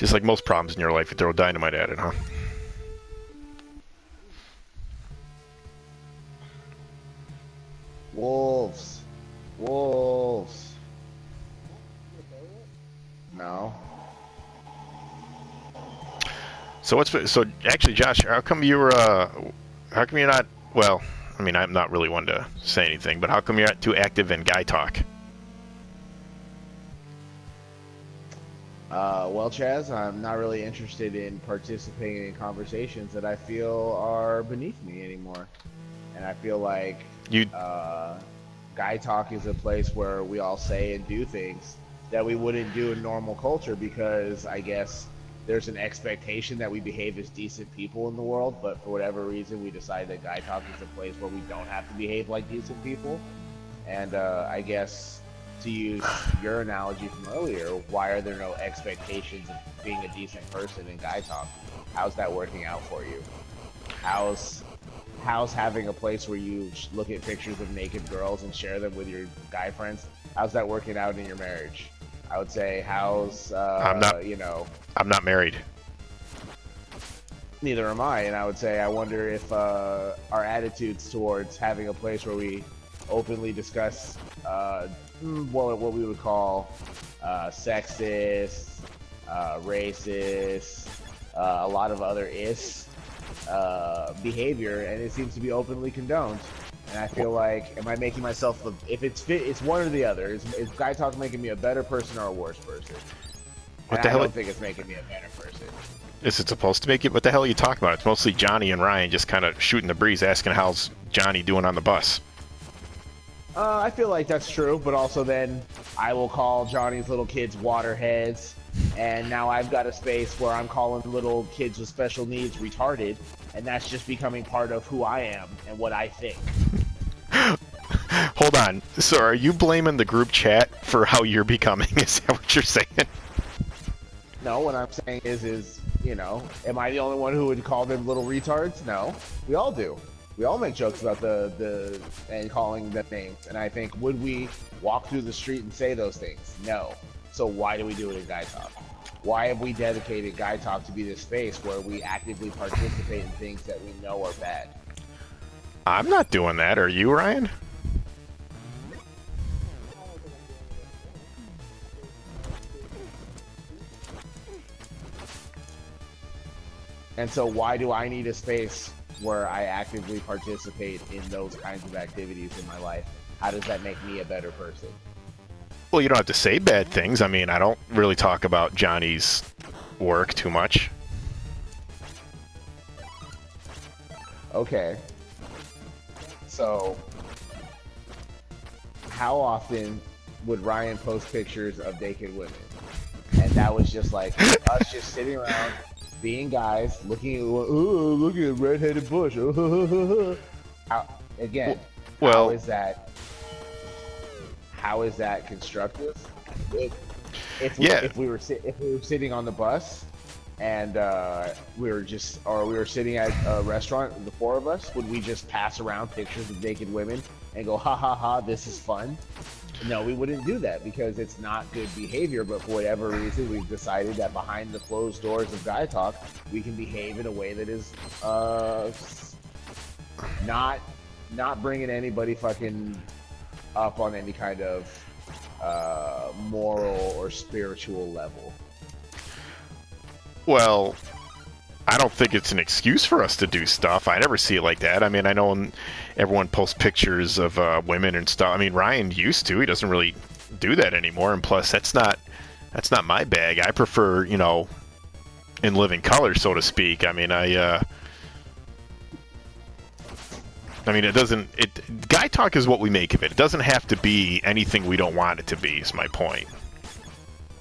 Just like most problems in your life, you throw dynamite at it, huh? Wolves. Wolves. No. So so actually, Josh, how come you're not? Well, I mean, I'm not really one to say anything, but how come you're not too active in guy talk? Well, Chaz, I'm not really interested in participating in conversations that I feel are beneath me anymore. And I feel like You uh, guy talk is a place where we all say and do things that we wouldn't do in normal culture because I guess there's an expectation that we behave as decent people in the world, but for whatever reason, we decide that guy talk is a place where we don't have to behave like decent people. And I guess to use your analogy from earlier, why are there no expectations of being a decent person in guy talk? How's that working out for you? How's how's having a place where you look at pictures of naked girls and share them with your guy friends? How's that working out in your marriage? I would say how's I'm not I'm not married. neither am I, and I would say I wonder if our attitudes towards having a place where we openly discuss what we would call sexist, racist, a lot of other behavior, and it seems to be openly condoned. And I feel like, am I making myself? If it's one or the other. Is guy talk making me a better person or a worse person? What And the I hell don't think it's making me a better person. is it supposed to make it? What the hell are you talking about? It's mostly Johnny and Ryan just kind of shooting the breeze, asking how's Johnny doing on the bus. I feel like that's true, but also then I will call Johnny's little kids waterheads, and now I've got a space where I'm calling little kids with special needs retarded, and that's just becoming part of who I am and what I think. Hold on. So are you blaming the group chat for how you're becoming? Is that what you're saying? No, what I'm saying is, am I the only one who would call them little retards? No, we all do. We all make jokes about the and calling them names, and I think, would we walk through the street and say those things? No. So why do we do it in Guy Talk? Why have we dedicated Guy Talk to be this space where we actively participate in things that we know are bad? I'm not doing that. Are you, Ryan? And so why do I need a space where I actively participate in those kinds of activities in my life? How does that make me a better person? Well, you don't have to say bad things. I mean, I don't really talk about Johnny's work too much. Okay. So, how often would Ryan post pictures of naked women? And that was just like us just sitting around, being guys, looking at, oh, look at redheaded bush. Again, well, how is that constructive? If we were sitting on the bus and we were sitting at a restaurant, the four of us, would we just pass around pictures of naked women and go, ha ha ha, this is fun? No, we wouldn't do that because it's not good behavior, but for whatever reason, we've decided that behind the closed doors of Guy Talk, we can behave in a way that is not bringing anybody fucking up on any kind of moral or spiritual level. Well, I don't think it's an excuse for us to do stuff. I never see it like that. I mean, I know everyone posts pictures of women and stuff. I mean, Ryan used to. He doesn't really do that anymore. And plus, that's not my bag. I prefer, in living color, so to speak. I mean, it doesn't. Guy talk is what we make of it. It doesn't have to be anything we don't want it to be. Is my point.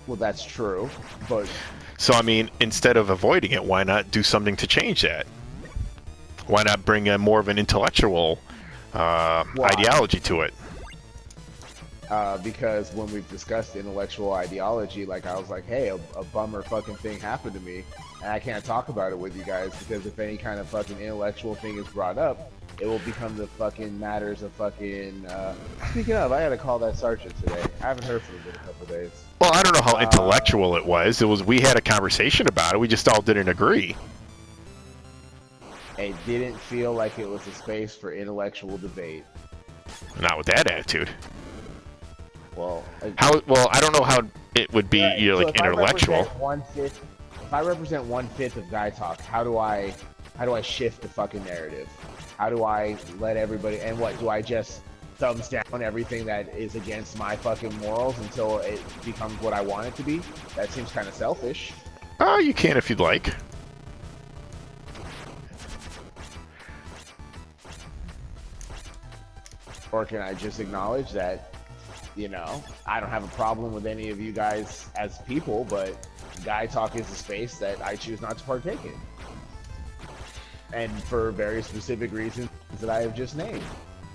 Well, that's true, but. So, I mean, instead of avoiding it, why not do something to change that? Why not bring a more of an intellectual ideology to it? Because when we've discussed intellectual ideology, like I was like, hey, a bummer fucking thing happened to me, and I can't talk about it with you guys because if any kind of fucking intellectual thing is brought up, it will become the fucking matters of fucking. Speaking of, I had to call that sergeant today. I haven't heard from him in a couple days. Well, Well, I don't know how intellectual it was. It was we had a conversation about it. We just all didn't agree. It didn't feel like it was a space for intellectual debate. Not with that attitude. Well, how? Well, I don't know how it would be, right. you know, like intellectual. If I represent 1/5 of Guy Talk, how do I shift the fucking narrative? How do I let everybody? And what do I just thumbs down everything that is against my fucking morals until it becomes what I want it to be? That seems kind of selfish. Oh, you can if you'd like. Or can I just acknowledge that, you know, I don't have a problem with any of you guys as people, but Guy Talk is a space that I choose not to partake in. And for very specific reasons that I have just named.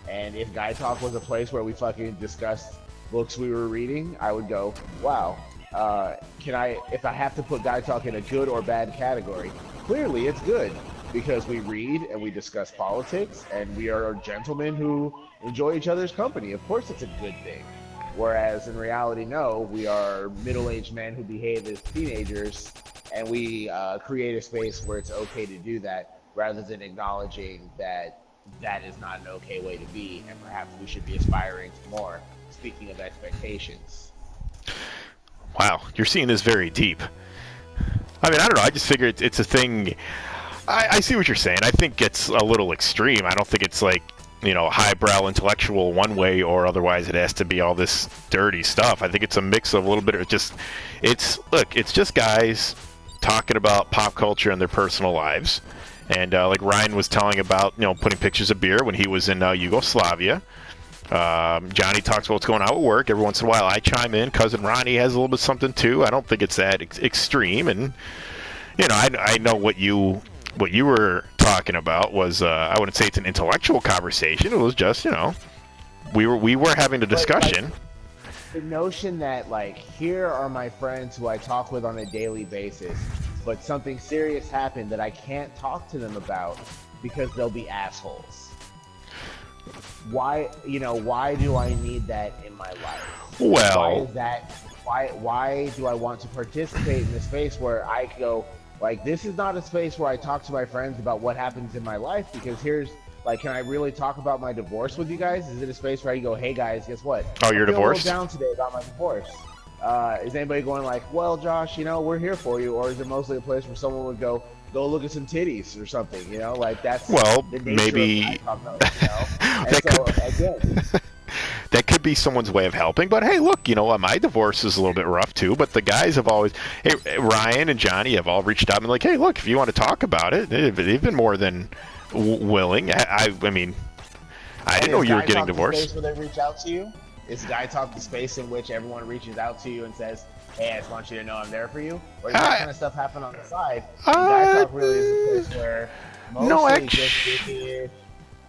And if Guy Talk was a place where we fucking discussed books we were reading, I would go, wow, if I have to put Guy Talk in a good or bad category, clearly it's good. Because we read and we discuss politics and we are gentlemen who enjoy each other's company. Of course it's a good thing. Whereas in reality, no, we are middle-aged men who behave as teenagers and we create a space where it's okay to do that rather than acknowledging that that is not an okay way to be and perhaps we should be aspiring to more. Speaking of expectations. Wow, you're seeing this very deep. I mean, I don't know. I just figure it's a thing. I see what you're saying. I think it's a little extreme. I don't think it's like, you know, highbrow intellectual one way or otherwise it has to be all this dirty stuff. I think it's a mix of a little bit of just, it's just guys talking about pop culture and their personal lives. And like Ryan was telling about, you know, putting pictures of beer when he was in Yugoslavia. Johnny talks about what's going on at work. Every once in a while I chime in. Cousin Ronnie has a little bit something too. I don't think it's that extreme. And, you know, I know what you were talking about was I wouldn't say it's an intellectual conversation. It was just, you know, we were having a discussion. Like, the notion that like here are my friends who I talk with on a daily basis, but something serious happened that I can't talk to them about because they'll be assholes. Why do I need that in my life? Well, why is that? Why do I want to participate in a space where I go? Like, this is not a space where I talk to my friends about what happens in my life because here's, like, can I really talk about my divorce with you guys? Is it a space where you go, hey, guys, guess what? Oh, you're divorced? I'm a little down today about my divorce. Is anybody going like, well, Josh, you know, we're here for you? Or is it mostly a place where someone would go look at some titties or something, you know? Like, that's the nature maybe... of my talk, you know? And so, again... That could be someone's way of helping, but hey, look, you know, my divorce is a little bit rough too, but the guys have always, hey, Ryan and Johnny have all reached out and been like, hey, look, if you want to talk about it, they've been more than willing. I mean, I didn't know you were getting divorced. Where they reach out to you? Is Guy Talk the space in which everyone reaches out to you and says, hey, I just want you to know I'm there for you? Or does that kind of stuff happen on the side? Guy Talk really is a place where mostly just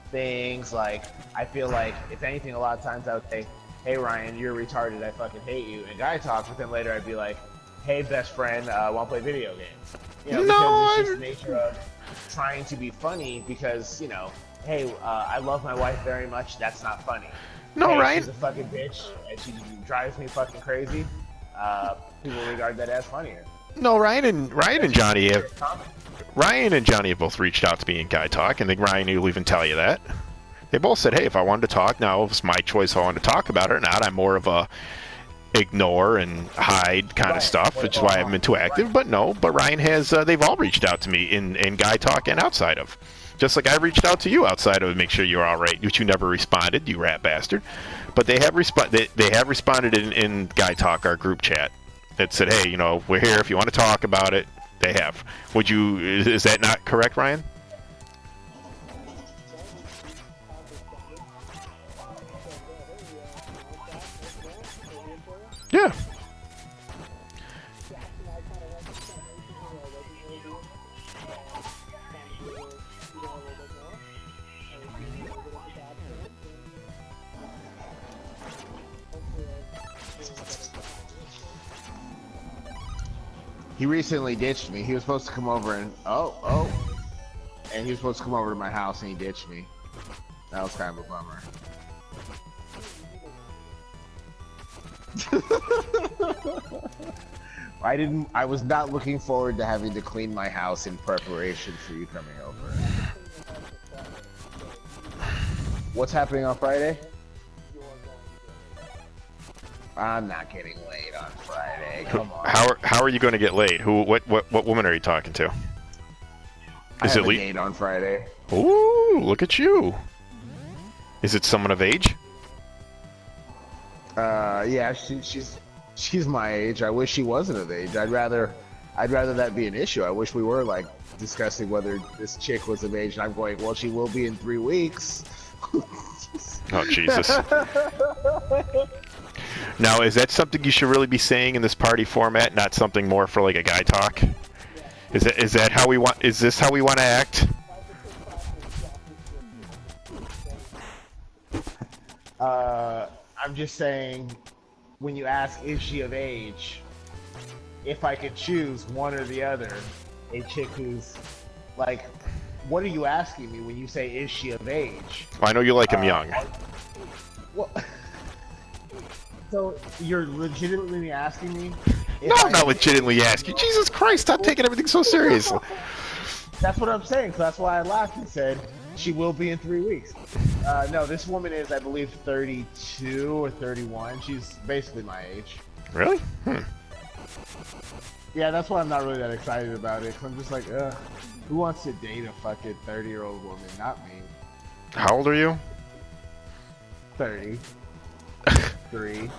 things like, I feel like, if anything, a lot of times I would say, hey Ryan, you're retarded, I fucking hate you, and Guy Talk, but then later I'd be like, hey best friend, want to play video games? You know, because it's just the nature of trying to be funny because, you know, hey, I love my wife very much, that's not funny. No, hey, Ryan. She's a fucking bitch, and she drives me fucking crazy. People regard that as funnier. No, Ryan and Johnny have both reached out to me in Guy Talk, and I think Ryan will even tell you that. They both said, hey, if I wanted to talk, now it's my choice if I wanted to talk about it or not. I'm more of a ignore and hide kind of stuff, which is why I haven't been too active. But no, but Ryan has, they've all reached out to me in Guy Talk and outside of. Just like I reached out to you outside of make sure you're all right, which you never responded, you rat bastard. But they have responded in Guy Talk, our group chat, that said, hey, you know, we're here if you want to talk about it. They have. Is that not correct, Ryan? Yeah. He recently ditched me. He was supposed to come over and and he was supposed to come over to my house and he ditched me. That was kind of a bummer. I was not looking forward to having to clean my house in preparation for you coming over. What's happening on Friday? I'm not getting laid on Friday. Come on. How are you going to get laid? What woman are you talking to? I have a date on Friday. Ooh, look at you. Is it someone of age? Yeah, she's my age. I wish she wasn't of age. I'd rather that be an issue. I wish we were like discussing whether this chick was of age, and I'm going, well, she will be in 3 weeks. Oh, Jesus. Now, is that something you should really be saying in this party format, not something more for like a guy talk? Is that how we want? Is this how we want to act? I'm just saying, when you ask, is she of age? If I could choose one or the other, a chick who's like, what are you asking me when you say, is she of age? Well, I know you like him young. Well, so you're legitimately asking me? No, I'm not legitimately asking. Jesus Christ, stop taking everything so seriously. That's what I'm saying, so that's why I laughed and said, she will be in 3 weeks. No, this woman is, I believe, 32 or 31. She's basically my age. Really? Yeah, that's why I'm not really that excited about it. 'Cause I'm just like, ugh, who wants to date a fucking 30-year-old woman? Not me. How old are you? 30. 3.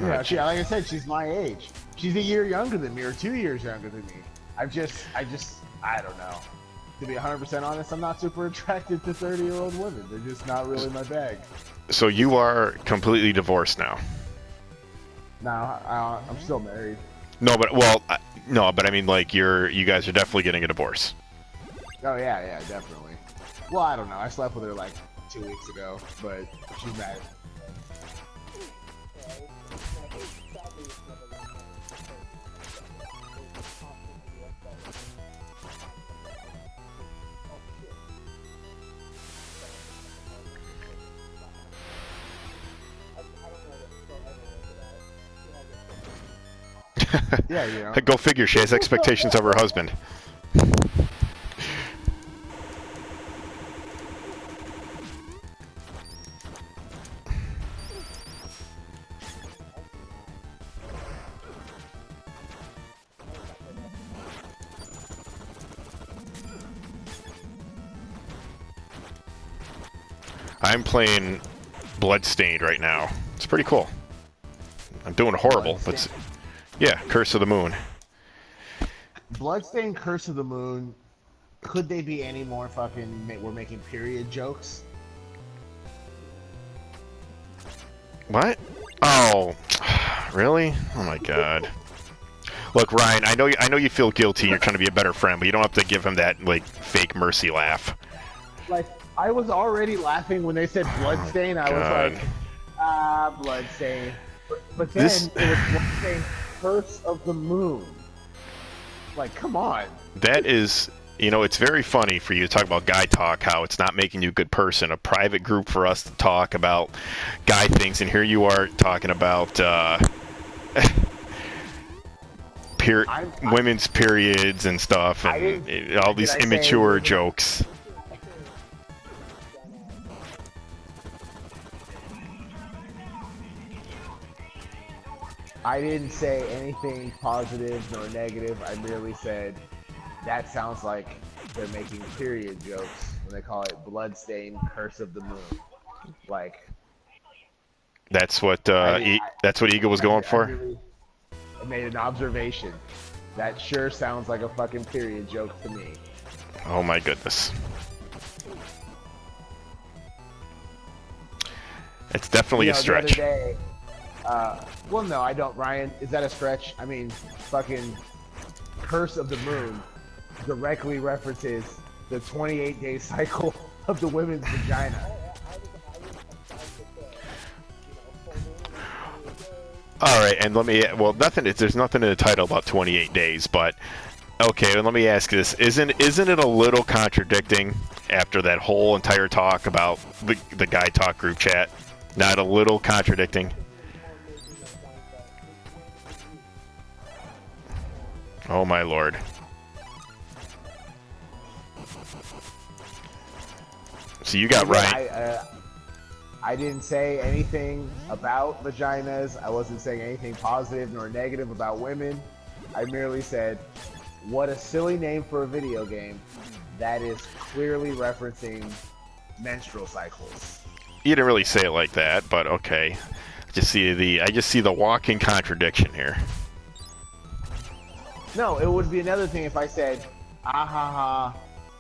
Yeah, like I said, she's my age. She's a year younger than me, or 2 years younger than me. I don't know. To be 100% honest, I'm not super attracted to 30-year-old women. They're just not really my bag. So you are completely divorced now? No, I'm still married. No, but I mean, like you guys are definitely getting a divorce. Oh yeah, definitely. Well, I don't know. I slept with her like 2 weeks ago, but she's mad. Yeah, you know. Go figure. She has expectations of her husband. I'm playing Bloodstained right now. It's pretty cool. I'm doing horrible, but yeah, Curse of the Moon. Bloodstained, Curse of the Moon. Could they be any more fucking? We're making period jokes. What? Oh, really? Oh my God. Look, Ryan, I know you feel guilty. You're trying to be a better friend, but you don't have to give him that like fake mercy laugh. Like, I was already laughing when they said Bloodstained. I was like, Bloodstained. But then it was Bloodstained, Curse of the Moon. Like, come on. That is, it's very funny for you to talk about guy talk, how it's not making you a good person. A private group for us to talk about guy things, and here you are talking about women's periods and stuff, and all these immature jokes. I didn't say anything positive nor negative. I merely said that sounds like they're making period jokes when they call it Bloodstained, Curse of the Moon. Like, that's what that's what Eagle was going for. I made an observation. That sure sounds like a fucking period joke to me. Oh my goodness. It's definitely a stretch. The other day, well, no, I don't, Ryan. Is that a stretch? I mean, fucking Curse of the Moon directly references the 28-day cycle of the women's vagina. All right, and there's nothing in the title about 28 days, but okay, let me ask you this. Isn't it a little contradicting after that whole entire talk about the guy talk group chat? Not a little contradicting? Oh my lord. So you got right. I didn't say anything about vaginas. I wasn't saying anything positive nor negative about women. I merely said, what a silly name for a video game that is clearly referencing menstrual cycles. You didn't really say it like that, but okay. I just see the walking contradiction here. No, it would be another thing if I said, ah ha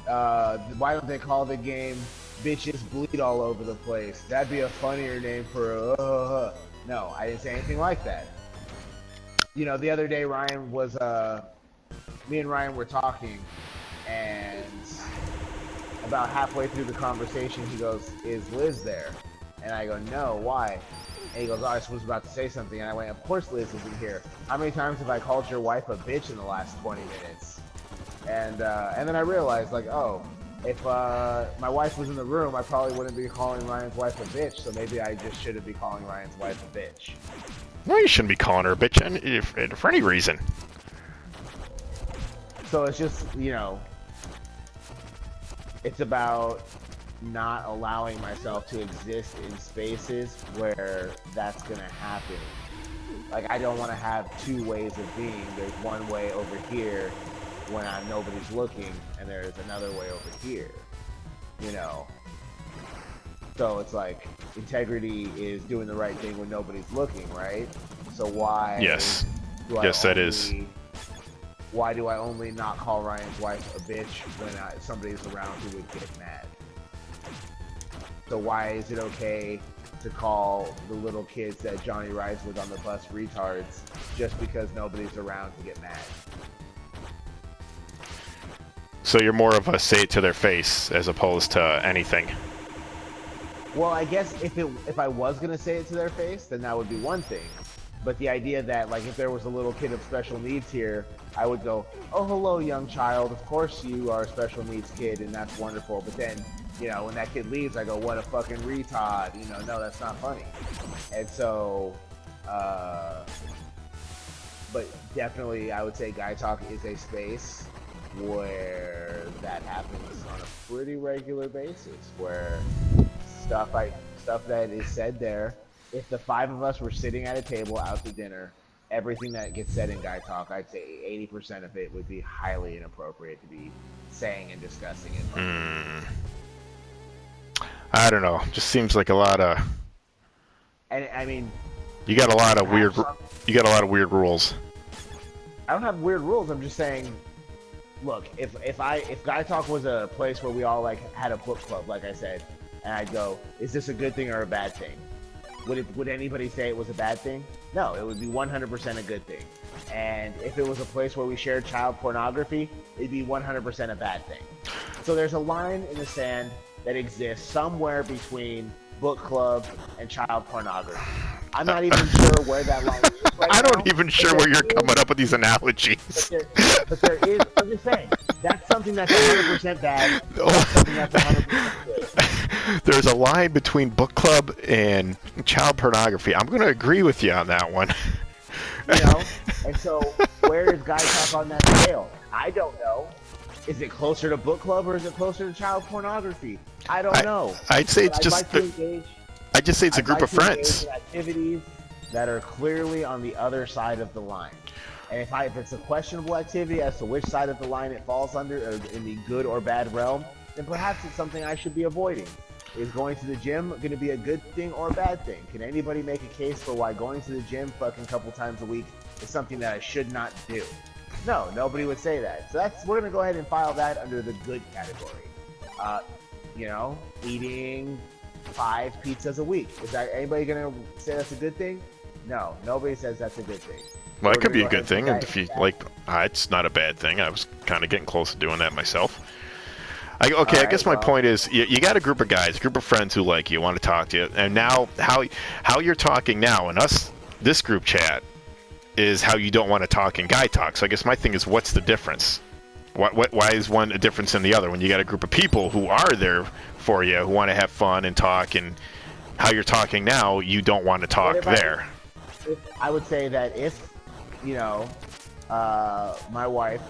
ha, why don't they call the game Bitches Bleed All Over the Place? That'd be a funnier name for No, I didn't say anything like that. You know, the other day Ryan was, me and Ryan were talking, and about halfway through the conversation he goes, is Liz there? And I go, no, why? And he goes, oh, I was about to say something. And I went, of course Liz isn't here. How many times have I called your wife a bitch in the last 20 minutes? And then I realized, like, oh, if my wife was in the room, I probably wouldn't be calling Ryan's wife a bitch. So maybe I just shouldn't be calling Ryan's wife a bitch. No, you shouldn't be calling her a bitch for any reason. So it's just, you know, it's about not allowing myself to exist in spaces where that's gonna happen. Like, I don't want to have two ways of being. There's one way over here when nobody's looking, and there's another way over here, you know. So it's like, integrity is doing the right thing when nobody's looking, right? So why? Yes. Yes, that is. Why do I only not call Ryan's wife a bitch when somebody's around who would get mad? So why is it okay to call the little kids that Johnny rides with on the bus retards just because nobody's around to get mad? So you're more of a say it to their face as opposed to anything. Well, I guess if I was gonna say it to their face, then that would be one thing. But the idea that, like, if there was a little kid of special needs here, I would go, oh, hello, young child. Of course you are a special needs kid, and that's wonderful. But then, you know, when that kid leaves, I go, what a fucking retard. You know, no, that's not funny. And so, but definitely I would say Guy Talk is a space where that happens on a pretty regular basis, where stuff that is said there, if the five of us were sitting at a table out to dinner, everything that gets said in Guy Talk, I'd say 80% of it would be highly inappropriate to be saying and discussing it. I don't know. Just seems like a lot of. And I mean, you got a lot of weird. You got a lot of weird rules. I don't have weird rules. I'm just saying. Look, if Guy Talk was a place where we all like had a book club, like I said, and I'd go, is this a good thing or a bad thing? Would anybody say it was a bad thing? No, it would be 100% a good thing. And if it was a place where we shared child pornography, it'd be 100% a bad thing. So there's a line in the sand that exists somewhere between book club and child pornography. I'm not even sure where that line is right I don't now, even sure where you're coming up with these analogies. But there is, I'm just saying, that's something that's 100% bad. That's something that's 100% good. There's a line between book club and child pornography. I'm going to agree with you on that one. You know? And so, where is Guy Talk on that scale? I don't know. Is it closer to book club or is it closer to child pornography? I don't know. I'd say it's just. I'd just say it's a group of friends. Activities that are clearly on the other side of the line. And if it's a questionable activity as to which side of the line it falls under, or in the good or bad realm, then perhaps it's something I should be avoiding. Is going to the gym going to be a good thing or a bad thing? Can anybody make a case for why going to the gym fucking couple times a week is something that I should not do? No, nobody would say that. So we're going to go ahead and file that under the good category. You know, eating 5 pizzas a week. Is that anybody going to say that's a good thing? No, nobody says that's a good thing. Well, it could be a good thing, and if you like, it's not a bad thing. I was kind of getting close to doing that myself. I guess my point is, you got a group of guys, a group of friends who like you, want to talk to you, and now how you're talking now, and this group chat, is how you don't want to talk in Guy Talk. So I guess my thing is, what's the difference? Why is one a difference than the other? When you got a group of people who are there for you, who want to have fun and talk, and how you're talking now, you don't want to talk there. I would say that if, you know, my wife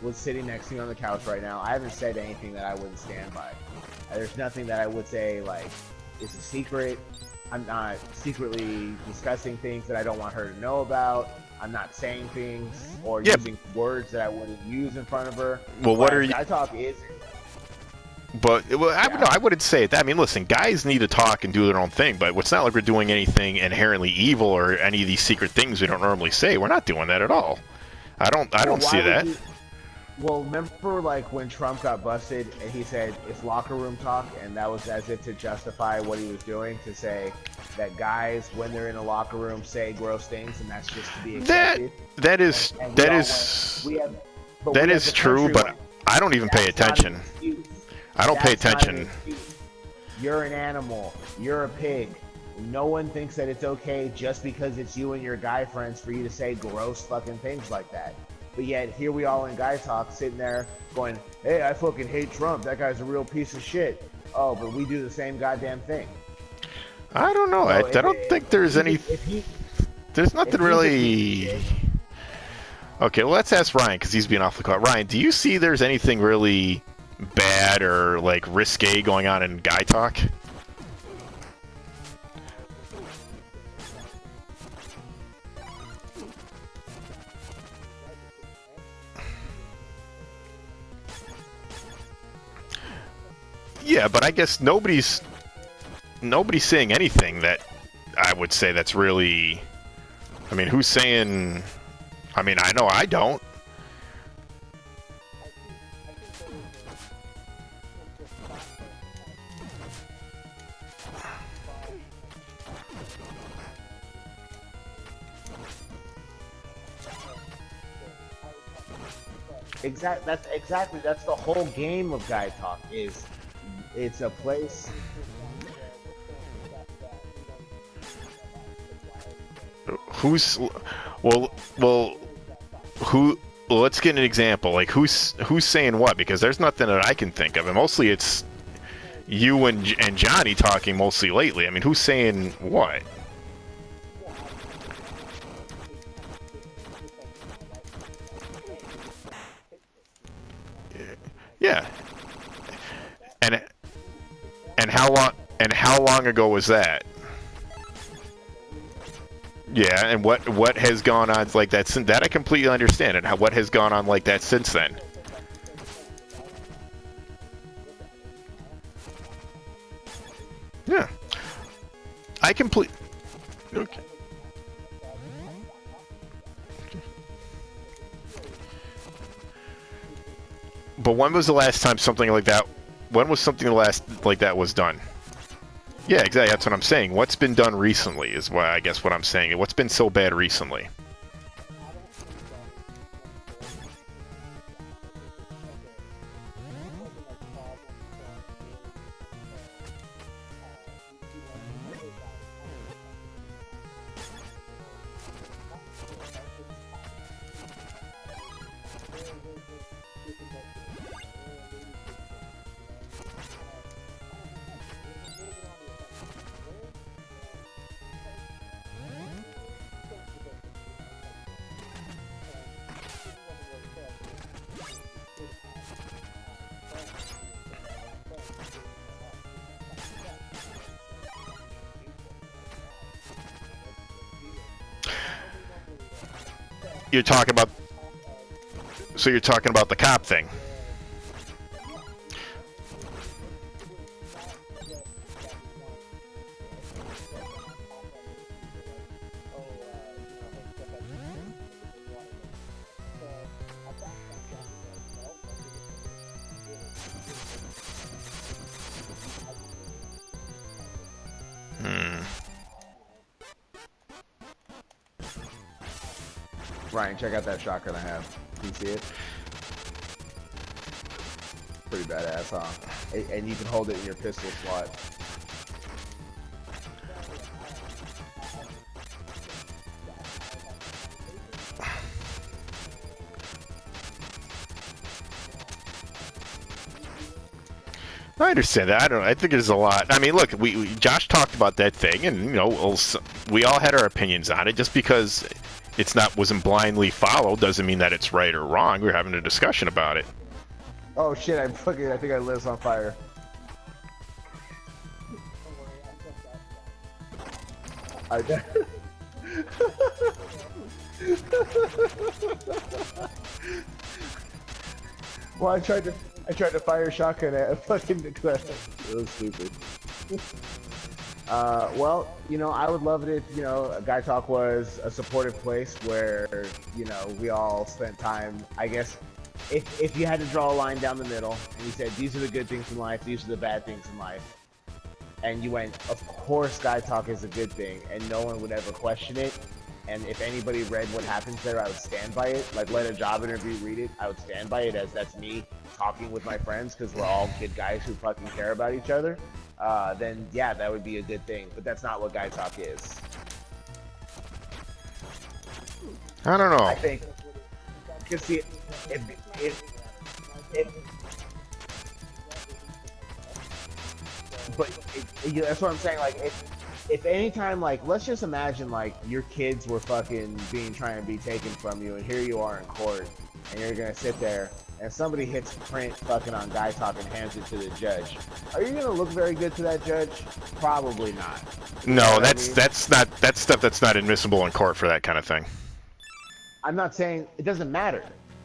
was sitting next to me on the couch right now. I haven't said anything that I wouldn't stand by. There's nothing that I would say like is a secret. I'm not secretly discussing things that I don't want her to know about. I'm not saying things or Yeah. using words that I wouldn't use in front of her. Well, what are you? Guy talk is. But well, Yeah. no, I wouldn't say it. I mean, listen, guys need to talk and do their own thing, but it's not like we're doing anything inherently evil or any of these secret things we don't normally say. We're not doing that at all. I don't see that. Well, remember like when Trump got busted and he said it's locker room talk, and that was as if to justify what he was doing, to say that guys, when they're in a locker room, say gross things, and that's just to be accepted. That is true, but I don't even pay attention. I don't pay attention. You're an animal. You're a pig. No one thinks that it's okay just because it's you and your guy friends for you to say gross fucking things like that. But yet, here we all in guy talk, sitting there going, hey, I fucking hate Trump. That guy's a real piece of shit. Oh, but we do the same goddamn thing. I don't know. I don't think there's any... There's nothing really... Okay, well, let's ask Ryan, because he's being awfully quiet. Ryan, do you see there's anything really bad or, like, risque going on in guy talk? Yeah, but I guess nobody's saying anything that I would say that's really... I mean, who's saying... I mean, I know I don't. That's the whole game of guy talk. It's a place. Who's well who? Well, let's get an example. Like who's saying what? Because there's nothing that I can think of, and mostly it's you and Johnny talking mostly lately. I mean, who's saying what? Yeah. And how long ago was that? Yeah, and what has gone on like that since that I completely understand, and what has gone on like that since then? Yeah. I complete. Okay. But when was the last time something like that? When was something like that was done? Yeah, exactly. That's what I'm saying. What's been done recently is why I guess what I'm saying. What's been so bad recently? You're talking about. So you're talking about the cop thing. Ryan, check out that shotgun I have. Can you see it? Pretty badass, huh? And you can hold it in your pistol slot. I understand that. I think there's a lot. I mean, look, Josh talked about that thing, and we all had our opinions on it. Just because it's not wasn't blindly followed doesn't mean that it's right or wrong. We're having a discussion about it. Oh shit! I think I lit us on fire. I. Well, I tried to fire a shotgun at a fucking Eclipse. It was stupid. Well, you know, I would love it if, you know, Guy Talk was a supportive place where, you know, we all spent time. I guess if you had to draw a line down the middle and you said these are the good things in life, these are the bad things in life, and you went, of course, Guy Talk is a good thing, and no one would ever question it. And if anybody read what happens there, I would stand by it. Like, let a job interview read it, I would stand by it, as that's me talking with my friends because we're all kid guys who fucking care about each other. Then yeah, that would be a good thing. But that's not what Guy Talk is. I don't know. I think, because see, that's what I'm saying. Like, if anytime, like, let's just imagine, like, your kids were fucking trying to be taken from you, and here you are in court, and you're gonna sit there, and somebody hits print fucking on Guy Talk and hands it to the judge. Are you gonna look very good to that judge? Probably not. No, that's stuff that's not admissible in court for that kind of thing. I'm not saying it doesn't matter.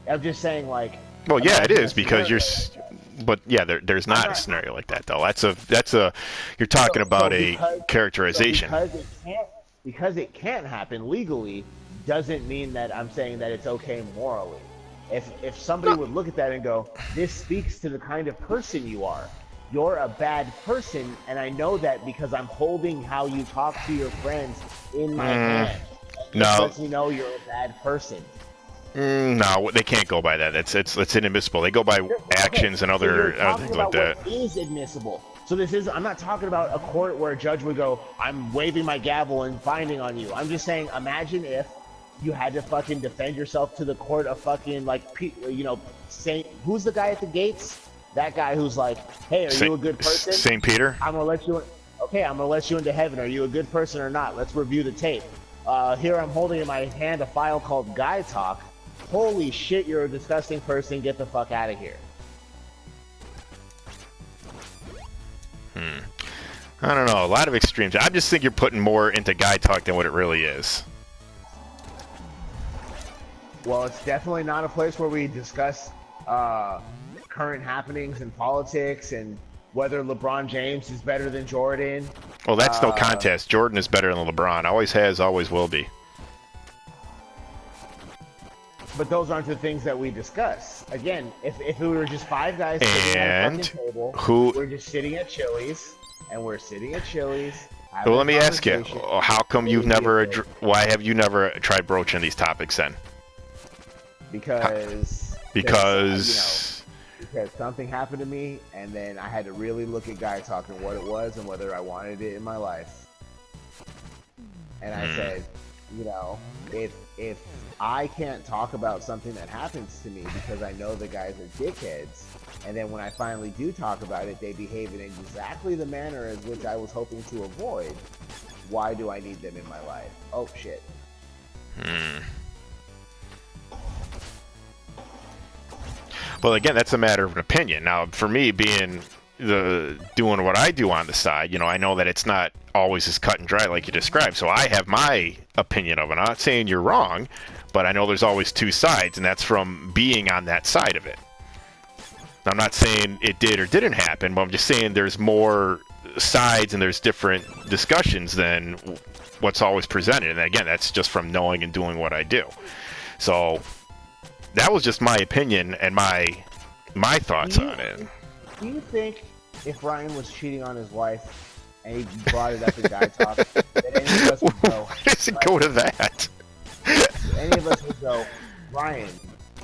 I'm just saying, like. Well, yeah, it is because you're. But yeah, there's not a scenario like that though. That's a you're talking about a characterization. Because it can't happen legally doesn't mean that I'm saying that it's okay morally. If somebody would look at that and go, this speaks to the kind of person you are. You're a bad person, and I know that because I'm holding how you talk to your friends in my hand. No. It lets me know you're a bad person. No, they can't go by that. It's inadmissible. They go by actions and other things like that. What is admissible? So I'm not talking about a court where a judge would go, I'm waving my gavel and finding on you. I'm just saying, imagine if you had to fucking defend yourself to the court of fucking, like, you know, who's the guy at the gates? That guy who's like, hey, are you a good person? St. Peter? I'm gonna let you in. Okay, I'm gonna let you into heaven. Are you a good person or not? Let's review the tape. Here I'm holding in my hand a file called Guy Talk. Holy shit, you're a disgusting person. Get the fuck out of here. I don't know. A lot of extremes. I just think you're putting more into Guy Talk than what it really is. Well, it's definitely not a place where we discuss current happenings in politics and whether LeBron James is better than Jordan. Well, that's no contest. Jordan is better than LeBron. Always has, always will be. But those aren't the things that we discuss. Again, if we were just five guys sitting at a fucking table, we're just sitting at Chili's, and we're sitting at Chili's. Well, let me ask you, how come you've never? Why have you never tried broaching these topics then? Because something happened to me, and then I had to really look at Guy Talk and what it was and whether I wanted it in my life. And I said, you know, if I can't talk about something that happens to me because I know the guys are dickheads, and then when I finally do talk about it, they behave in exactly the manner as which I was hoping to avoid, why do I need them in my life? Oh, shit. Well, again, that's a matter of an opinion. Now, for me, being doing what I do on the side, you know, I know that it's not always as cut and dry like you described. So I have my opinion of it. I'm not saying you're wrong, but I know there's always two sides, and that's from being on that side of it. I'm not saying it did or didn't happen, but I'm just saying there's more sides and there's different discussions than what's always presented. And again, that's just from knowing and doing what I do. So that was just my opinion and my thoughts on it. Do you think if Ryan was cheating on his wife and he brought it up in Guy Talk, that any of us would go, why does it go to that? Any of us would go, Ryan,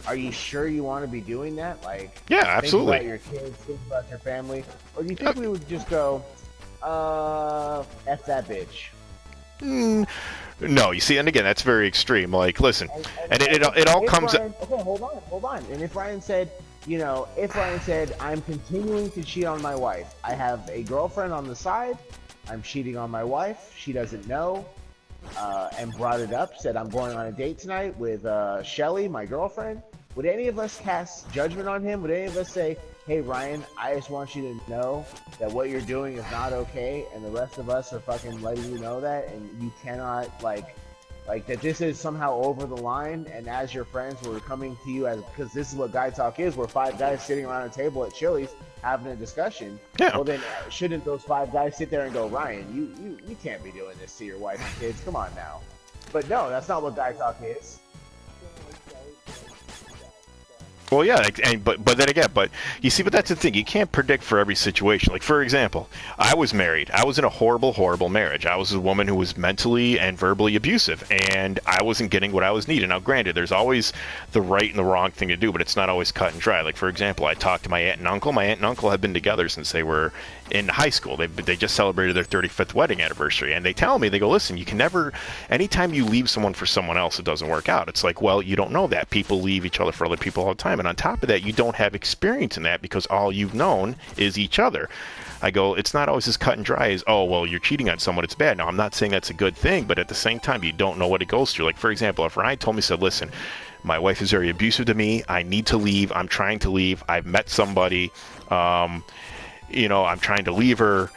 are you sure you want to be doing that? Like, yeah, absolutely. Think about your kids, think about your family. Or do you think we would just go, F that bitch? No, you see, and again, that's very extreme. Like, listen, and it all comes... Ryan, okay, hold on. And if Ryan said, you know, I'm continuing to cheat on my wife. I have a girlfriend on the side. I'm cheating on my wife. She doesn't know. and brought it up, said I'm going on a date tonight with Shelly, my girlfriend, would any of us cast judgment on him? Would any of us say, hey Ryan, I just want you to know that what you're doing is not okay, and the rest of us are fucking letting you know that, and you cannot like that this is somehow over the line, and as your friends we're coming to you as, because this is what guy talk is, we're five guys sitting around a table at Chili's having a discussion. Yeah. Well then shouldn't those five guys sit there and go, Ryan, you can't be doing this to your wife and kids, come on now. But no, that's not what guy talk is. Well, yeah, but then again, but you see, but that's the thing. You can't predict for every situation. Like, for example, I was married. I was in a horrible, horrible marriage. I was a woman who was mentally and verbally abusive, and I wasn't getting what I was needing. Now, granted, there's always the right and the wrong thing to do, but it's not always cut and dry. Like, for example, I talked to my aunt and uncle. My aunt and uncle have been together since they were in high school. They just celebrated their 35th wedding anniversary, and they tell me, they go, listen, you can never, anytime you leave someone for someone else, it doesn't work out. It's like, well, you don't know that. People leave each other for other people all the time. And on top of that, you don't have experience in that because all you've known is each other. I go, it's not always as cut and dry as, oh, well, you're cheating on someone, it's bad. Now, I'm not saying that's a good thing, but at the same time, you don't know what it goes through. Like, for example, if Ryan told me, said, listen, my wife is very abusive to me, I need to leave, I'm trying to leave, I've met somebody, I'm trying to leave her,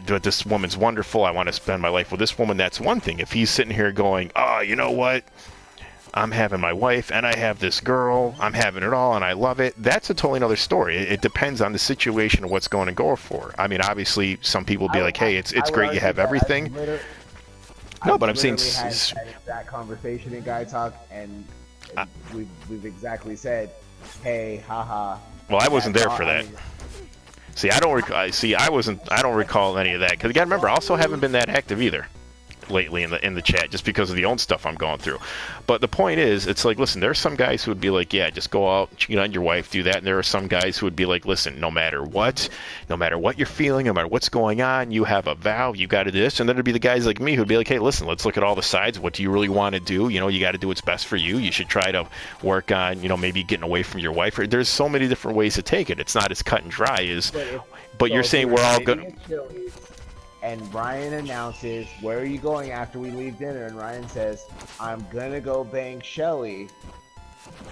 but this woman's wonderful, I want to spend my life with this woman, that's one thing. If he's sitting here going, oh, you know what? I'm having my wife and I have this girl, I'm having it all and I love it. That's a totally another story. It depends on the situation and what's going to go for. I mean, obviously, some people will be like, hey, it's great you have everything. No, but I'm saying had that conversation in Guy Talk, and we've exactly said, hey, haha. Well, I wasn't there for that. See, I don't recall any of that because again, remember, I also haven't been that active either lately in the chat just because of the own stuff I'm going through. But the point is, it's like, listen, there's some guys who would be like, yeah, just go out, cheat on your wife, do that. And there are some guys who would be like, listen, no matter what you're feeling, no matter what's going on, you have a vow, you got to do this. And then there'd be the guys like me who'd be like, hey, listen, let's look at all the sides. What do you really want to do? You got to do what's best for you. You should try to work on, maybe getting away from your wife. There's so many different ways to take it. It's not as cut and dry as, but you're saying we're all good. And Ryan announces, where are you going after we leave dinner? And Ryan says, I'm going to go bang Shelly.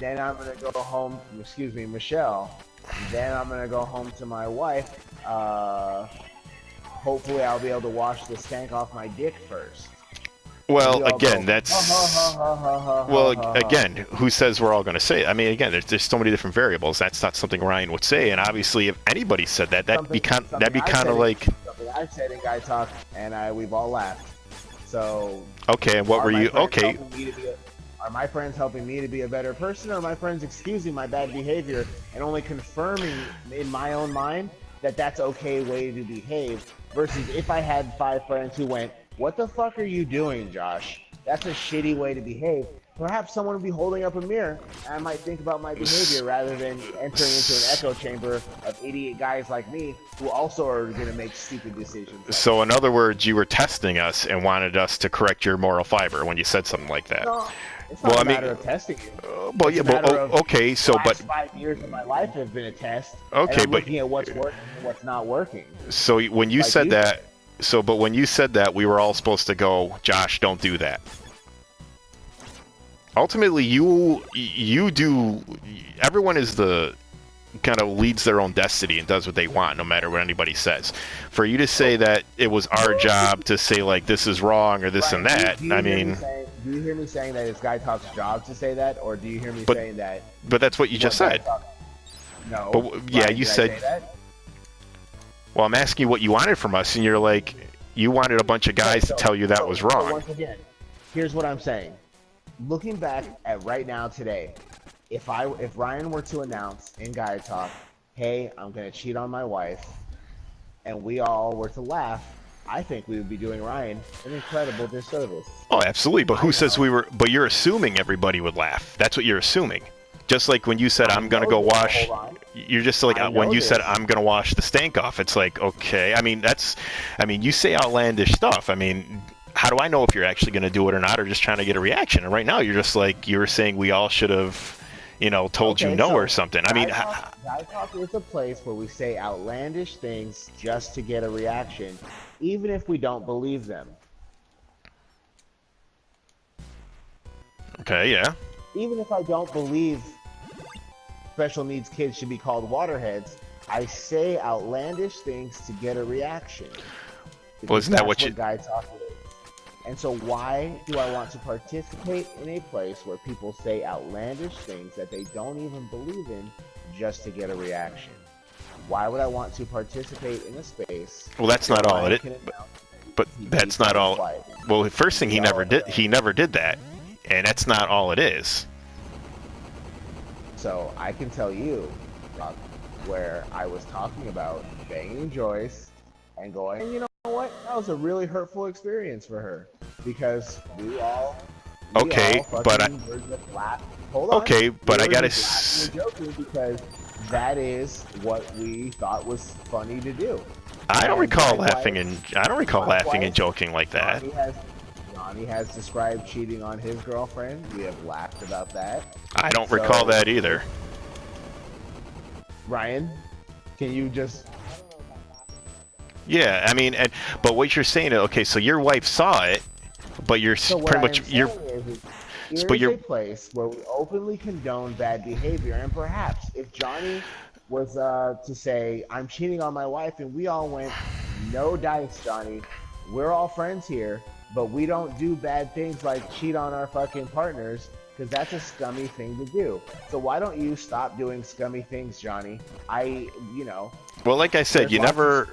Then I'm going to go home, Michelle. Then I'm going to go home to my wife. Hopefully I'll be able to wash the stank off my dick first. Well, again, again, who says we're all going to say it? I mean, again, there's so many different variables. That's not something Ryan would say. And obviously, if anybody said that, that'd be kind of like something I said in Guy Talk, and we've all laughed. So okay, and what were you? Okay, are my friends helping me to be a better person, or are my friends excusing my bad behavior and only confirming in my own mind that that's okay way to behave? Versus if I had 5 friends who went, what the fuck are you doing, Josh? That's a shitty way to behave. Perhaps someone would be holding up a mirror, and I might think about my behavior rather than entering into an echo chamber of idiot guys like me who also are going to make stupid decisions. So, in other words, you were testing us and wanted us to correct your moral fiber when you said something like that. No, it's not a matter of testing you. Okay, so, but 5 years of my life have been a test. Okay, and I'm but looking at what's working and what's not working. So when you said that. But when you said that, we were all supposed to go, Josh, don't do that. Ultimately, you do. Everyone is kind of leads their own destiny and does what they want, no matter what anybody says. For you to say that it was our job to say like this is wrong or this and that, do you hear me saying that it's Guy Talk's job to say that, or do you hear me saying that? But that's what you just said. No. But yeah, you said. Well, I'm asking you what you wanted from us, and you're like, you wanted a bunch of guys to tell you that was wrong. Once again, here's what I'm saying. Looking back at right now today, if Ryan were to announce in Guy Talk, hey, I'm going to cheat on my wife, and we all were to laugh, I think we would be doing Ryan an incredible disservice. Oh, absolutely. But who says we were? But you're assuming everybody would laugh. That's what you're assuming. Just like when you said, I'm going to go wash, you're just like, when you said, I'm going to wash the stank off, it's like, okay. I mean, you say outlandish stuff. I mean, how do I know if you're actually going to do it or not, or just trying to get a reaction? And right now, you're just like, you were saying we all should have, told you no or something. I mean, Guy Talk is a place where we say outlandish things just to get a reaction, even if we don't believe them. Okay, yeah. Even if I don't believe special needs kids should be called waterheads, I say outlandish things to get a reaction. Well, Because isn't that that's what you... what guy talk is. And so why do I want to participate in a place where people say outlandish things that they don't even believe in just to get a reaction? Why would I want to participate in a space? Well, that's not all it is. But that's not all. Well, the first thing he never did that, and that's not all it is. So I can tell you where I was talking about banging Joyce and going, and you know what? That was a really hurtful experience for her because we all okay, but I gotta joking because that is what we thought was funny to do. I don't recall laughing and joking like that. Johnny has described cheating on his girlfriend. We have laughed about that. I don't recall that either. Ryan, can you just... Yeah, I mean, but what you're saying, okay, so your wife saw it, but you're pretty much... Here's a place where we openly condone bad behavior, and perhaps if Johnny was to say, I'm cheating on my wife, and we all went, no dice, Johnny. We're all friends here, but we don't do bad things like cheat on our fucking partners, because that's a scummy thing to do. So why don't you stop doing scummy things, Johnny? Well, like I said, you never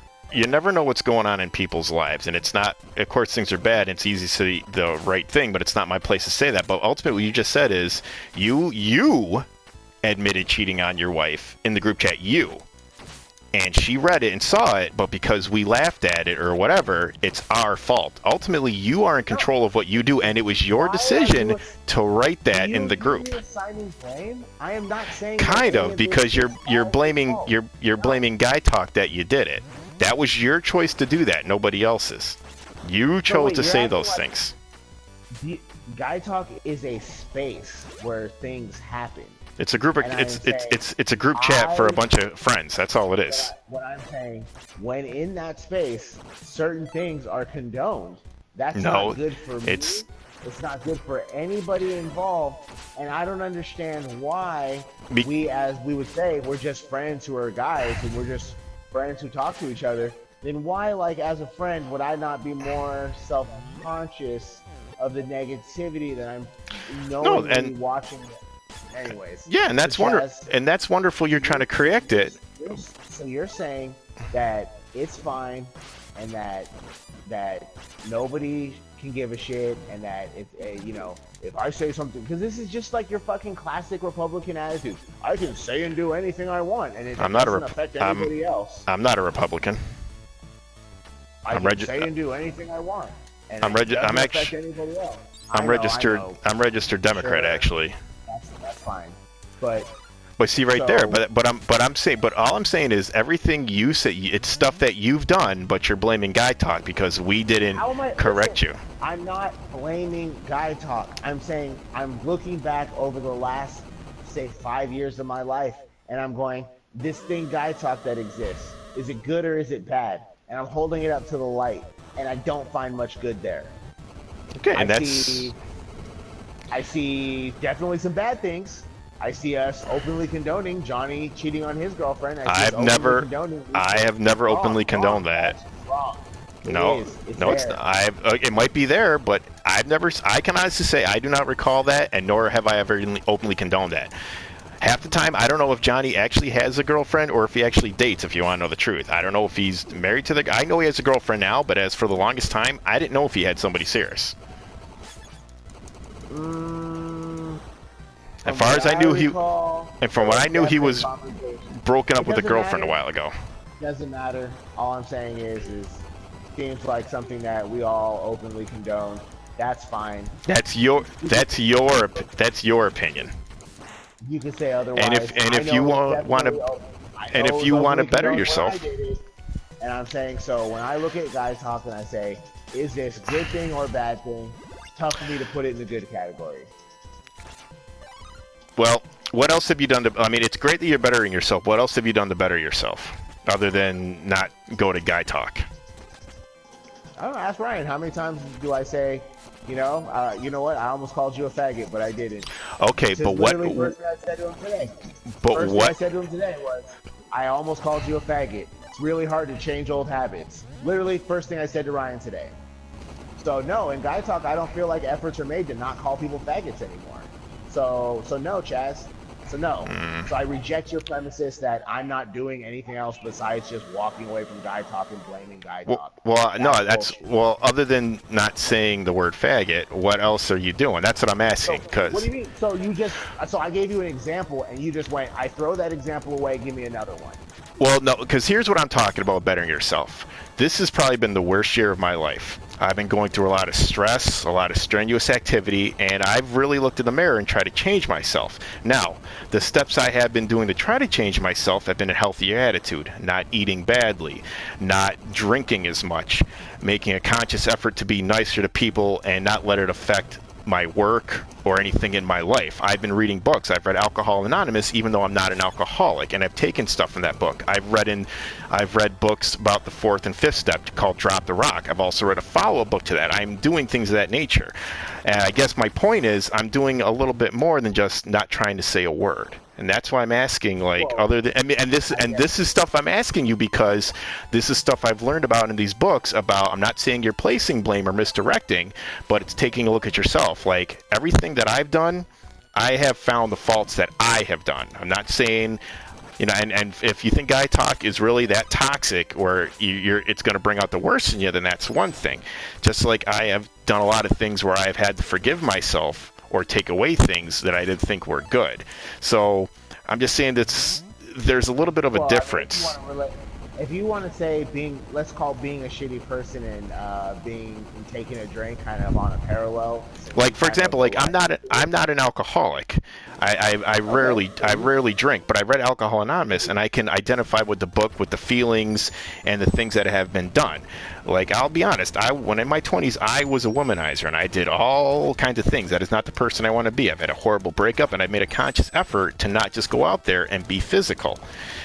know what's going on in people's lives, and it's not, of course, things are bad, and it's easy to say the right thing, but it's not my place to say that. But ultimately, what you just said is, you admitted cheating on your wife in the group chat, and she read it and saw it, but because we laughed at it or whatever, it's our fault. Ultimately, you are in control of what you do, and it was your decision to write that in the group. I am not saying kind of, because you're blaming Guy Talk that you did it. That was your choice to do that, nobody else's. You chose to say those things. Guy Talk is a space where things happen. It's a group. It's a group chat for a bunch of friends. That's all it is. What I'm saying, when in that space, certain things are condoned. That's not good for me. It's not good for anybody involved, and I don't understand why as we would say, we're just friends who are guys, and we're just friends who talk to each other. Then why, like, as a friend, would I not be more self-conscious of the negativity that I'm knowingly watching? Anyways. Yeah, and that's wonderful. And that's wonderful. You're trying to correct it. So you're saying that it's fine, and that nobody can give a shit, and that if I say something, because this is just like your fucking classic Republican attitude. I can say and do anything I want, and it doesn't affect anybody else. I'm not a Republican. I can say and do anything I want, and it doesn't affect anybody else. I'm registered Democrat, actually. That's fine, but see right there. But all I'm saying is everything you say, it's stuff that you've done, but you're blaming Guy Talk because we didn't correct you. I'm not blaming Guy Talk. I'm saying I'm looking back over the last, say, 5 years of my life, and I'm going, this thing Guy Talk that exists, is it good or is it bad? And I'm holding it up to the light, and I don't find much good there. Okay, and I see definitely some bad things. I see us openly condoning Johnny cheating on his girlfriend. I have never openly condoned that. Wrong. It's not. It might be there, but I can honestly say I do not recall that, and nor have I ever openly condoned that. Half the time, I don't know if Johnny actually has a girlfriend or if he actually dates, if you want to know the truth. I don't know if he's married to the guy. I know he has a girlfriend now, but as for the longest time, I didn't know if he had somebody serious. As far as I knew, he was broken up with a girlfriend a while ago. Doesn't matter. All I'm saying is seems like something that we all openly condone. That's fine. That's your opinion. You can say otherwise. And if you want to better yourself. And I'm saying, so when I look at Guy Talk and I say, is this a good thing or a bad thing? It's tough for me to put it in the good category. Well, what else have you done I mean, it's great that you're bettering yourself. What else have you done to better yourself? Other than not go to Guy Talk? I don't know. Ask Ryan. How many times do I say, you know what? I almost called you a faggot, but I didn't. Okay, but what? Literally, first thing I said to him today. But First thing I what? said to him today was, I almost called you a faggot. It's really hard to change old habits. Literally, first thing I said to Ryan today. So no, in guy talk, I don't feel like efforts are made to not call people faggots anymore. So no, Chaz. So no. So I reject your premises that I'm not doing anything else besides just walking away from guy talk and blaming guy talk. No, That's bullshit. well. Other than not saying the word faggot, what else are you doing? That's what I'm So asking. what Because do you mean? So I gave you an example and you just went, I throw that example away, give me another one. well, no, because here's what I'm talking about: bettering yourself. This has probably been the worst year of my life. I've been going through a lot of stress, a lot of strenuous activity, and I've really looked in the mirror and tried to change myself. Now, the steps I have been doing to try to change myself have been a healthier attitude, not eating badly, not drinking as much, making a conscious effort to be nicer to people and not let it affect my work or anything in my life. I've been reading books. I've read Alcohol Anonymous, even though I'm not an alcoholic, and I've taken stuff from that book. I've read books about the fourth and fifth step called Drop the Rock. I've also read a follow-up book to that. I'm doing things of that nature. And I guess my point is I'm doing a little bit more than just not trying to say a word. And that's why I'm asking, like, Whoa. other than, I mean, this is stuff I'm asking you because this is stuff I've learned about in these books about, I'm not saying you're placing blame or misdirecting, but it's taking a look at yourself. Like, everything that I've done, I have found the faults that I have done. I'm not saying, and if you think guy talk is really that toxic or it's going to bring out the worst in you, then that's one thing. Just like I have done a lot of things where I've had to forgive myself or take away things that I didn't think were good. So I'm just saying there's a little bit of a difference. If you want to say let's call being a shitty person and taking a drink kind of on a parallel. Like, for example, like I'm not an alcoholic. I rarely drink, but I read Alcohol Anonymous and I can identify with the book, with the feelings and the things that have been done. Like, I'll be honest, when in my 20s I was a womanizer and I did all kinds of things. That is not the person I want to be. I've had a horrible breakup and I've made a conscious effort to not just go out there and be physical,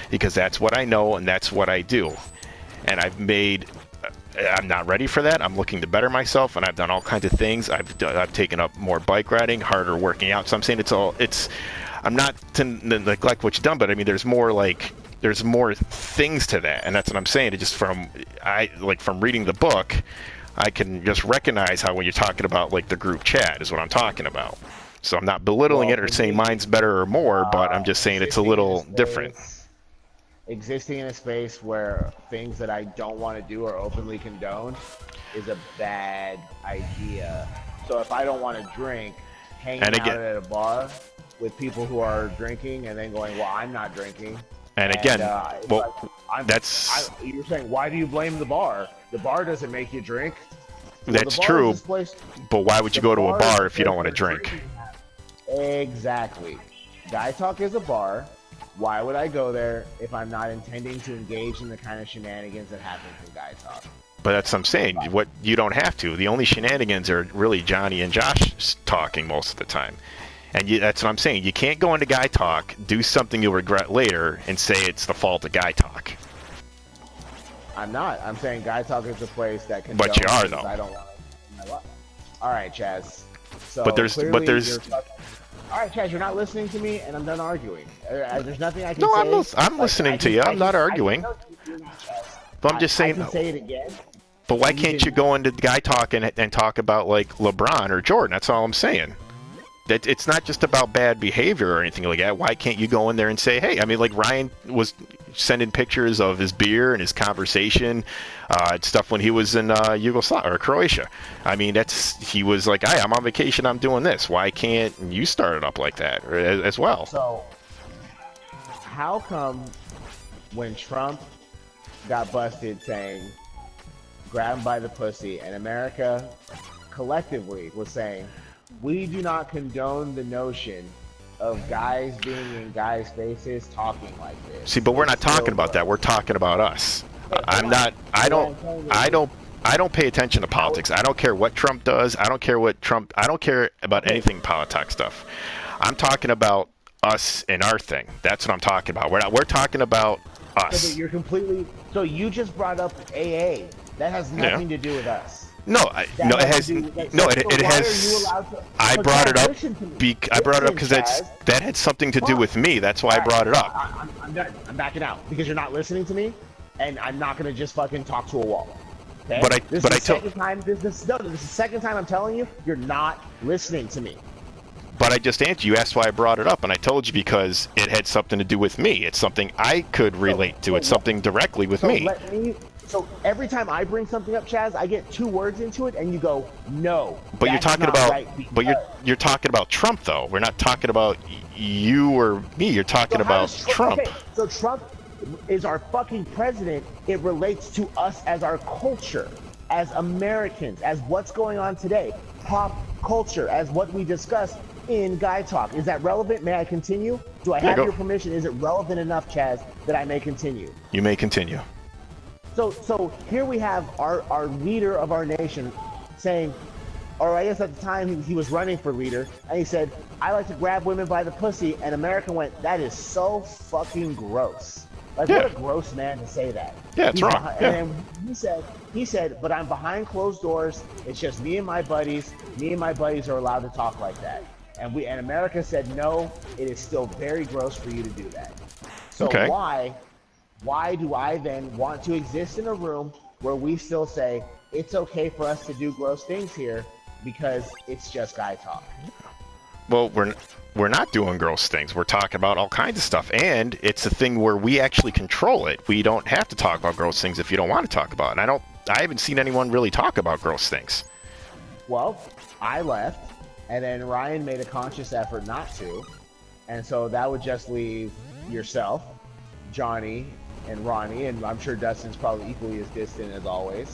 because that's what I know and that's what I do. And I'm not ready for that. I'm looking to better myself, and I've done all kinds of things. I've taken up more bike riding, harder working out. So I'm saying I'm not to neglect what you've done, but I mean, there's more things to that, and that's what I'm saying. It just from reading the book, I can just recognize how when you're talking about like the group chat is what I'm talking about. So I'm not belittling it or saying mine's better or more, but I'm just saying it's a little different. Existing in a space where things that I don't want to do are openly condoned is a bad idea. So if I don't want to drink, hanging out at a bar with people who are drinking and then going, well, I'm not drinking. And again, you're saying, why do you blame the bar? The bar doesn't make you drink. That's true, but why would you go to a bar if you don't want to drink? Exactly. Guy Talk is a bar. Why would I go there if I'm not intending to engage in the kind of shenanigans that happen from Guy Talk? But that's what I'm saying. You don't have to. The only shenanigans are really Johnny and Josh talking most of the time. And that's what I'm saying. You can't go into Guy Talk, do something you'll regret later, and say it's the fault of Guy Talk. I'm not. I'm saying Guy Talk is a place that can. But you are, though. I don't want to in my life. All right, Chaz. So but there's. All right, Chaz, you're not listening to me, and I'm done arguing. There's nothing I can say. No, I'm listening to you. I'm not arguing. But I'm just saying. I can say it again. But why can't you go into Guy Talk and talk about like LeBron or Jordan? That's all I'm saying. It's not just about bad behavior or anything like that. Why can't you go in there and say, hey, I mean, like Ryan was sending pictures of his beer and his conversation, stuff when he was in Yugoslavia or Croatia. I mean, he was like, hey, I'm on vacation, I'm doing this. Why can't you start it up like that as well? So, how come when Trump got busted saying, grab him by the pussy, and America collectively was saying, we do not condone the notion of guys being in guys' faces talking like this. See, but we're not talking about that. We're talking about us. I don't pay attention to politics. I don't care what Trump does. I don't care about anything politics stuff. I'm talking about us and our thing. That's what I'm talking about. We're talking about us. So you just brought up AA. That has nothing to do with us. No, no, it has no, it has. I brought it up. I brought it up because that had something to do with me. That's why I brought it up. I'm done. I'm backing out because you're not listening to me, and I'm not gonna just fucking talk to a wall. Okay? This is the second time I'm telling you you're not listening to me. But I just answered you. Asked why I brought it up, and I told you because it had something to do with me. It's something I could relate to. It's something directly with me. So every time I bring something up, Chaz, I get 2 words into it, and you go, "No." But you're talking about, you're talking about Trump, though. We're not talking about you or me. You're talking about Trump. Okay, so Trump is our fucking president. It relates to us as our culture, as Americans, as what's going on today, pop culture, as what we discuss in Guy Talk. Is that relevant? May I continue? Do I have your permission? Is it relevant enough, Chaz, that I may continue? You may continue. So here we have our leader of our nation saying, or I guess at the time he was running for leader, and he said, "I like to grab women by the pussy," and America went, "That is so fucking gross." Like, what a gross man to say that. Yeah, it's wrong. And then he said, "But I'm behind closed doors. It's just me and my buddies. Me and my buddies are allowed to talk like that." And America said, "No, it is still very gross for you to do that." So why do I then want to exist in a room where we still say it's okay for us to do gross things here because it's just Guy Talk? Well, we're not doing gross things. We're talking about all kinds of stuff, and it's a thing where we actually control it. We don't have to talk about gross things if you don't want to talk about it. I haven't seen anyone really talk about gross things. Well, I left, and then Ryan made a conscious effort not to, and so that would just leave yourself, Johnny, and Ronnie, and I'm sure Dustin's probably equally as distant as always.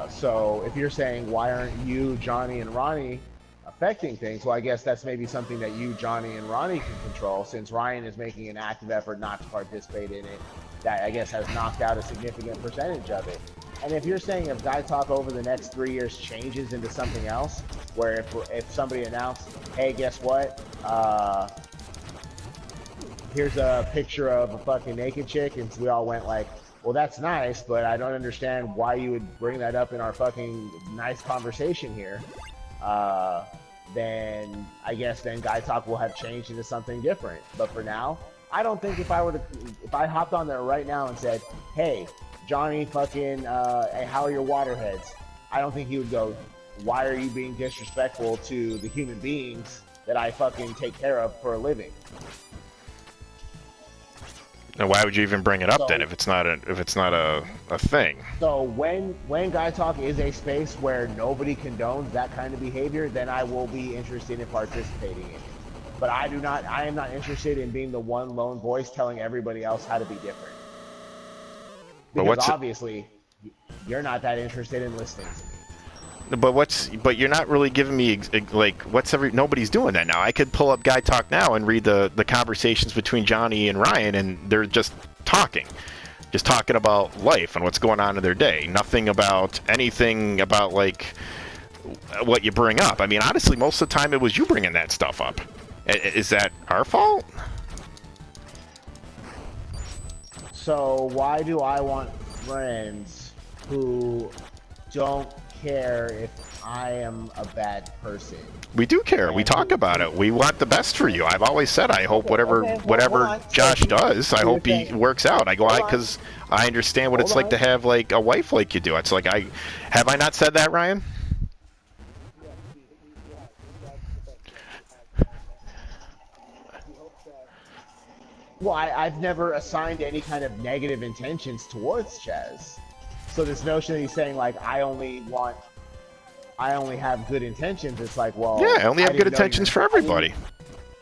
So if you're saying, why aren't you, Johnny, and Ronnie affecting things? Well, I guess that's maybe something that you, Johnny, and Ronnie can control, since Ryan is making an active effort not to participate in it. That, I guess, has knocked out a significant percentage of it. And if you're saying if Guy Talk over the next 3 years changes into something else, where if somebody announced, hey, guess what? Here's a picture of a fucking naked chick, and we all went like, well, that's nice, but I don't understand why you would bring that up in our fucking nice conversation here. Then I guess then Guy Talk will have changed into something different. But for now, I don't think if I hopped on there right now and said, hey, Johnny, fucking, hey, how are your waterheads? I don't think he would go, why are you being disrespectful to the human beings that I fucking take care of for a living? And why would you even bring it up then if it's not a thing? So when Guy Talk is a space where nobody condones that kind of behavior, then I will be interested in participating in it. But I am not interested in being the one lone voice telling everybody else how to be different. Because obviously you're not that interested in listening to me. But you're not really giving me like nobody's doing that now. I could pull up Guy Talk now and read the conversations between Johnny and Ryan, and they're just talking about life and what's going on in their day. Nothing about anything about like what you bring up. I mean, honestly, most of the time it was you bringing that stuff up. Is that our fault? So why do I want friends who don't care if I am a bad person? We do care. We talk about it. We want the best for you. I've always said I hope whatever Josh does, I hope he works out. I go out because I understand what it's like to have like a wife like you do. It's like have I not said that, Ryan? Well, I've never assigned any kind of negative intentions towards Chaz. So this notion that he's saying like I only have good intentions, it's like, well, yeah, I only have good intentions for everybody.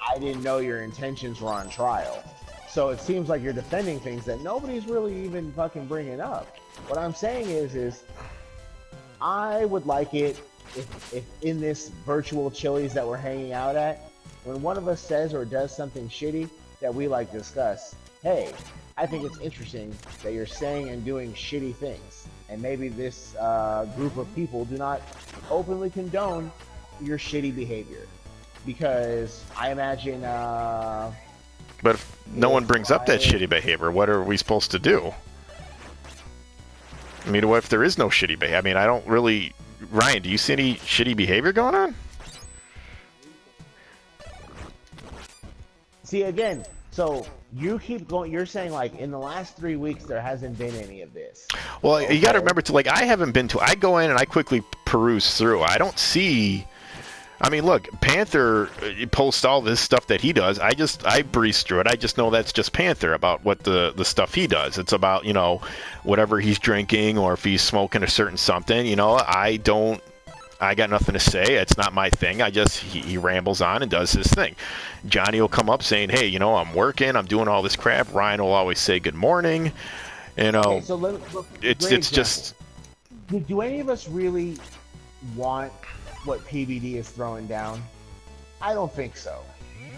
I didn't know your intentions were on trial. So it seems like you're defending things that nobody's really even fucking bringing up. What I'm saying is I would like it if in this virtual Chili's that we're hanging out at, when one of us says or does something shitty that we like discuss, hey, I think it's interesting that you're saying and doing shitty things. And maybe this group of people do not openly condone your shitty behavior. Because I imagine... but if no one brings up that shitty behavior, what are we supposed to do? I mean, what if there is no shitty behavior? I mean, I don't really. Ryan, do you see any shitty behavior going on? See, again, so you keep going. You're saying like in the last 3 weeks there hasn't been any of this. Well, Okay. you got to remember to like I haven't been to. I go in and I quickly peruse through. I don't see. I mean, look, Panther posts all this stuff that he does. I breeze through it. I just know that's just Panther about what the stuff he does. It's about, you know, whatever he's drinking or if he's smoking a certain something. You know, I got nothing to say. It's not my thing. He rambles on and does his thing. Johnny will come up saying, hey, you know, I'm working. I'm doing all this crap. Ryan will always say good morning. You know, Okay, so it's just. Do any of us really want what PBD is throwing down? I don't think so.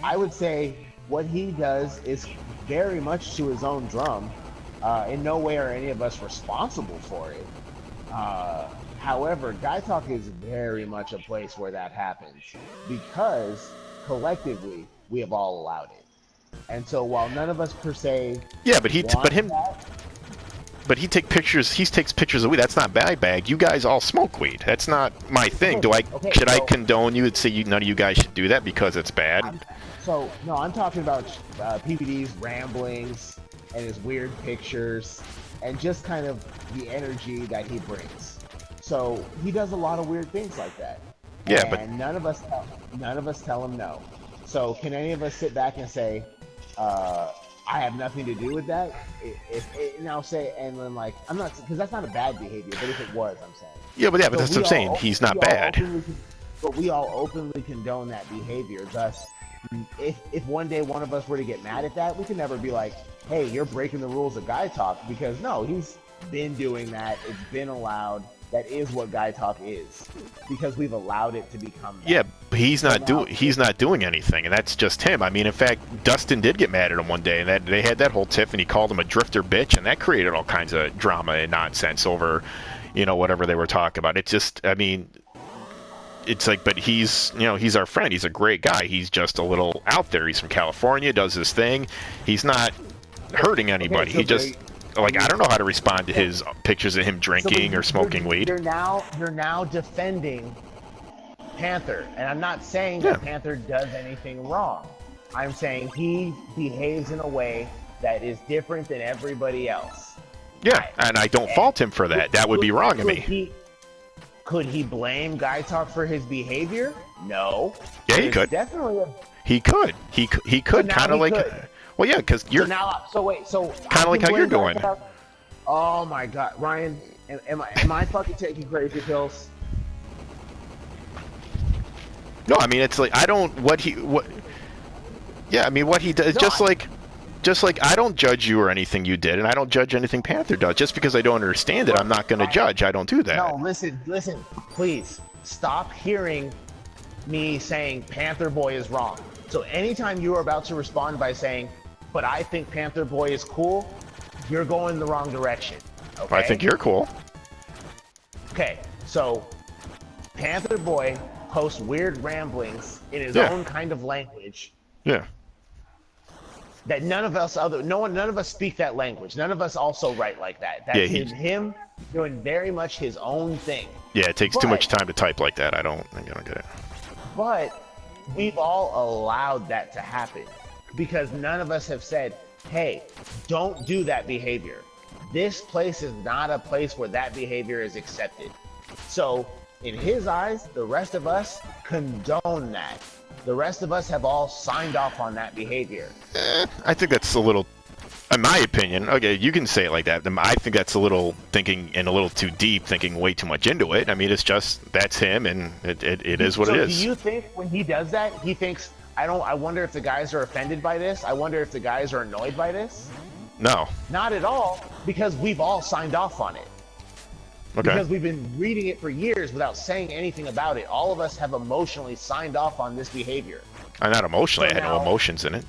I would say what he does is very much to his own drum. In no way are any of us responsible for it. However, Guy Talk is very much a place where that happens because collectively we have all allowed it. And so while none of us per se, but he takes pictures. He takes pictures of weed. That's not my bag. You guys all smoke weed. That's not my thing. Should I condone you and say none of you guys should do that because it's bad? I'm talking about PPD's ramblings and his weird pictures and just kind of the energy that he brings. So he does a lot of weird things like that. Yeah, and none of us tell him no. So can any of us sit back and say, I have nothing to do with that? And I'll say, and then like, I'm not, because that's not a bad behavior, but if it was, I'm saying. Yeah, but that's what I'm saying. He's not bad. But we all openly condone that behavior. Thus, if one day one of us were to get mad at that, we can never be like, hey, you're breaking the rules of Guy Talk, because no, he's been doing that. It's been allowed. That is what Guy Talk is, because we've allowed it to become that. Yeah, but he's not doing anything, and that's just him. I mean, in fact, Dustin did get mad at him one day, and that they had that whole tiff, and he called him a drifter bitch, and that created all kinds of drama and nonsense over, you know, whatever they were talking about. It's just, I mean, it's like, but he's our friend. He's a great guy. He's just a little out there. He's from California, does his thing. He's not hurting anybody. He just. Like, I don't know how to respond to his pictures of him drinking or smoking weed. You're now defending Panther, and I'm not saying that Panther does anything wrong. I'm saying he behaves in a way that is different than everybody else. Yeah, and I don't fault him for that. That would be wrong of me. Could he blame Guy Talk for his behavior? No. Yeah, he could. Definitely. He could. He could. Kind of like. Well, yeah, because you're. So kind of like how you're doing. Oh my God, Ryan, am I fucking taking crazy pills? No, I mean it's like I don't what. Yeah, I mean what he does. No, just like I don't judge you or anything you did, and I don't judge anything Panther does. Just because I don't understand it, I'm not going to judge. I don't do that. No, listen, please stop hearing me saying Panther Boy is wrong. So anytime you are about to respond by saying, but I think Panther Boy is cool, you're going the wrong direction. Okay? I think you're cool. Okay, so Panther Boy posts weird ramblings in his own kind of language. Yeah. That none of us speak that language. None of us also write like that. That's him doing very much his own thing. Yeah, it takes too much time to type like that. I don't get it. But we've all allowed that to happen because none of us have said, hey, don't do that behavior. This place is not a place where that behavior is accepted. So in his eyes, the rest of us condone that. The rest of us have all signed off on that behavior. I think that's a little, in my opinion, okay, you can say it like that. I think that's a little thinking and a little too deep, thinking way too much into it. I mean, it's just, that's him, and it is what it is. So do you think when he does that, he thinks, I wonder if the guys are offended by this? I wonder if the guys are annoyed by this? No. Not at all, because we've all signed off on it. Okay. Because we've been reading it for years without saying anything about it. All of us have emotionally signed off on this behavior. I'm not emotionally. I had no emotions in it.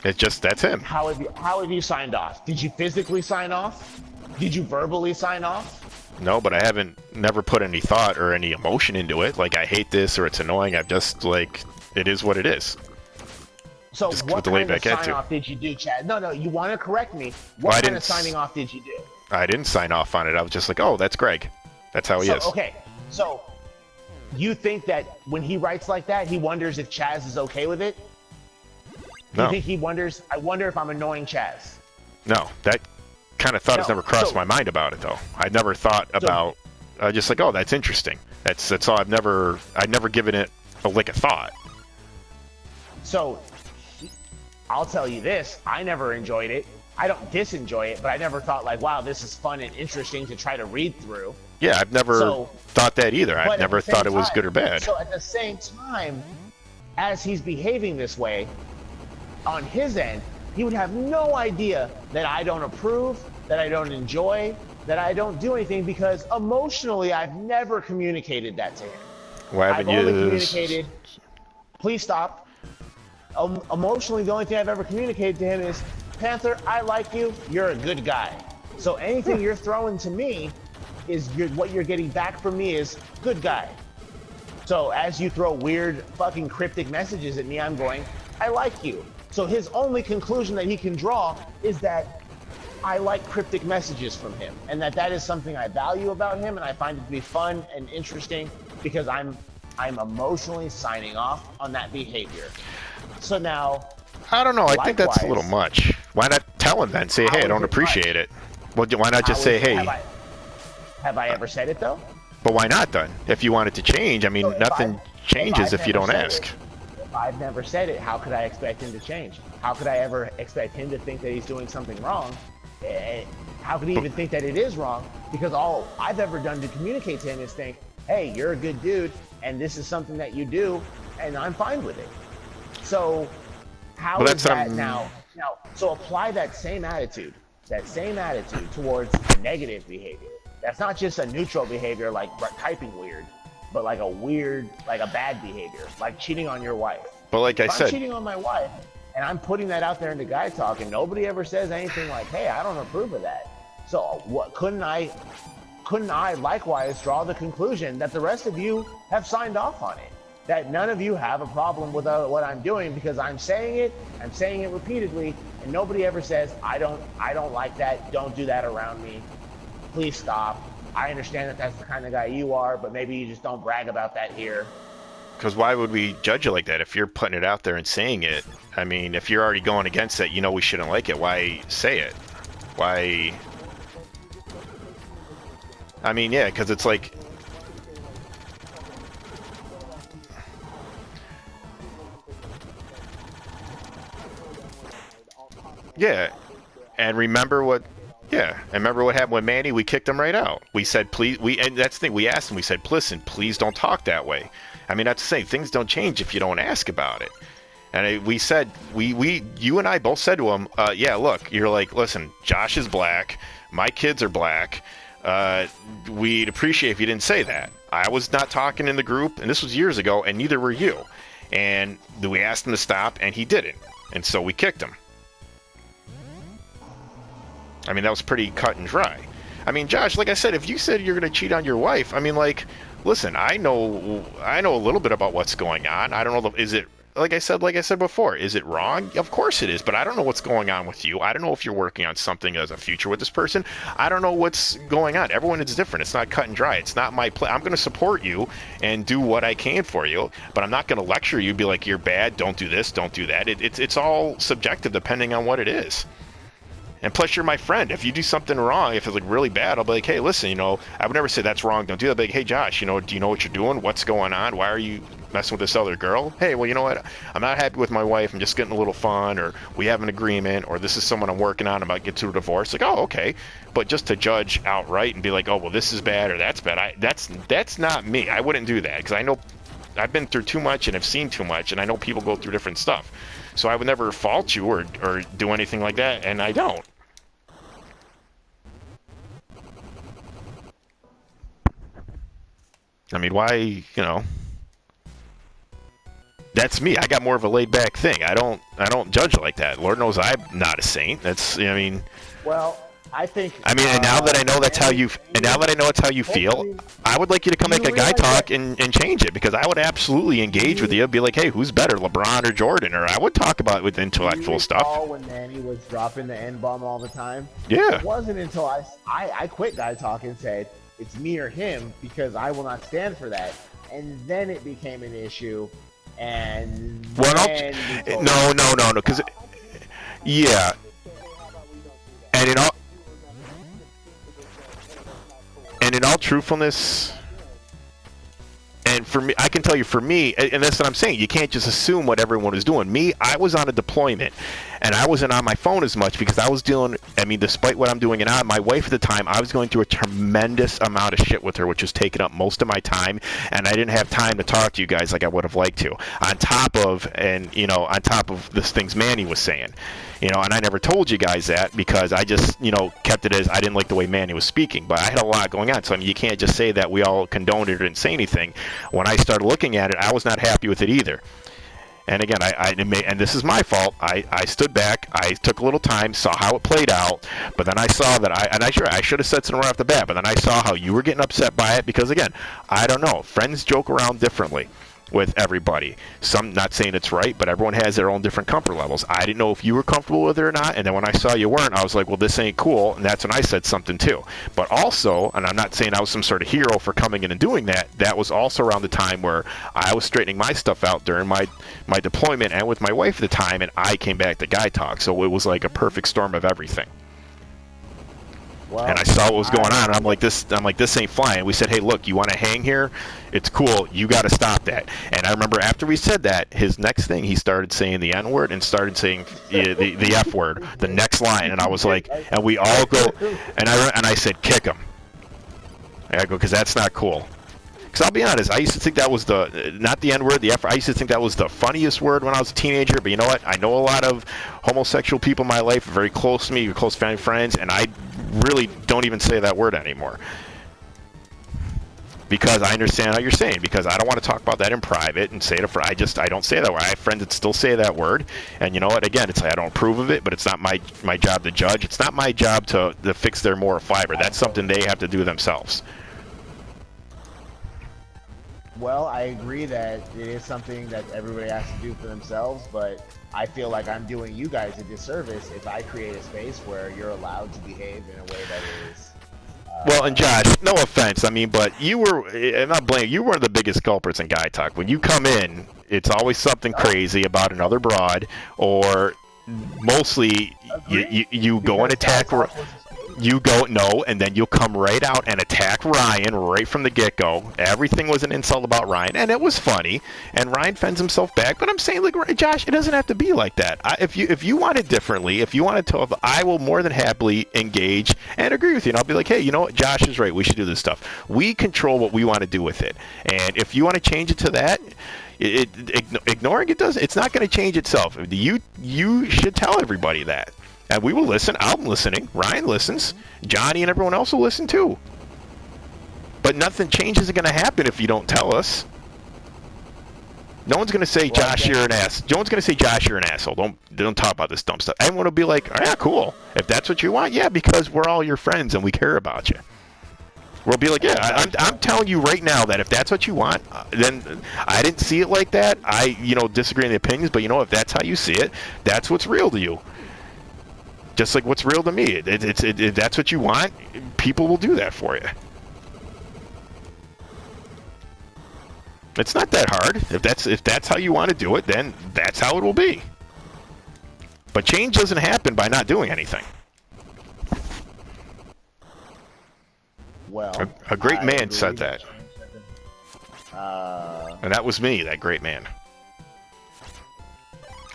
It's just, that's him. How have you signed off? Did you physically sign off? Did you verbally sign off? No, but I never put any thought or any emotion into it. Like, I hate this or it's annoying. I've just, like, it is what it is. So Just what with the laid kind of back sign attitude. off did you do, Chad? No, you want to correct me. Well, What kind of signing off did you do? I didn't sign off on it. I was just like, oh, that's Greg. That's how he So is. okay, so you think that when he writes like that, he wonders if Chaz is okay with it? Do you No. think he wonders? I wonder if I'm annoying Chaz. No, that kind of thought has No, never crossed so- my mind about it though. I never thought about just like, oh, that's interesting. That's all. I'd never given it a lick of thought. So I'll tell you this: I never enjoyed it. I don't disenjoy it, but I never thought like, wow, this is fun and interesting to try to read through. Yeah, I've never thought that either. I've But never at the same thought it was time- good or bad. So at the same time, as he's behaving this way, on his end, he would have no idea that I don't approve, that I don't enjoy, that I don't do anything because emotionally I've never communicated that to him. Why I've haven't only you? communicated, please stop. Emotionally, the only thing I've ever communicated to him is, Panther, I like you, you're a good guy. So anything you're throwing to me is what you're getting back from me is good guy. So as you throw weird fucking cryptic messages at me, I'm going, I like you. So his only conclusion that he can draw is that I like cryptic messages from him and that is something I value about him and I find it to be fun and interesting because I'm emotionally signing off on that behavior. So now, I don't know. I think that's a likewise- little much. Why not tell him then? Say, How hey, I is don't it appreciate it. Well, why not just how say, is- hey? have I ever said it though? But why not then? If you want it to change, I mean, So if nothing changes I've if you never don't said ask. it, if I've never said it, how could I expect him to change? How could I ever expect him to think that he's doing something wrong? How could he even think that it is wrong? Because all I've ever done to communicate to him is think, hey, you're a good dude, and this is something that you do, and I'm fine with it. So how Well, is that's, that now? So apply that same attitude towards a negative behavior. That's not just a neutral behavior like typing weird, but like a bad behavior, like cheating on your wife. But like I If I'm said, cheating on my wife, and I'm putting that out there into guy talk, and nobody ever says anything like, hey, I don't approve of that. So what couldn't I likewise draw the conclusion that the rest of you have signed off on it? That none of you have a problem with what I'm doing because I'm saying it repeatedly, and nobody ever says, I don't like that, don't do that around me, please stop. I understand that that's the kind of guy you are, but maybe you just don't brag about that here. because why would we judge you like that if you're putting it out there and saying it? I mean, if you're already going against it, you know we shouldn't like it. Why say it? Why? I mean, yeah, because it's like, yeah, and remember what happened with Manny? We kicked him right out. We said, please, and that's the thing, we asked him, we said, listen, please don't talk that way. I mean, that's the same, things don't change if you don't ask about it. And we said, you and I both said to him, yeah, look, you're like, listen, Josh is black, my kids are black, we'd appreciate if you didn't say that. I was not talking in the group, and this was years ago, and neither were you. And we asked him to stop, and he didn't. And so we kicked him. I mean, that was pretty cut and dry. I mean, Josh, like I said, if you said you're going to cheat on your wife, I mean, like, listen, I know a little bit about what's going on. I don't know, is it, like I said before, is it wrong? Of course it is, but I don't know what's going on with you. I don't know if you're working on something as a future with this person. I don't know what's going on. Everyone is different. It's not cut and dry. It's not my play. I'm going to support you and do what I can for you, but I'm not going to lecture you, be like, you're bad, don't do this, don't do that. It's all subjective depending on what it is. And plus, you're my friend. If you do something wrong, if it's like really bad, I'll be like, hey, listen, you know, I would never say that's wrong, don't do that. I'll be like, hey, Josh, you know, do you know what you're doing? What's going on? Why are you messing with this other girl? Hey, well, you know what? I'm not happy with my wife. I'm just getting a little fun, or we have an agreement, or this is someone I'm working on. I'm about to get to a divorce. Like, oh, okay. But just to judge outright and be like, oh, well, this is bad or that's bad, that's not me. I wouldn't do that because I know I've been through too much and I've seen too much, and I know people go through different stuff. So I would never fault you or do anything like that, and I don't. I mean, why, you know, that's me. I got more of a laid back thing. I don't judge like that. Lord knows I'm not a saint. That's, I mean, Well, I think. I mean, and now that I know that's how Manny, you, and now that I know it's how you feel, hopefully, I would like you to come do back you a guy realize talk that and change it, because I would absolutely engage with you. Be like, hey, who's better, LeBron or Jordan? Or I would talk about it with do you intellectual stuff. recall when Manny was dropping the N bomb all the time? It Yeah. wasn't until I quit guy talk and said it's me or him because I will not stand for that, and then it became an issue, and Well, then we told no, because yeah, and in all truthfulness, and for me, I can tell you, for me, and that's what I'm saying, you can't just assume what everyone was doing. Me, I was on a deployment, and I wasn't on my phone as much because I was dealing, I mean, despite what I'm doing, and my wife at the time, I was going through a tremendous amount of shit with her, which was taking up most of my time, and I didn't have time to talk to you guys like I would have liked to. On top of this things Manny was saying. And I never told you guys that because I just, kept it as I didn't like the way Manny was speaking. But I had a lot going on. So, I mean, you can't just say that we all condoned it or didn't say anything. When I started looking at it, I was not happy with it either. And again, and this is my fault. I stood back. I took a little time, saw how it played out. But then I saw that I should have said something right off the bat. But then I saw how you were getting upset by it because, again, I don't know. Friends joke around differently with everybody. Some, not saying it's right, but everyone has their own different comfort levels. I didn't know if you were comfortable with it or not, and then when I saw you weren't, I was like, well, this ain't cool, and that's when I said something too. But also, and I'm not saying I was some sort of hero for coming in and doing that, that was also around the time where I was straightening my stuff out during my deployment and with my wife at the time, and I came back to Guy Talk, so it was like a perfect storm of everything. Well, and I saw what was going on. And I'm like, this ain't flying. We said, hey, look, you want to hang here? It's cool. You got to stop that. And I remember after we said that, his next thing, he started saying the N word and started saying the F word, the next line. And I was like, and we all go, and I said, kick him. I go, because that's not cool. Because I'll be honest, I used to think that was not the N word, the F. I used to think that was the funniest word when I was a teenager. But you know what? I know a lot of homosexual people in my life, very close to me, close family friends, and I really don't even say that word anymore. Because I understand how you're saying. Because I don't want to talk about that in private and say it. I don't say that word. I have friends that still say that word, and you know what? Again, it's like I don't approve of it, but it's not my job to judge. It's not my job to fix their moral fiber. That's something they have to do themselves. Well, I agree that it is something that everybody has to do for themselves, but I feel like I'm doing you guys a disservice if I create a space where you're allowed to behave in a way that is. Well, and Josh, no offense, I mean, but you were, I'm not blaming you, were the biggest culprits in Guy Talk. When you come in, it's always something crazy about another broad, or mostly you go and attack. You go, no, and then you'll come right out and attack Ryan right from the get-go. Everything was an insult about Ryan, and it was funny, and Ryan fends himself back. But I'm saying, like, Josh, it doesn't have to be like that. If you want it differently, if you want to, I will more than happily engage and agree with you. And I'll be like, hey, you know what? Josh is right. We should do this stuff. We control what we want to do with it. And if you want to change it to that, ignoring it doesn't. It's not going to change itself. You should tell everybody that. And we will listen. I'm listening. Ryan listens. Johnny and everyone else will listen too. But nothing changes is going to happen if you don't tell us. No one's going to say, Josh, you're an ass. No one's going to say, Josh, you're an asshole. Don't talk about this dumb stuff. Everyone will be like, oh, yeah, cool. If that's what you want, yeah, because we're all your friends and we care about you. We'll be like, yeah, I'm telling you right now that if that's what you want, then I didn't see it like that. I disagree in the opinions, but if that's how you see it, that's what's real to you. Just like what's real to me. If that's what you want, people will do that for you. It's not that hard. If that's how you want to do it, then that's how it will be. But change doesn't happen by not doing anything. Well, a great man said that. And that was me, that great man.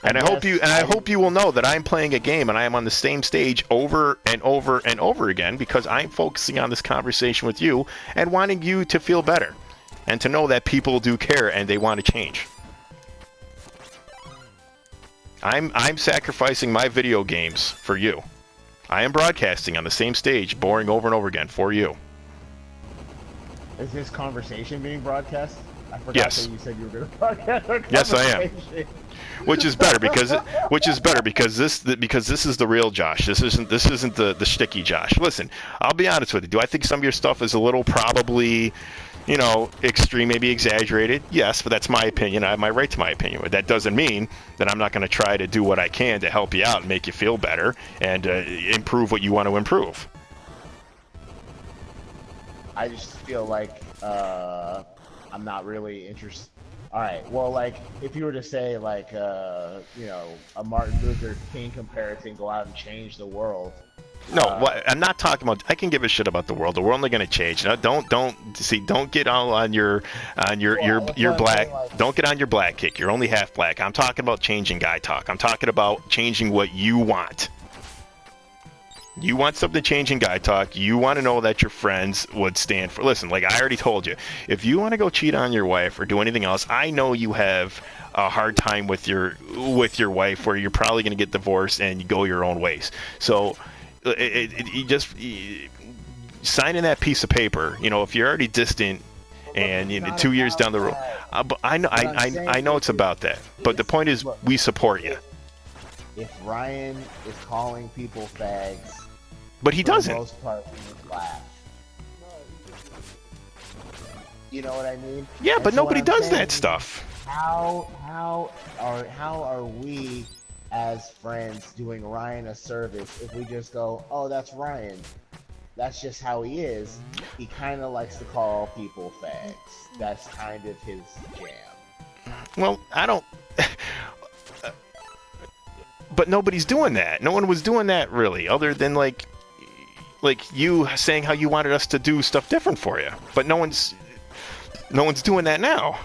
And I hope you will know that I'm playing a game and I am on the same stage over and over and over again because I'm focusing on this conversation with you and wanting you to feel better and to know that people do care and they want to change. I'm sacrificing my video games for you. I am broadcasting on the same stage, boring over and over again for you. Is this conversation being broadcast? I forgot that Yes. you said you were going to podcast our Yes, I am. conversation. Which is better because this is the real Josh. This isn't the shticky Josh. Listen, I'll be honest with you. Do I think some of your stuff is a little probably, extreme, maybe exaggerated? Yes, but that's my opinion. I have my right to my opinion. But that doesn't mean that I'm not going to try to do what I can to help you out and make you feel better and improve what you want to improve. I just feel like I'm not really interested. All right, well, like if you were to say like a Martin Luther King comparison, go out and change the world. No, I'm not talking about. I can give a shit about the world. The world only going to change. No, don't get all on your black. Don't get on your black kick. You're only half black. I'm talking about changing guy talk. I'm talking about changing what you want. You want something changing guy talk. You want to know that your friends would stand for. Listen, like I already told you, if you want to go cheat on your wife or do anything else, I know you have a hard time with your wife, where you're probably going to get divorced and you go your own ways. So, you just signing that piece of paper. If you're already distant and 2 years down the road, but I know it's about that. But the point is, we support you. If Ryan is calling people fags, but he doesn't. For the most part, we laugh. You know what I mean? Yeah, and but so nobody does that stuff. How are we as friends doing Ryan a service if we just go, oh, that's Ryan. That's just how he is. He kind of likes to call people fags. That's kind of his jam. Well, I don't. But nobody's doing that. No one was doing that really, other than like you saying how you wanted us to do stuff different for you. But no one's doing that now.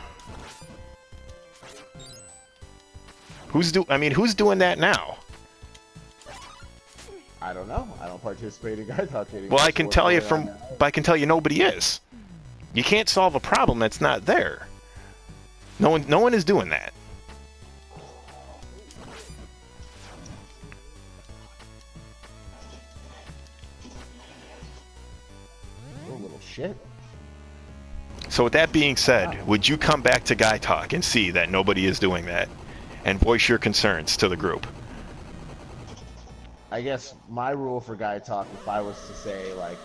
Who's doing that now? I don't know. I don't participate in guy talk anymore. Well, I can tell you nobody is. You can't solve a problem that's not there. No one is doing that. Shit. So with that being said, would you come back to Guy Talk and see that nobody is doing that and voice your concerns to the group? I guess my rule for Guy Talk, if I was to say, like,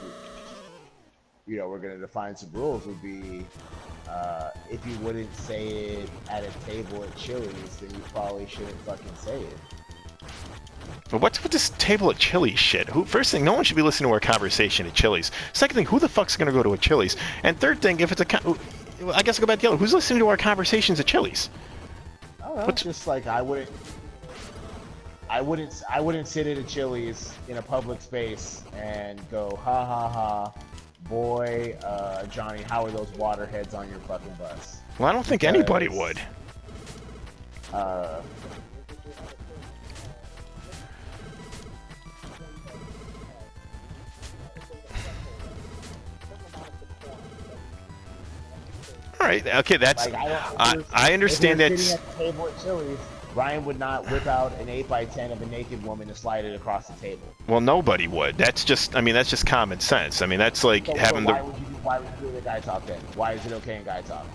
we're going to define some rules, would be if you wouldn't say it at a table at Chili's, then you probably shouldn't fucking say it. But what's with this table at Chili's shit? First thing, no one should be listening to our conversation at Chili's. Second thing, who the fuck's going to go to a Chili's? And third thing, if it's I guess I'll go back to the other. Who's listening to our conversations at Chili's? I don't know. Just like I wouldn't sit at a Chili's in a public space and go, ha ha ha, boy, Johnny, how are those waterheads on your fucking bus? Well, I don't think anybody would. All right. Okay, that's. I understand that. Sitting at the table at Chili's, Ryan would not whip out an 8x10 of a naked woman and slide it across the table. Well, nobody would. That's just. That's just common sense. That's like having the. Why would you do the Guy Talk then? Why is it okay in Guy Talk?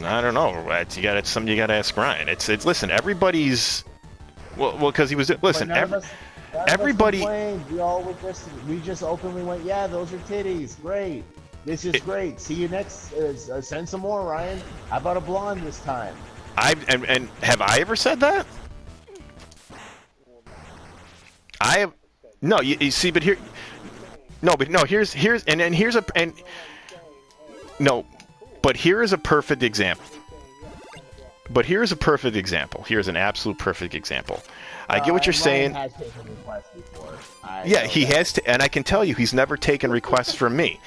I don't know. It's something you got to ask Ryan. It's. Listen, everybody's. Well, because he was. Listen, everybody. We just openly went, yeah, those are titties. Great. This is great. See you next. Send some more, Ryan. How about a blonde this time? And have I ever said that? I have. No, you see, but here. No, but no. Here's no, but here is a perfect example. But here's a perfect example. Here's an absolute perfect example. I get what you're saying. Has taken requests before. Yeah, he has to, and I can tell you, he's never taken requests from me.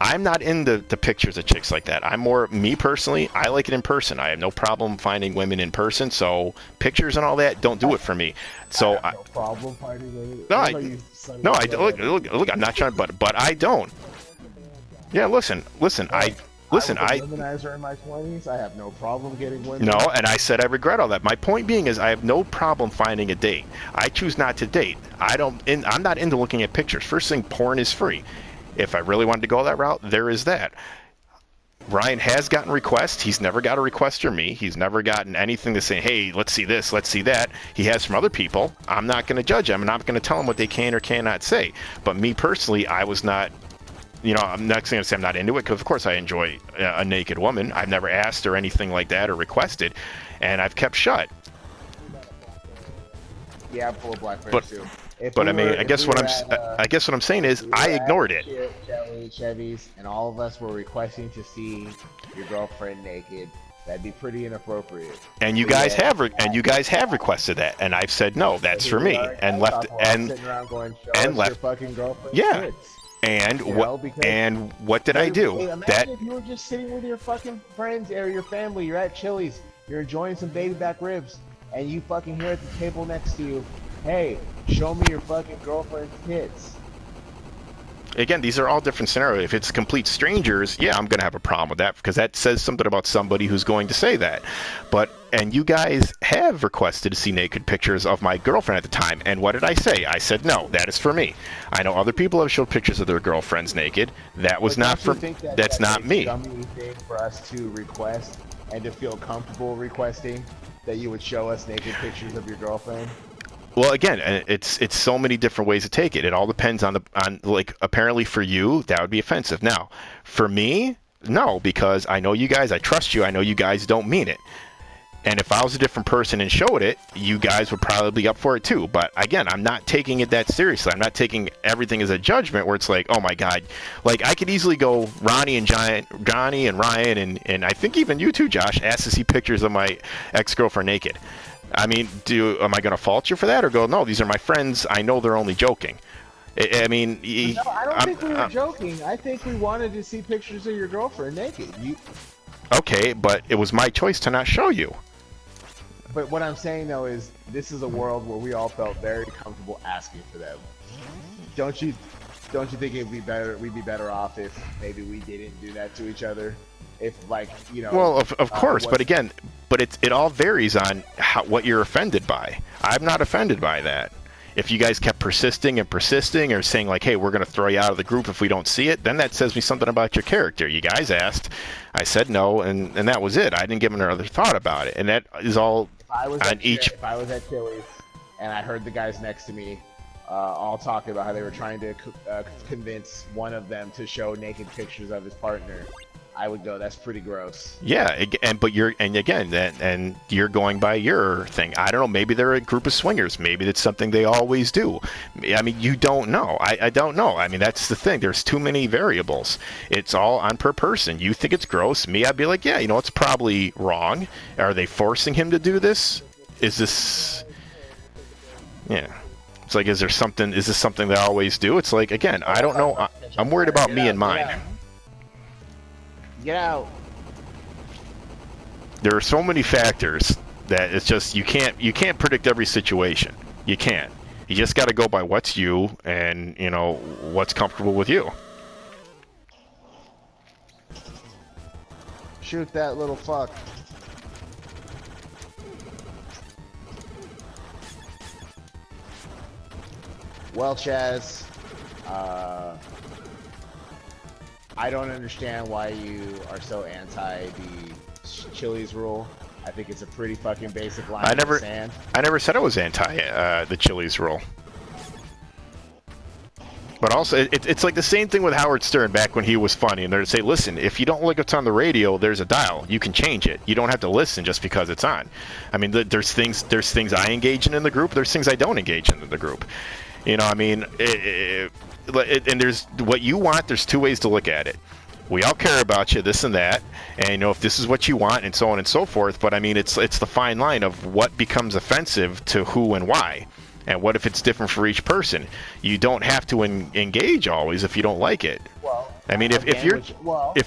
I'm not into the pictures of chicks like that. I'm more, me personally, I like it in person. I have no problem finding women in person, so pictures and all that don't do it for me. So I have no problem finding women. Look, I'm not trying, but I don't. Yeah, listen, I womanizer in my 20s. I have no problem getting women. No, and I said I regret all that. My point being is I have no problem finding a date. I choose not to date. I'm not into looking at pictures. First thing, porn is free. If I really wanted to go that route, there is that. Ryan has gotten requests. He's never got a request from me. He's never gotten anything to say, hey, let's see this, let's see that. He has from other people. I'm not going to judge him. I'm not going to tell him what they can or cannot say. But me personally, I was not, I'm not going to say I'm not into it, because of course I enjoy a naked woman. I've never asked or anything like that or requested, and I've kept shut. Yeah, I'm full of blackberries too. But I mean, I guess what I'm saying is I ignored it. Chevy's, and all of us were requesting to see your girlfriend naked. That'd be pretty inappropriate. And you guys have requested that, and I've said no, that's for me, and left your fucking girlfriend. Yeah. Kids. And what did I do? Hey, imagine if you were just sitting with your fucking friends or your family. You're at Chili's. You're enjoying some baby back ribs, and you fucking hear at the table next to you, "Hey, show me your fucking girlfriend's tits." Again, these are all different scenarios. If it's complete strangers, yeah, I'm going to have a problem with that, because that says something about somebody who's going to say that. And you guys have requested to see naked pictures of my girlfriend at the time. And what did I say? I said, no, that is for me. I know other people have showed pictures of their girlfriends naked. That was not for, that's not me. Dummy thing for us to request and to feel comfortable requesting that you would show us naked pictures of your girlfriend. Well, again, it's so many different ways to take it. It all depends on like, apparently for you that would be offensive. Now, for me, no, because I know you guys, I trust you, I know you guys don't mean it. And if I was a different person and showed it, you guys would probably be up for it too. But again, I'm not taking it that seriously. I'm not taking everything as a judgment where it's like, oh my God, like I could easily go Johnny and Ryan and I think even you too, Josh, asked to see pictures of my ex-girlfriend naked. I mean, am I going to fault you for that, or go, no, these are my friends, I know they're only joking? I mean... No, I don't think we were joking. I think we wanted to see pictures of your girlfriend naked. Okay, but it was my choice to not show you. But what I'm saying, though, is this is a world where we all felt very comfortable asking for them. Don't you think it'd be better? We'd be better off if maybe we didn't do that to each other. If, like, Well, of course, but again, it all varies on what you're offended by. I'm not offended by that. If you guys kept persisting or saying like, hey, we're going to throw you out of the group if we don't see it, then that says me something about your character. You guys asked, I said no, and that was it. I didn't give another thought about it, and that is all on each. If I was at Chili's and I heard the guys next to me all talking about how they were trying to convince one of them to show naked pictures of his partner, I would go, that's pretty gross. Yeah, but you're going by your thing. I don't know. Maybe they're a group of swingers. Maybe it's something they always do. I mean, you don't know. I don't know. I mean, that's the thing. There's too many variables. It's all on per person. You think it's gross. Me, I'd be like, yeah, it's probably wrong. Are they forcing him to do this? Is this? Yeah. It's like, is this something they always do? It's like, again, I don't know. I'm worried about me and mine. Get out. There are so many factors that it's just you can't predict every situation. You can't. You just got to go by what's you and what's comfortable with you. Shoot that little fuck. Well, Chaz, I don't understand why you are so anti the Chili's rule. I think it's a pretty fucking basic line in the sand. I never said I was anti the Chili's rule. But also, it's like the same thing with Howard Stern back when he was funny, and they'd say, listen, if you don't like what's on the radio, there's a dial. You can change it. You don't have to listen just because it's on. I mean, there's things I engage in the group. There's things I don't engage in the group. I mean, and there's what you want. There's two ways to look at it. We all care about you, this and that, and if this is what you want, and so on and so forth. But I mean, it's the fine line of what becomes offensive to who and why, and what if it's different for each person. You don't have to engage always if you don't like it. Well, I mean, if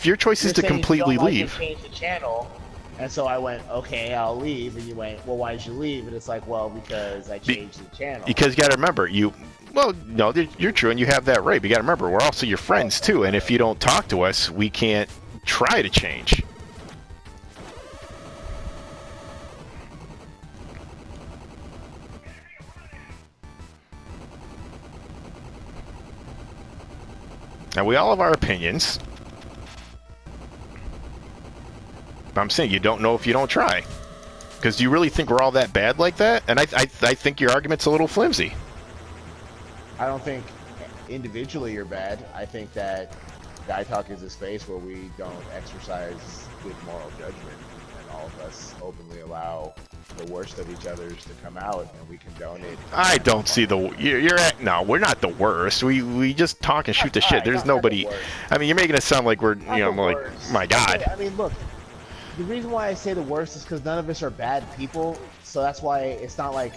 your choice is to completely leave. Change the channel. And so I went, okay, I'll leave. And you went, well, why did you leave? And it's like, well, because I changed the channel. Because you got to remember, no, you're true, and you have that right. But you got to remember, we're also your friends too, and if you don't talk to us, we can't try to change. Now we all have our opinions. I'm saying you don't know if you don't try. Because do you really think we're all that bad like that? And I think your argument's a little flimsy. I don't think individually you're bad. I think that Guy Talk is a space where we don't exercise good moral judgment, and all of us openly allow the worst of each other's to come out, and we condone it. I don't see the you're at no. We're not the worst. We just talk and shoot the shit. There's nobody. I mean, you're making it sound like we're like my God. I mean, look. The reason why I say the worst is because none of us are bad people, so that's why it's not like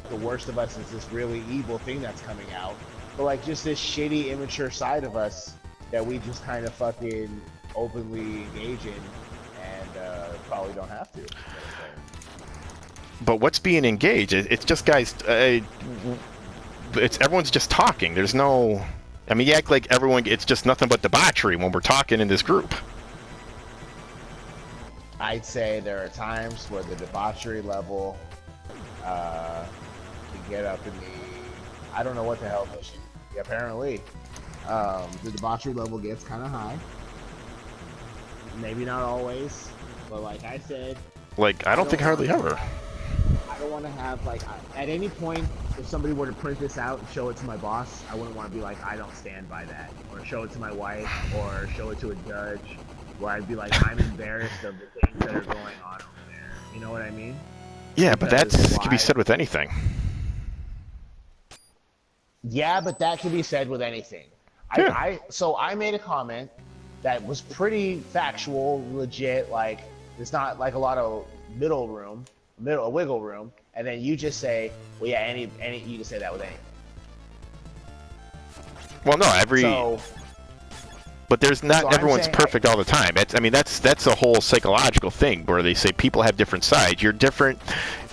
the worst of us is this really evil thing that's coming out, but like just this shitty, immature side of us that we just kind of fucking openly engage in, and probably don't have to. But what's being engaged? It's just guys. It's everyone's just talking. There's no. I mean, you act like everyone. It's just nothing but debauchery when we're talking in this group. I'd say there are times where the debauchery level can get up in the, I don't know what the hell this is. Apparently, the debauchery level gets kind of high. Maybe not always, but like I said, like I don't think hardly ever. I don't want to have like at any point if somebody were to print this out and show it to my boss, I wouldn't want to be like I don't stand by that, or show it to my wife, or show it to a judge. Where I'd be like, I'm embarrassed of the things that are going on over there. You know what I mean? Yeah, but that can be said with anything. Yeah, but that can be said with anything. Yeah. So I made a comment that was pretty factual, legit. Like it's not like a lot of wiggle room, and then you just say, well, yeah, any you can say that with anything. Well, no, but there's not everyone's perfect all the time. That's a whole psychological thing where they say people have different sides. You're different.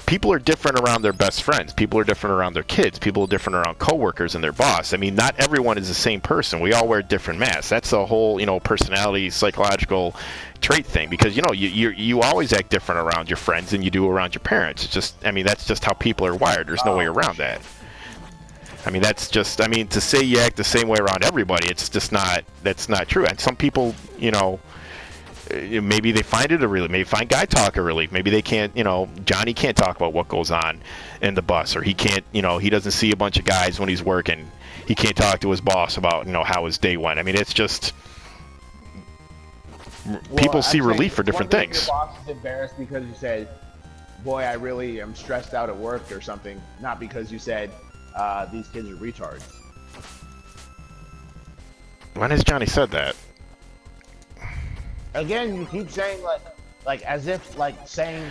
People are different around their best friends. People are different around their kids. People are different around coworkers and their boss. I mean, not everyone is the same person. We all wear different masks. That's a whole, personality, psychological trait thing. Because you always act different around your friends than you do around your parents. It's just, that's just how people are wired. There's no way around that. To say you act the same way around everybody, it's just not, that's not true. And some people, maybe they find it a relief, maybe find Guy Talk a relief. Maybe they can't, Johnny can't talk about what goes on in the bus, or he can't, he doesn't see a bunch of guys when he's working. He can't talk to his boss about, how his day went. It's just, people see relief for different things. Your boss is embarrassed because you said, boy, I really am stressed out at work or something, not because you said, these kids are retards. When has Johnny said that? Again, you keep saying like as if saying.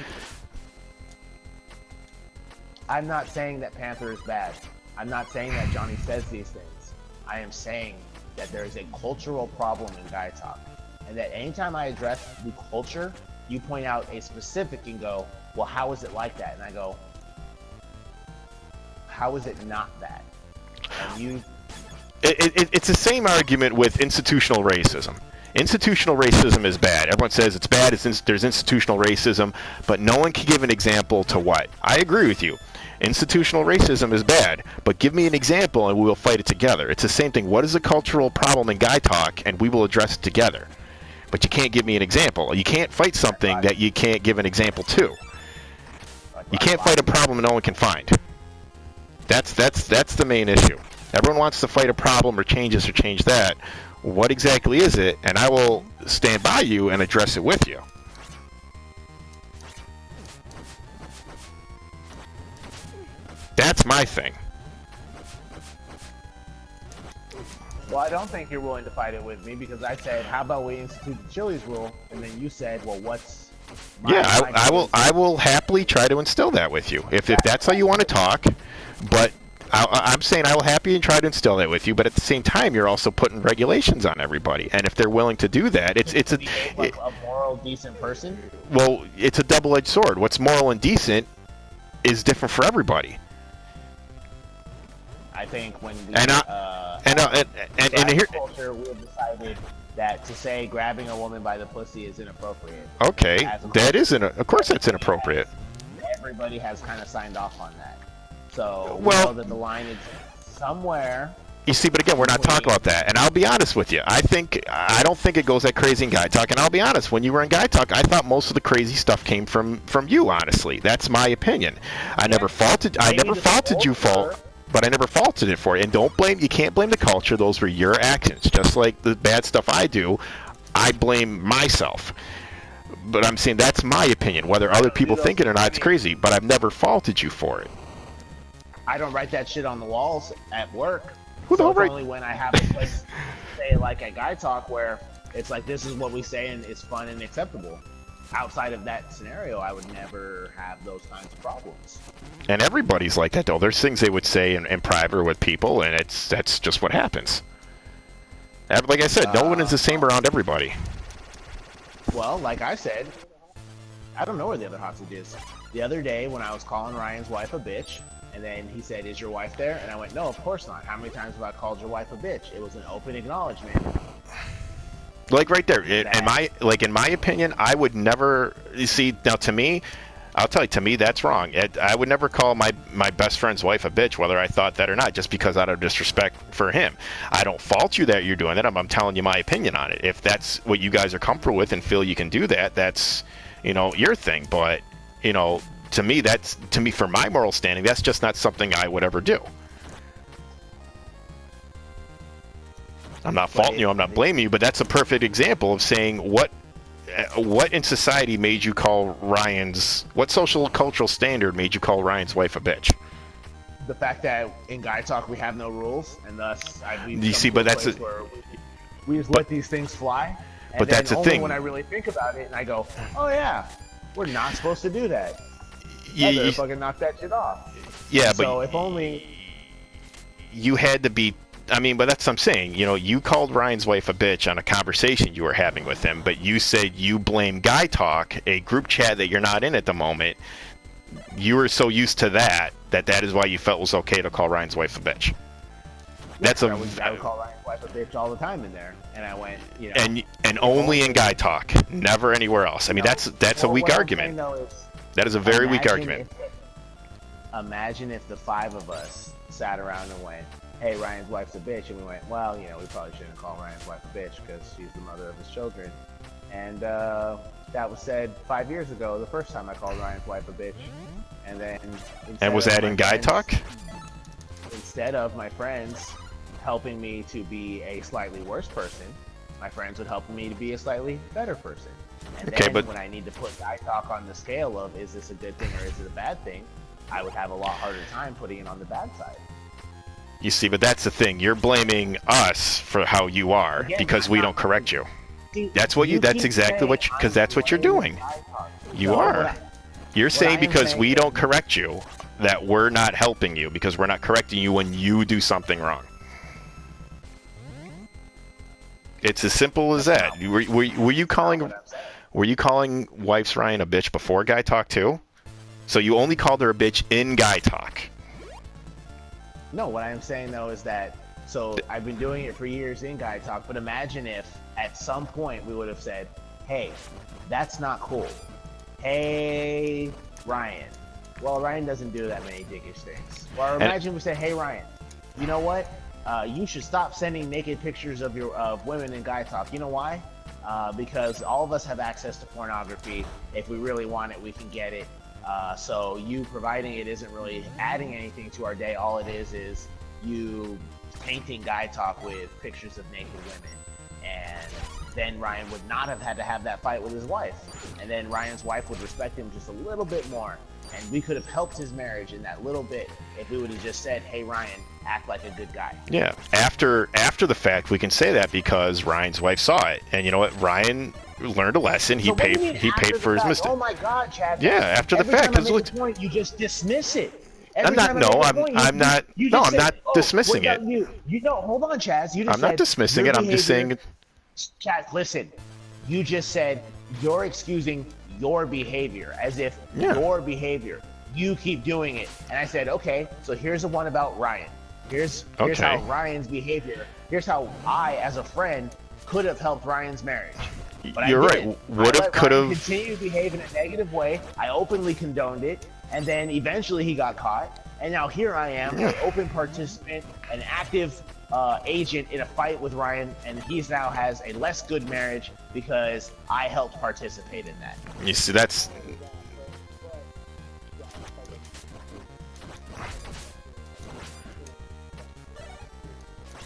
I'm not saying that Panther is bad. I'm not saying that Johnny says these things. I am saying that there is a cultural problem in Guy Talk, and that anytime I address the culture, you point out a specific and go, well, how is it like that? And I go, how is it not that? And it's the same argument with institutional racism. Institutional racism is bad. Everyone says it's bad. There's institutional racism, but no one can give an example to what. I agree with you. Institutional racism is bad, but give me an example and we will fight it together. It's the same thing. What is a cultural problem in Guy Talk, and we will address it together. But you can't give me an example. You can't fight something that you can't give an example to. You can't fight a problem no one can find. That's the main issue. Everyone wants to fight a problem or change this or change that. What exactly is it? And I will stand by you and address it with you. That's my thing. Well, I don't think you're willing to fight it with me because I said, how about we institute the Chili's rule? And then you said, well, what's I will happily try to instill that with you. If that's how you want to talk, but I'm saying I will happily try to instill that with you, but at the same time, you're also putting regulations on everybody. And if they're willing to do that, it's a moral, decent person. Well, it's a double-edged sword. What's moral and decent is different for everybody. I think when we here culture, we have decided that to say grabbing a woman by the pussy is inappropriate. Okay, of course that's inappropriate. Everybody has kind of signed off on that. So we well, know that the line is somewhere You see, but again, we're not talking about that. And I'll be honest with you. I don't think it goes that crazy in Guy Talk. And I'll be honest, when you were in Guy Talk, I thought most of the crazy stuff came from you. Honestly, that's my opinion. I never faulted you for, but I never faulted it for it. And you can't blame the culture. Those were your actions. Just like the bad stuff I do, I blame myself. But I'm saying that's my opinion. Whether other people think it or not, it's crazy. But I've never faulted you for it. I don't write that shit on the walls at work. Who the hell it's only when I have a place to say, like at Guy Talk, where it's like, this is what we say and it's fun and acceptable. Outside of that scenario, I would never have those kinds of problems. And everybody's like that, though. There's things they would say in private with people, and that's just what happens. Like I said, no one is the same around everybody. Well, like I said, I don't know where the other hostage is. The other day when I was calling Ryan's wife a bitch, and then he said, "Is your wife there?" And I went, "No, of course not. How many times have I called your wife a bitch?" It was an open acknowledgement. Like right there, in my opinion, I would never. You see, now to me, I'll tell you, to me that's wrong. I would never call my best friend's wife a bitch, whether I thought that or not, just because out of disrespect for him. I don't fault you that you're doing that. I'm telling you my opinion on it. If that's what you guys are comfortable with and feel you can do that, that's your thing. But to me, for my moral standing, that's just not something I would ever do. I'm not faulting you, I'm not blaming you, but that's a perfect example of saying what in society made you call what social cultural standard made you call Ryan's wife a bitch? The fact that in Guy Talk we have no rules, and thus you see, but that's we just let these things fly. And but that's the thing. When I really think about it, and I go, "Oh yeah, we're not supposed to do that." You fucking knock that shit off. Yeah, but so if only you had to be. I mean, but that's what I'm saying. You called Ryan's wife a bitch on a conversation you were having with him, but you said you blame Guy Talk, a group chat that you're not in at the moment. You were so used to that is why you felt it was okay to call Ryan's wife a bitch. That's I would call Ryan's wife a bitch all the time in there, and I went, and only in Guy Talk, never anywhere else. I mean, that's a weak argument. That is a very weak argument. Imagine if the five of us sat around and went, "Hey, Ryan's wife's a bitch," and we went, "Well, we probably shouldn't call Ryan's wife a bitch because she's the mother of his children." And that was said 5 years ago, the first time I called Ryan's wife a bitch. And then was that in Guy Talk? Instead of my friends helping me to be a slightly worse person, my friends would help me to be a slightly better person. And then when I need to put Guy Talk on the scale of is this a good thing or is it a bad thing, I would have a lot harder time putting it on the bad side. You see, but that's the thing. You're blaming us for how you are because we don't correct you. That's exactly what because that's what you're doing. You are. You're saying because we don't correct you that we're not helping you because we're not correcting you when you do something wrong. It's as simple as that. Were you calling wife's Ryan a bitch before Guy Talk too? So you only called her a bitch in Guy Talk. No, what I'm saying though is that I've been doing it for years in Guy Talk, but imagine if at some point we would have said, "Hey, that's not cool. Hey, Ryan." Well, Ryan doesn't do that many dickish things. Or imagine we said, "Hey, Ryan, you know what? You should stop sending naked pictures of women in Guy Talk. You know why? Because all of us have access to pornography. If we really want it, we can get it. So you providing it isn't really adding anything to our day. All it is you painting Guy Talk with pictures of naked women." And then Ryan would not have had to have that fight with his wife. And then Ryan's wife would respect him just a little bit more. And we could have helped his marriage in that little bit if we would have just said, "Hey, Ryan, act like a good guy." Yeah. After the fact, we can say that because Ryan's wife saw it. And you know what? Ryan learned a lesson. He paid for his mistake. Oh my God, Chad. Yeah, after the fact. Every time I make a point, you just dismiss it. I'm not dismissing it. Hold on, Chaz. I'm not dismissing it. I'm just saying. Chaz, listen. You just said you're excusing your behavior as if your behavior. You keep doing it, and I said, okay. So here's the one about Ryan. Here's how Ryan's behavior. Here's how I, as a friend, could have helped Ryan's marriage. But you're right. Could have continue to behave in a negative way. I openly condoned it, and then eventually he got caught. And now here I am, an open participant, an active agent in a fight with Ryan, and he's now has a less good marriage because I helped participate in that. You see, that's.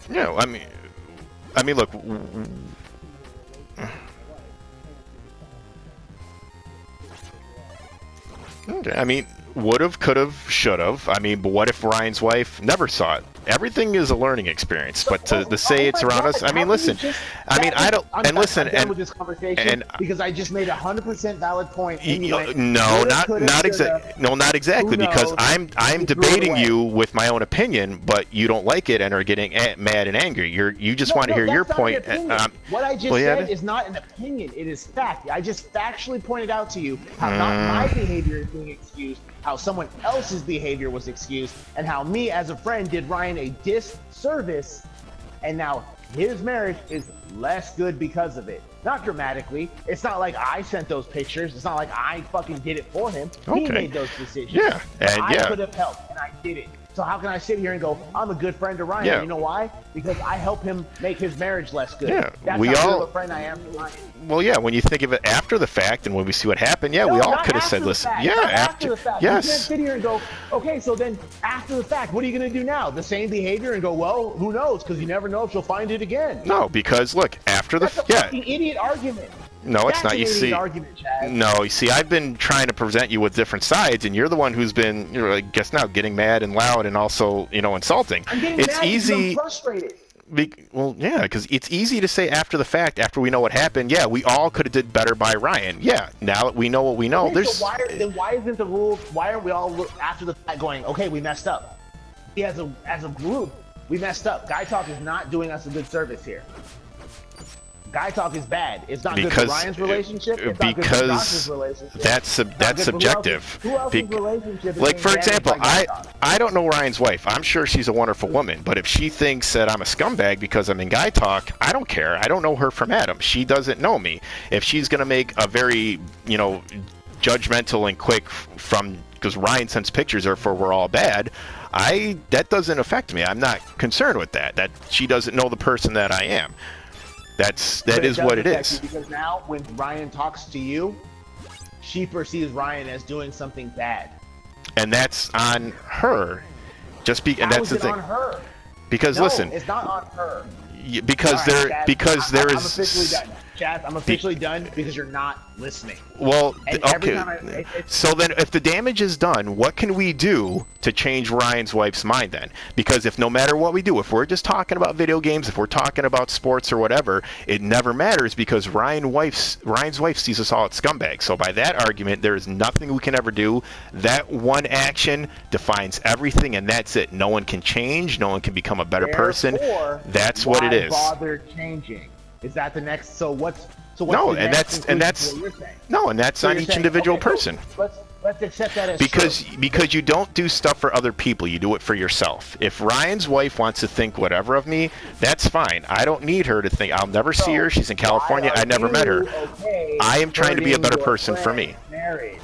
No, I mean, look. Okay, I mean, would've, could've, should've. I mean, but what if Ryan's wife never saw it? Everything is a learning experience, but to say it's around us, I mean, listen, I mean, I don't, and listen, I'm done with this conversation because I just made 100% valid point. And you went, no, not exactly, no, not exactly, because I'm debating you with my own opinion, but you don't like it and are getting mad and angry. You just want to hear your point. What I just said is not an opinion; it is fact. I just factually pointed out to you how not my behavior is being excused, how someone else's behavior was excused, and how me as a friend did Ryan a disservice, and now his marriage is less good because of it. Not dramatically. It's not like I sent those pictures. It's not like I fucking did it for him. He made those decisions. Yeah, and I could have helped, and I did it. So how can I sit here and go, I'm a good friend to Ryan? Yeah. You know why? Because I help him make his marriage less good. Yeah, That's we how all, good of a friend I am to Ryan. Well, yeah, when you think of it after the fact and when we see what happened, yeah, No, we all not could have after said, the listen, fact. yeah, Not after the fact. yes. You can't sit here and go, okay, so then after the fact, what are you going to do now? The same behavior and go, well, who knows? Because you never know if she'll find it again. No, because look, after the, That's a fucking idiot argument. No, it's not. You see, argument, Chaz. no, you see, I've been trying to present you with different sides, and you're the one who's been, I guess now, getting mad and loud, and also, insulting. I'm getting it's mad easy. I'm frustrated. Well, yeah, because it's easy to say after the fact, after we know what happened. Yeah, we all could have did better by Ryan. Yeah, now that we know what we know, Okay, there's. So why isn't the rule? Why aren't we all after the fact going? Okay, we messed up. As a group, we messed up. Guy Talk is not doing us a good service here. Guy Talk is bad. It's not good for Ryan's relationship. It's not good for Josh's relationship. That's subjective. Who else's relationship is like, for example, by I don't know Ryan's wife. I'm sure she's a wonderful woman, but if she thinks that I'm a scumbag because I'm in Guy Talk, I don't care. I don't know her from Adam. She doesn't know me. If she's going to make a very, judgmental and quick because Ryan sends pictures therefore we're all bad, that doesn't affect me. I'm not concerned with that. That she doesn't know the person that I am. That is what it is. Because now, when Ryan talks to you, she perceives Ryan as doing something bad, and that's on her. And that's the thing. On her? Because no, listen, it's not on her. Because Chaz, there I'm is. officially done. Chaz, I'm officially done because you're not listening. Well, okay. So then, if the damage is done, what can we do to change Ryan's wife's mind then? Because if no matter what we do, if we're just talking about video games, if we're talking about sports or whatever, it never matters because Ryan's wife sees us all as scumbags. So by that argument, there is nothing we can ever do. That one action defines everything, and that's it. No one can change. No one can become a better person. That's what it is. Why bother changing? Is that the next? So what's no, the and next that's no, and that's on each individual person. Let's accept that as because you don't do stuff for other people, you do it for yourself. If Ryan's wife wants to think whatever of me, that's fine. I don't need her to think. I'll never see her. She's in California. I never met her. I am trying to be a better person for me. Marriage.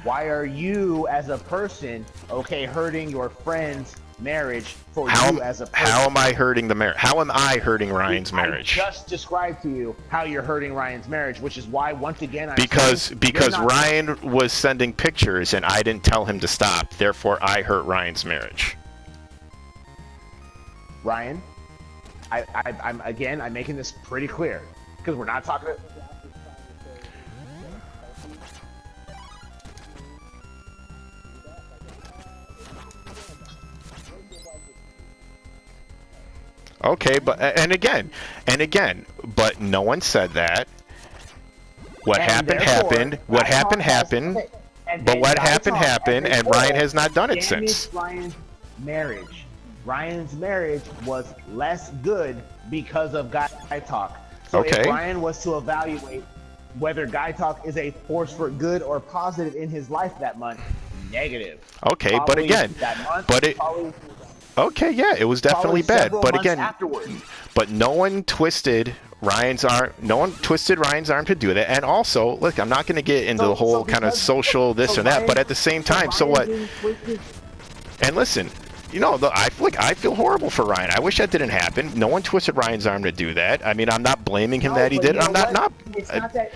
Why are you, as a person, hurting your friend's marriage for you as a person? How am I hurting the marriage? How am I hurting Ryan's marriage? I just described to you how you're hurting Ryan's marriage, which is why, once again, because Ryan was sending pictures and I didn't tell him to stop. Therefore, I hurt Ryan's marriage. Ryan, I'm making this pretty clear because we're not talking. Okay, but and again, but no one said that. What happened happened. What happened happened. But what happened happened, and Ryan has not done it since. Ryan's marriage was less good because of Guy Talk. So if Ryan was to evaluate whether Guy Talk is a force for good or positive in his life that month, negative. Okay, probably, but again, okay, yeah, it was definitely bad, but again, but no one twisted Ryan's arm. No one twisted Ryan's arm to do that. And also, look, I'm not going to get into the whole kind of social this or that, but at the same time, so what? And listen, you know, I feel horrible for Ryan. I wish that didn't happen. No one twisted Ryan's arm to do that. I mean, I'm not blaming him that he did. I'm not. It's not that.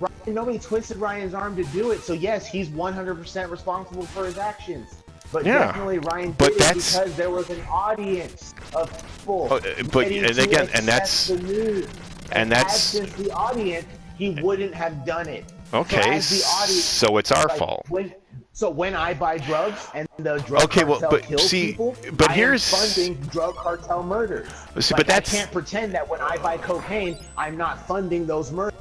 Look, nobody twisted Ryan's arm to do it. So yes, he's 100% responsible for his actions. But Yeah. definitely Ryan did it because there was an audience of people. But and again, and that's the news. and that's just the audience, he wouldn't have done it. okay. So it's our fault. When I buy drugs and the drug cartel kills people, but here's funding drug cartel murders. See, like, but that's I can't pretend that when I buy cocaine, I'm not funding those murders.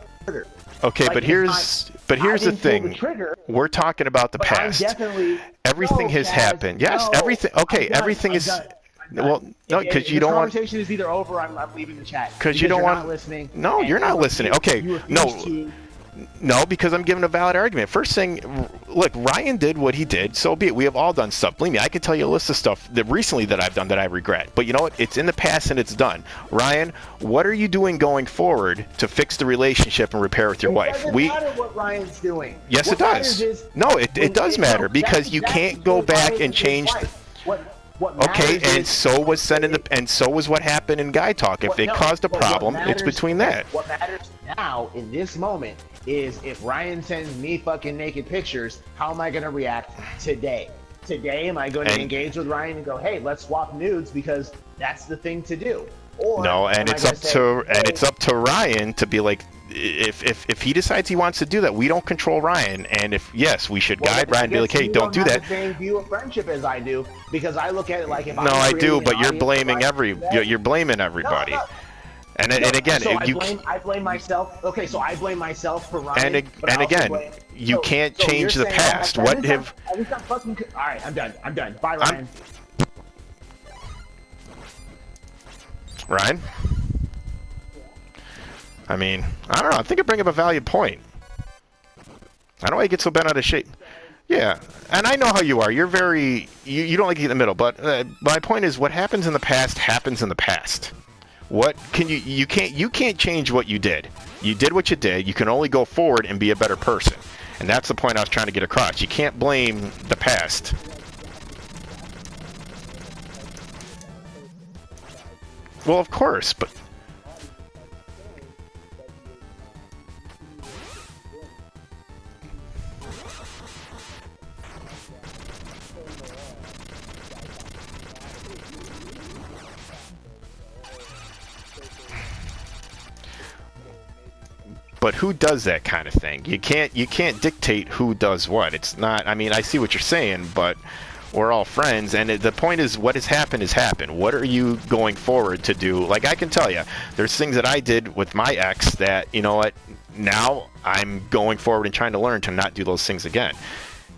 Okay, like, but here's the thing. We're talking about the past. Everything has happened. Yes, everything. Okay, everything is. Well, no, because you don't want. The conversation is either over. I'm leaving the chat. Because you don't want. Not listening. No, you're not listening. Okay, no. No, because I'm giving a valid argument. First thing, look, Ryan did what he did, so be it. We have all done stuff. Believe me, I can tell you a list of stuff that recently that I've done that I regret. But you know what? It's in the past and it's done. Ryan, what are you doing going forward to fix the relationship and repair with your wife? It doesn't matter what Ryan's doing. Yes, it does. No, it does matter because you can't go back and change. Okay, and so was what happened in Guy Talk. If it caused a problem, it's between that. What matters now in this moment is if Ryan sends me fucking naked pictures, how am I going to react today? Today, am I going to engage with Ryan and go, hey, let's swap nudes because that's the thing to do? Or no, and it's up to Ryan to be like, if he decides he wants to do that, we don't control Ryan. And if yes, we should guide Ryan and be like, hey, don't do that. The same view of friendship as I do because I look at it like if no, I do, but you're blaming you're blaming everybody. No. And again, so I blame myself. Okay, so I blame myself for Ryan. And again, you can't change the past. What have? At least I'm fucking. All right, I'm done. I'm done. Bye, Ryan. Ryan? I mean, I don't know. I think I bring up a valid point. I don't know why you get so bent out of shape. Yeah, and I know how you are. You're very... You don't like to get in the middle, but my point is what happens in the past happens in the past. What can you can't change what you did. You did what you did. You can only go forward and be a better person. And that's the point I was trying to get across. You can't blame the past. Well, of course, but... But who does that kind of thing? You can't dictate who does what. It's not... I mean, I see what you're saying, but... We're all friends, and the point is what has happened has happened. What are you going forward to do? Like, I can tell you, there's things that I did with my ex that, you know what, now I'm going forward and trying to learn to not do those things again.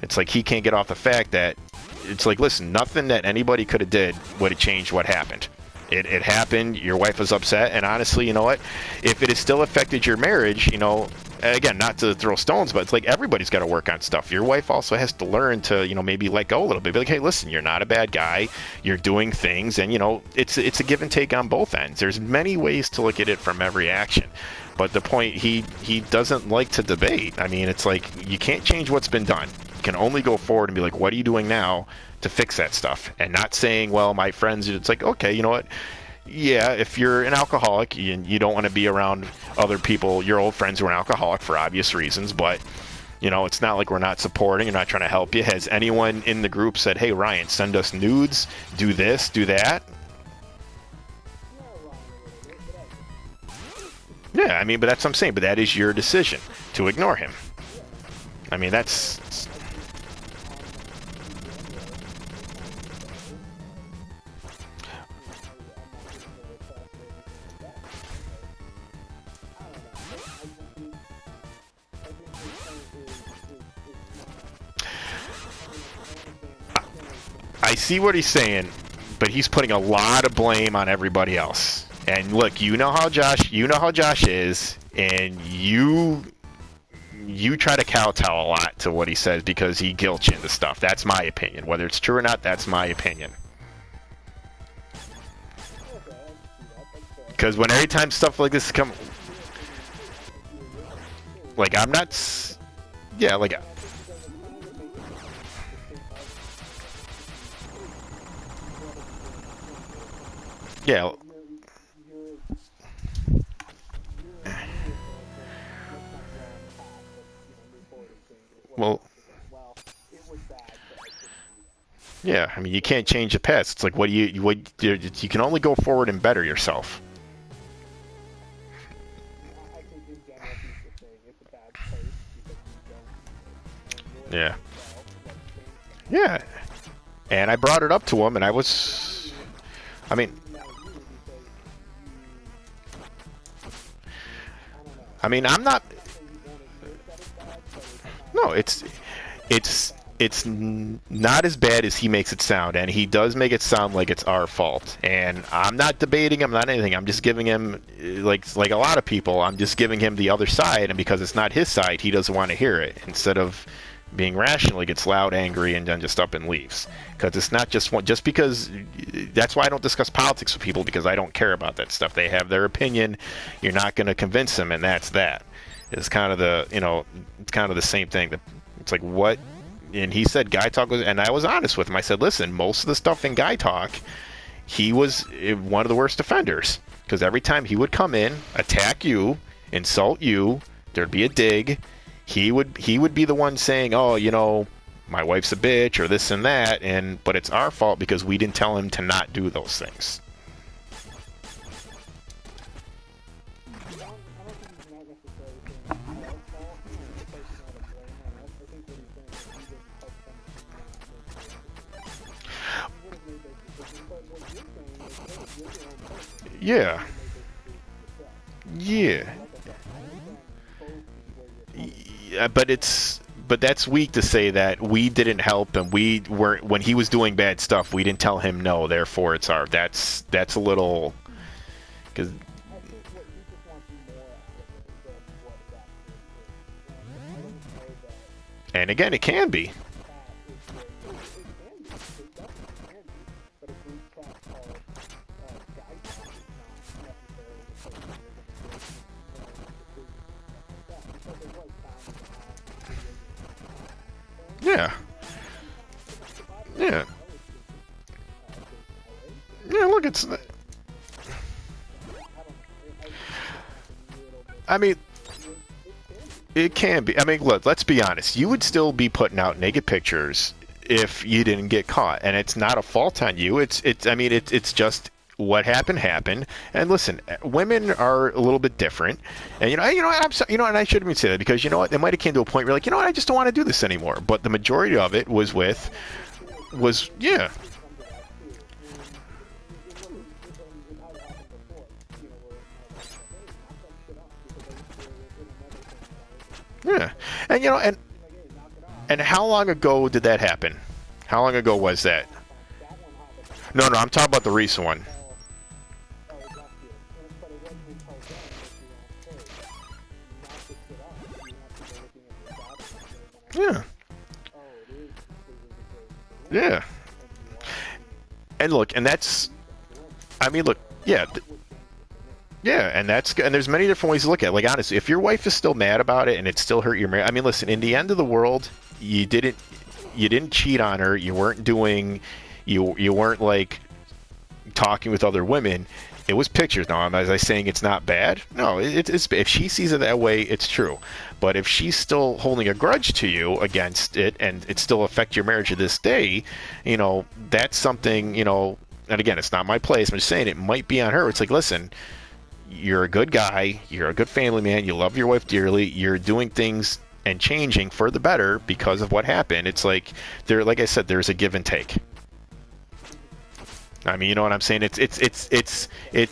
It's like he can't get off the fact that, it's like, listen, nothing that anybody could have did would have changed what happened. It happened, your wife was upset, and honestly, you know what, if it has still affected your marriage, you know, again, not to throw stones, but it's like everybody's got to work on stuff. Your wife also has to learn to, you know, maybe let go a little bit. Be like, hey, listen, you're not a bad guy. You're doing things, and, you know, it's a give and take on both ends. There's many ways to look at it from every action. But the point, he doesn't like to debate. I mean, it's like you can't change what's been done. You can only go forward and be like, what are you doing now to fix that stuff? And not saying, well, my friends, it's like, okay, you know what? Yeah, if you're an alcoholic and you don't want to be around other people, your old friends who are an alcoholic for obvious reasons, but, you know, it's not like we're not supporting and not trying to help you. Has anyone in the group said, hey, Ryan, send us nudes, do this, do that? Yeah, I mean, but that's what I'm saying. But that is your decision to ignore him. I mean, that's... I see what he's saying, but he's putting a lot of blame on everybody else. And look, you know how Josh is, and you try to kowtow a lot to what he says because he guilts you into stuff. That's my opinion. Whether it's true or not, that's my opinion. Because when every time stuff like this come, like I'm not, yeah, like. Yeah. Well, yeah. I mean, you can't change the past. It's like, you can only go forward and better yourself. Yeah. Yeah. And I brought it up to him, and I mean, I'm not. No, it's not as bad as he makes it sound, and he does make it sound like it's our fault. And I'm not debating him, not anything. I'm just giving him, like a lot of people, I'm just giving him the other side, and because it's not his side, he doesn't want to hear it. Instead of being rational, he gets loud, angry, and then just up and leaves. Because it's not just one. Just because that's why I don't discuss politics with people, because I don't care about that stuff. They have their opinion. You're not going to convince them, and that's that. It's kind of it's kind of the same thing. It's like, what? And he said Guy Talk was, and I was honest with him. I said, listen, most of the stuff in Guy Talk, he was one of the worst offenders, because every time he would come in, attack you, insult you, there'd be a dig. He would be the one saying, oh, my wife's a bitch or this and that, but it's our fault because we didn't tell him to not do those things. Yeah. Yeah. Yeah, but that's weak to say that we didn't help and we weren't when he was doing bad stuff. We didn't tell him no. Therefore, it's our. That's a little because. And again, it can be. Yeah. Yeah. Yeah. Look, it's. I mean, it can be. I mean, look, let's be honest. You would still be putting out naked pictures if you didn't get caught, and it's not a fault on you. It's. I mean, it's just what happened. And listen, women are a little bit different. And I'm so, and I shouldn't even say that because you know what, it might have came to a point where like, I just don't want to do this anymore. But the majority of it was yeah. Yeah, and and how long ago did that happen? How long ago was that? No, I'm talking about the recent one. Yeah, yeah. And look, and that's, I mean, look, yeah, yeah, and there's many different ways to look at it. Like honestly, if your wife is still mad about it and it still hurt your marriage, I mean, listen, in the end of the world, you didn't cheat on her. You weren't doing, you weren't like talking with other women. It was pictures. Now, am I saying it's not bad? No, it's if she sees it that way, it's true. But if she's still holding a grudge to you against it, and it still affects your marriage to this day, that's something. And again, it's not my place. I'm just saying it might be on her. It's like, listen, you're a good guy. You're a good family man. You love your wife dearly. You're doing things and changing for the better because of what happened. It's like like I said, there's a give and take. I mean, you know what I'm saying? It's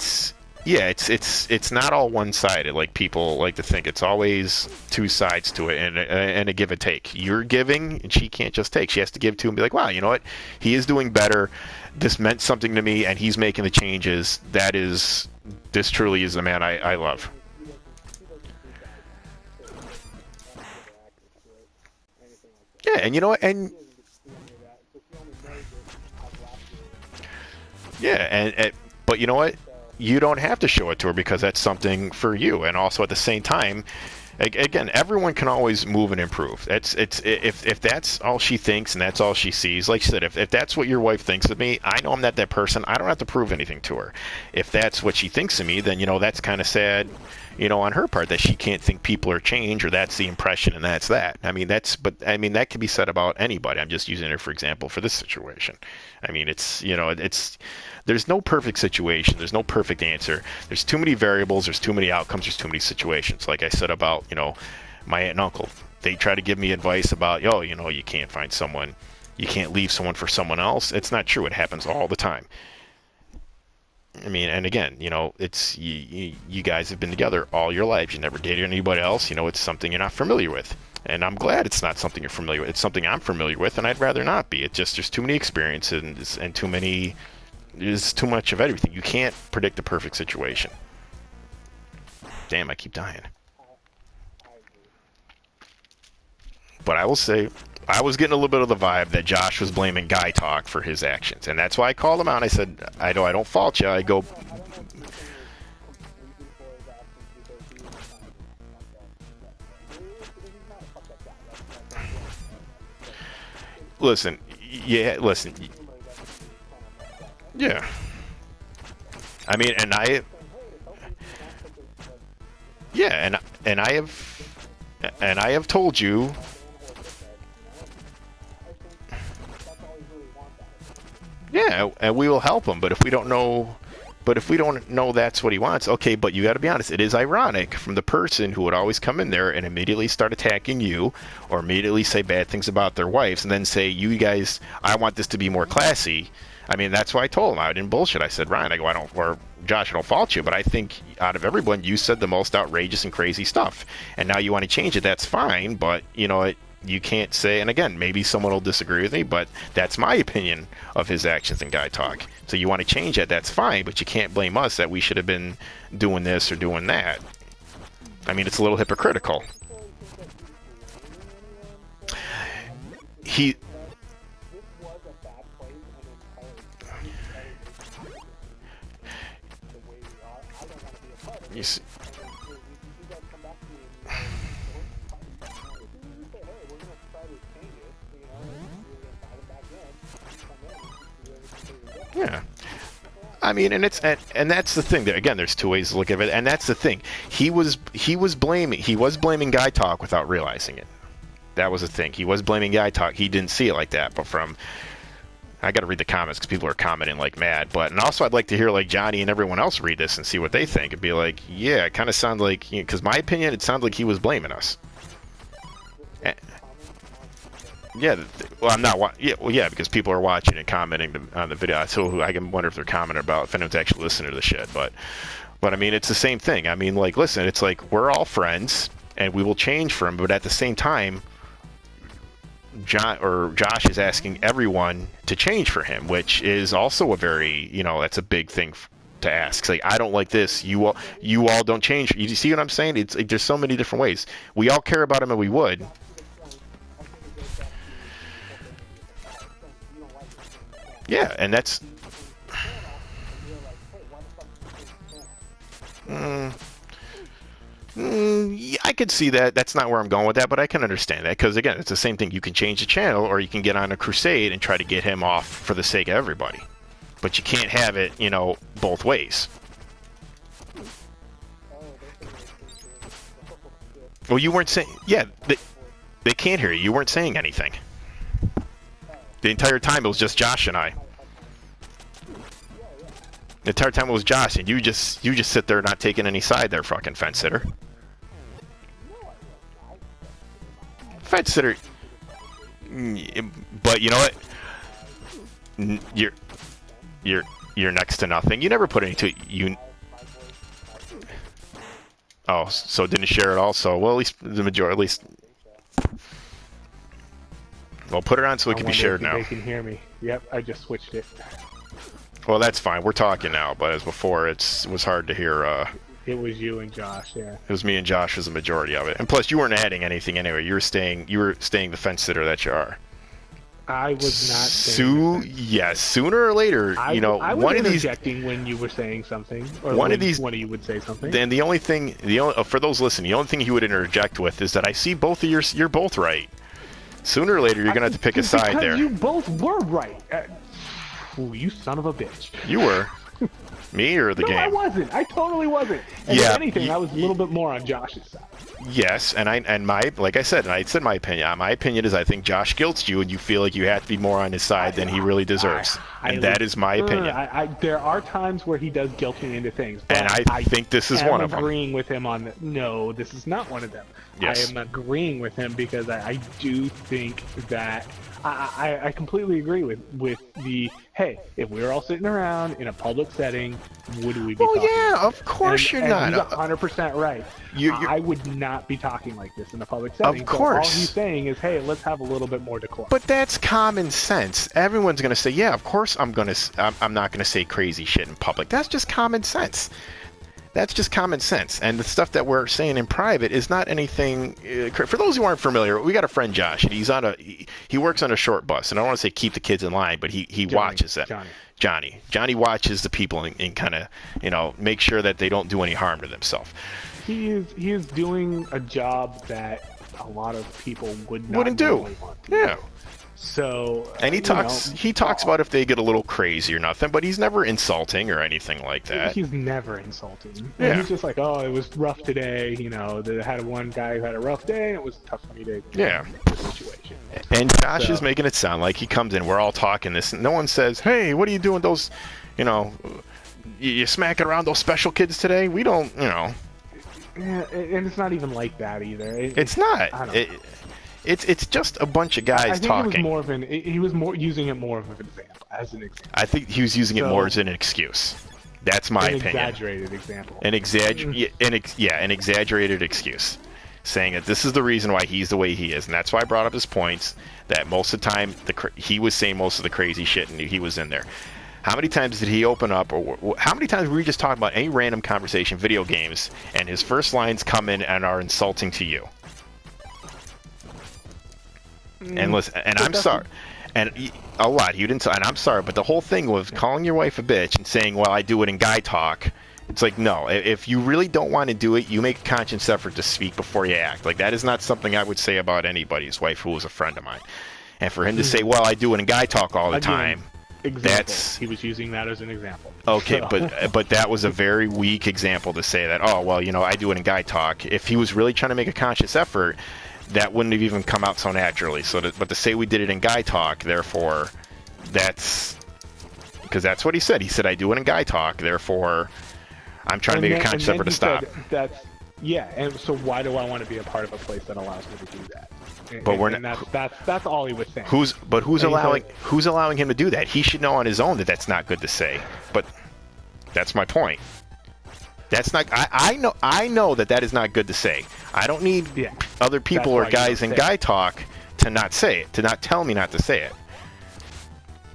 not all one-sided like people like to think. It's always two sides to it and a give and take. You're giving, and she can't just take. She has to give to and be like, wow, you know what? He is doing better. This meant something to me, and he's making the changes. This truly is the man I love. Yeah, and you know what? And yeah, but you know what? You don't have to show it to her because that's something for you. And also at the same time, Again, everyone can always move and improve. It's if that's all she thinks and that's all she sees. Like I said, if that's what your wife thinks of me, I know I'm not that person. I don't have to prove anything to her. If that's what she thinks of me, then that's kind of sad, on her part that she can't think people are changed, or that's the impression and that's that. But that can be said about anybody. I'm just using it for example for this situation. I mean, it's there's no perfect situation. There's no perfect answer. There's too many variables. There's too many outcomes. There's too many situations. Like I said about, my aunt and uncle. They try to give me advice about, you can't find someone, you can't leave someone for someone else. It's not true. It happens all the time. I mean, and again, it's you guys have been together all your lives. You never dated anybody else. It's something you're not familiar with. And I'm glad it's not something you're familiar with. It's something I'm familiar with, and I'd rather not be. It's just there's too many experiences and too many. There's too much of everything. You can't predict the perfect situation. Damn, I keep dying. But I will say, I was getting a little bit of the vibe that Josh was blaming Guy Talk for his actions, and that's why I called him out. I said, I don't fault you. I go, listen, listen, yeah. I mean, yeah, and I have told you. Yeah, and we will help him. But if we don't know that's what he wants, okay. But you got to be honest. It is ironic from the person who would always come in there and immediately start attacking you, or immediately say bad things about their wives, and then say, "You guys, I want this to be more classy." I mean, that's why I told him. I didn't bullshit. I said, Ryan, or Josh, I don't fault you, but I think out of everyone, you said the most outrageous and crazy stuff. And now you want to change it. That's fine, but you can't say. And again, maybe someone will disagree with me, but that's my opinion of his actions and Guy Talk. So you want to change that? That's fine, but you can't blame us that we should have been doing this or doing that. I mean, it's a little hypocritical. He. You see, yeah. I mean, and that's the thing. Again, there's two ways to look at it, and that's the thing. He was blaming Guy Talk without realizing it. That was the thing. He was blaming Guy Talk. He didn't see it like that, but I got to read the comments because people are commenting like mad. And also I'd like to hear like Johnny and everyone else read this and see what they think and be like, yeah, it kind of sounds like, because my opinion, it sounds like he was blaming us. Yeah, well, I'm not. Yeah, well, yeah, because people are watching and commenting on the video. So I can wonder if they're commenting about if anyone's actually listening to the shit. But I mean, it's the same thing. I mean, like, listen, it's like we're all friends and we will change for him, but at the same time, Josh is asking everyone to change for him, which is also a very, that's a big thing to ask. It's like, I don't like this. You all don't change. You see what I'm saying? It's like, there's so many different ways. We all care about him, and we would. Yeah, and that's. Yeah, I could see that. That's not where I'm going with that, but I can understand that because again, it's the same thing. You can change the channel, or you can get on a crusade and try to get him off for the sake of everybody. But you can't have it, both ways. Well, you weren't saying. Yeah, they can't hear you. You weren't saying anything. The entire time it was just Josh and I. The entire time it was Josh, and you just sit there not taking any side there, fucking fence sitter. Fence sitter. But you know what? You're next to nothing. You never put any to you. Oh, so didn't share it all. So well, at least the majority, at least. Well, put it on so it can be shared now. They can hear me. Yep, I just switched it. Well, that's fine. We're talking now, but as before, it was hard to hear. It was you and Josh, yeah. It was me and Josh as the majority of it, and plus you weren't adding anything anyway. You were staying the fence sitter that you are. I was not saying Yes, sooner or later, I was one of these. interjecting when you were saying something, or One of these. one of you would say something. Then for those listening, the only thing he would interject with is that I see both of you're both right. Sooner or later, you're gonna have to pick a side there. You both were right. Ooh, you son of a bitch. You were. Me or the No, game? I wasn't. I totally wasn't. And if anything, I was a little bit more on Josh's side. Yes, like I said my opinion. My opinion is I think Josh guilts you, and you feel like you have to be more on his side than he really deserves. And that is my opinion. There are times where he does guilt me into things, but and I think this is one of them. I'm agreeing with him on no, this is not one of them. Yes. I am agreeing with him because I do think that I completely agree with the hey, if we were all sitting around in a public setting, would we be talking? Yeah, of course you're not. He's 100% right. I would not be talking like this in a public setting. Of course. So all he's saying is, hey, let's have a little bit more decorum. But that's common sense. Everyone's going to say, yeah, of course I'm not going to say crazy shit in public. That's just common sense. That's just common sense. And the stuff that we're saying in private is not anything. For those who aren't familiar, we got a friend Josh, and he works on a short bus. And I don't want to say keep the kids in line, but he watches them. Johnny watches the people and kind of make sure that they don't do any harm to themselves. He is doing a job that a lot of people wouldn't do. Yeah. So and he talks about if they get a little crazy or nothing, but he's never insulting or anything like that. He's never insulting. Yeah. He's just like, oh, it was rough today. They had one guy who had a rough day, and it was tough for me to get the situation. And Josh is making it sound like he comes in, we're all talking this, and no one says, hey, what are you doing those, you smacking around those special kids today? We don't, Yeah, and it's not even like that either. It's not. I don't know. It's just a bunch of guys talking. He was more using it more of an example, as an example. I think he was using it more as an excuse. That's my opinion. An exaggerated example. An exaggerated excuse, saying that this is the reason why he's the way he is, and that's why I brought up his points. That most of the time he was saying most of the crazy shit, and he was in there. How many times did he open up, or how many times were we just talking about any random conversation, video games, and his first lines come in and are insulting to you? And listen, and I'm sorry, and a lot you didn't. And I'm sorry, but the whole thing was calling your wife a bitch and saying, "Well, I do it in guy talk." It's like, no. If you really don't want to do it, you make a conscious effort to speak before you act. Like that is not something I would say about anybody's wife who was a friend of mine. And for him to say, "Well, I do it in guy talk all the time," he was using that as an example. Okay, so. but that was a very weak example to say that. Oh, well, I do it in guy talk. If he was really trying to make a conscious effort, that wouldn't have even come out so naturally. But to say we did it in guy talk, therefore, that's because that's what he said. He said, I do it in guy talk, therefore, I'm trying to make a conscious effort to stop. And so why do I want to be a part of a place that allows me to do that? That's all he was saying. Who's allowing him to do that? He should know on his own that that's not good to say. But that's my point. That's not. I know that is not good to say. I don't need other people or guys in guy talk to not say it, to not tell me not to say it.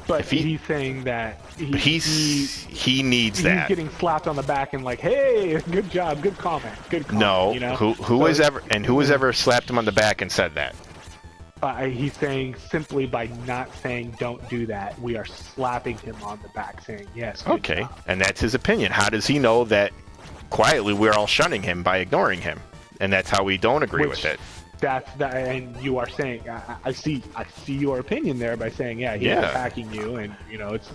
But he's saying that he needs that. He's getting slapped on the back and like, hey, good job, good comment, good comment. No, who has ever slapped him on the back and said that? He's saying simply by not saying don't do that, we are slapping him on the back, saying yes. Okay, job. And that's his opinion. How does he know that? Quietly, we're all shunning him by ignoring him, and that's how we don't agree with it. And you are saying, I see your opinion there by saying, he's attacking you, and it's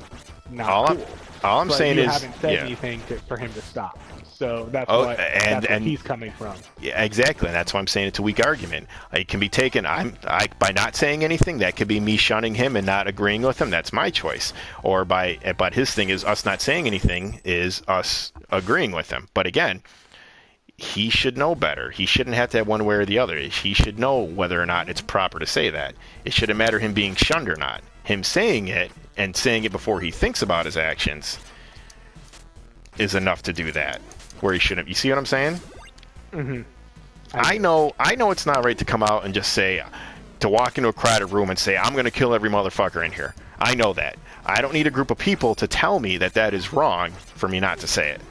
not cool. All I'm saying is, you haven't said anything for him to stop. So that's where he's coming from. Yeah, exactly, and that's why I'm saying it's a weak argument. It can be taken. By not saying anything, that could be me shunning him and not agreeing with him. That's my choice. But his thing is us not saying anything is us agreeing with him. But again, he should know better. He shouldn't have to have one way or the other. He should know whether or not it's proper to say that. It shouldn't matter him being shunned or not. Him saying it and saying it before he thinks about his actions is enough to do that. Where he shouldn't. You see what I'm saying? Mm-hmm. I know it's not right to come out and just say, to walk into a crowded room and say, I'm going to kill every motherfucker in here. I know that. I don't need a group of people to tell me that is wrong for me not to say it.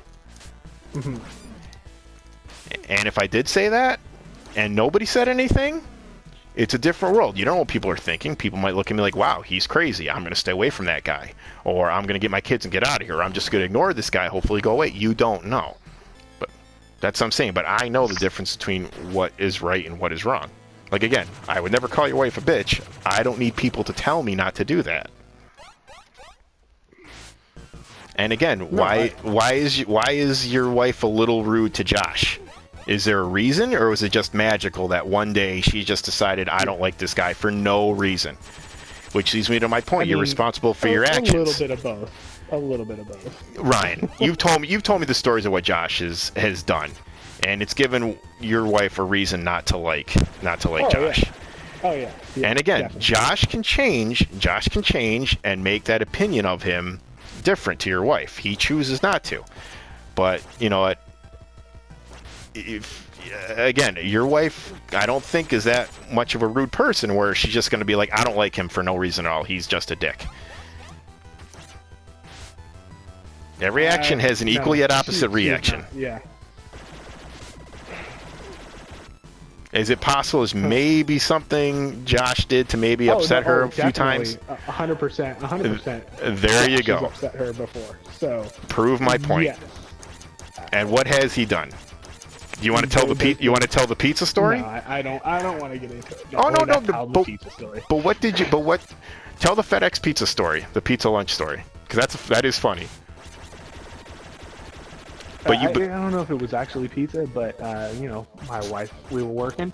Mm-hmm. And if I did say that, and nobody said anything, It's a different world. You don't know what people are thinking. People might look at me like, wow, he's crazy. I'm going to stay away from that guy. Or I'm going to get my kids and get out of here. Or I'm just going to ignore this guy, hopefully go away. You don't know. But that's what I'm saying. But I know the difference between what is right and what is wrong. Like, again, I would never call your wife a bitch. I don't need people to tell me not to do that. And again, why is your wife a little rude to Josh? Is there a reason, or was it just magical that one day she just decided, I don't like this guy for no reason? Which leads me to my point. You're responsible for your actions. A little bit of both. A little bit of both. Ryan, you've told me the stories of what Josh has done, and it's given your wife a reason not to like Josh. Yeah. Oh yeah. And again, definitely. Josh can change and make that opinion of him different to your wife. He chooses not to. But you know what? If again, your wife, I don't think is that much of a rude person where she's just going to be like, I don't like him for no reason at all. He's just a dick. Every action has an equal yet opposite reaction. Yeah. Is it possible as maybe something Josh did to maybe upset her a few times? 100%. 100%. There you go. Upset her before. So prove my point. Yes. And what has he done? Do you want to tell the pizza story? No, I don't want to get into it. Oh no, the pizza story. But what did you? But what? Tell the FedEx pizza story, the pizza lunch story, because that is funny. But I don't know if it was actually pizza, but you know, my wife, we were working.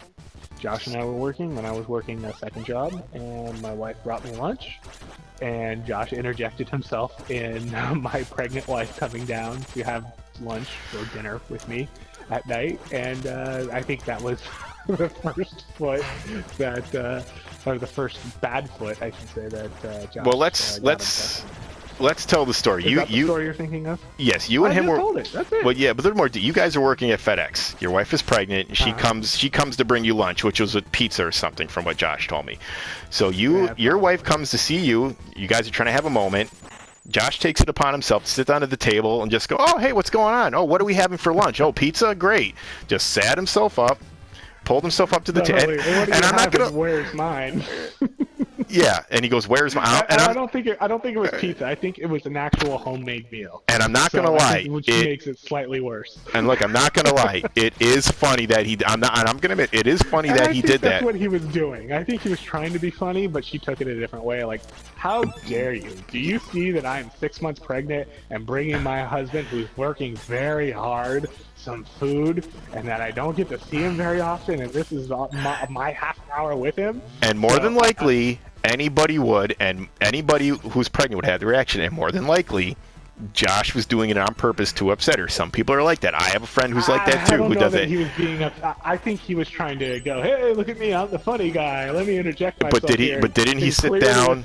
Josh and I were working when I was working a second job, and my wife brought me lunch. And Josh interjected himself in my pregnant wife coming down to have lunch or dinner with me at night, and I think that was the first foot that, or the first bad foot, I should say, that Josh. Well, let's tell the story. Is that the story you're thinking of? Yes, you and him were. Told it. That's it. Well, yeah, but there's more. You guys are working at FedEx. Your wife is pregnant. She comes to bring you lunch, which was with pizza or something, from what Josh told me. So your wife comes to see you. You guys are trying to have a moment. Josh takes it upon himself to sit down at the table and just go, oh, hey, what's going on? Oh, what are we having for lunch? Oh, pizza? Great. Just sat himself up, pulled himself up to the table. And I'm not going to... Where's mine? Yeah, and he goes, where's mine? I don't think it was pizza. I think it was an actual homemade meal. And I'm not going to lie. Which makes it slightly worse. And look, I'm not going to lie. It is funny that I'm going to admit, it is funny that he did that. That's what he was doing. I think he was trying to be funny, but she took it a different way. Like, how dare you? Do you see that I'm 6 months pregnant and bringing my husband, who's working very hard, some food, and that I don't get to see him very often, and this is my half an hour with him? And more than likely, anybody would, and anybody who's pregnant would have the reaction, and more than likely, Josh was doing it on purpose to upset her. Some people are like that. I have a friend who's like that too, who does it. He was being I think he was trying to go, hey, look at me, I'm the funny guy. Let me interject myself. But didn't he sit down?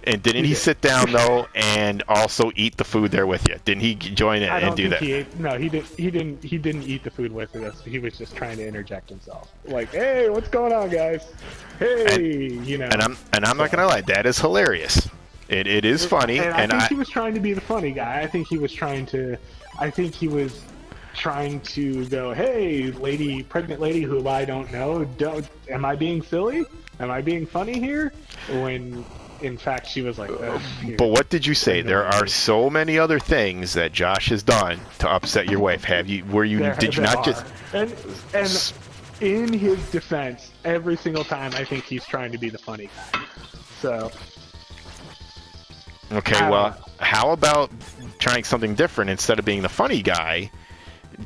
And didn't he sit down though, and also eat the food there with you? Didn't he join in and do that? No, he didn't eat the food with us. He was just trying to interject himself. Like, hey, what's going on, guys? Hey, you know. And I'm not gonna lie, that is hilarious. It is funny, and I think he was trying to be the funny guy. I think he was trying to go, hey, pregnant lady who I don't know, am I being silly? Am I being funny here? When in fact she was like, but what did you say? There are so many other things that Josh has done to upset your wife. Did you not just? And in his defense, every single time I think he's trying to be the funny guy. So. Okay, well, how about trying something different instead of being the funny guy?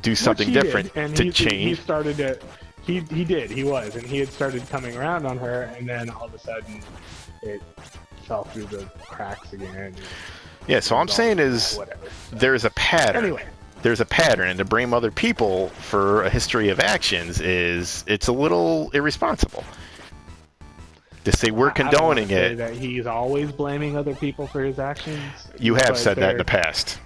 Do something different to change. He was, and he had started coming around on her, and then all of a sudden, it fell through the cracks again. Yeah, so I'm saying is there's a pattern. Anyway. There's a pattern, and to blame other people for a history of actions it's a little irresponsible. To say we're condoning it. That he's always blaming other people for his actions. You have said that in the past.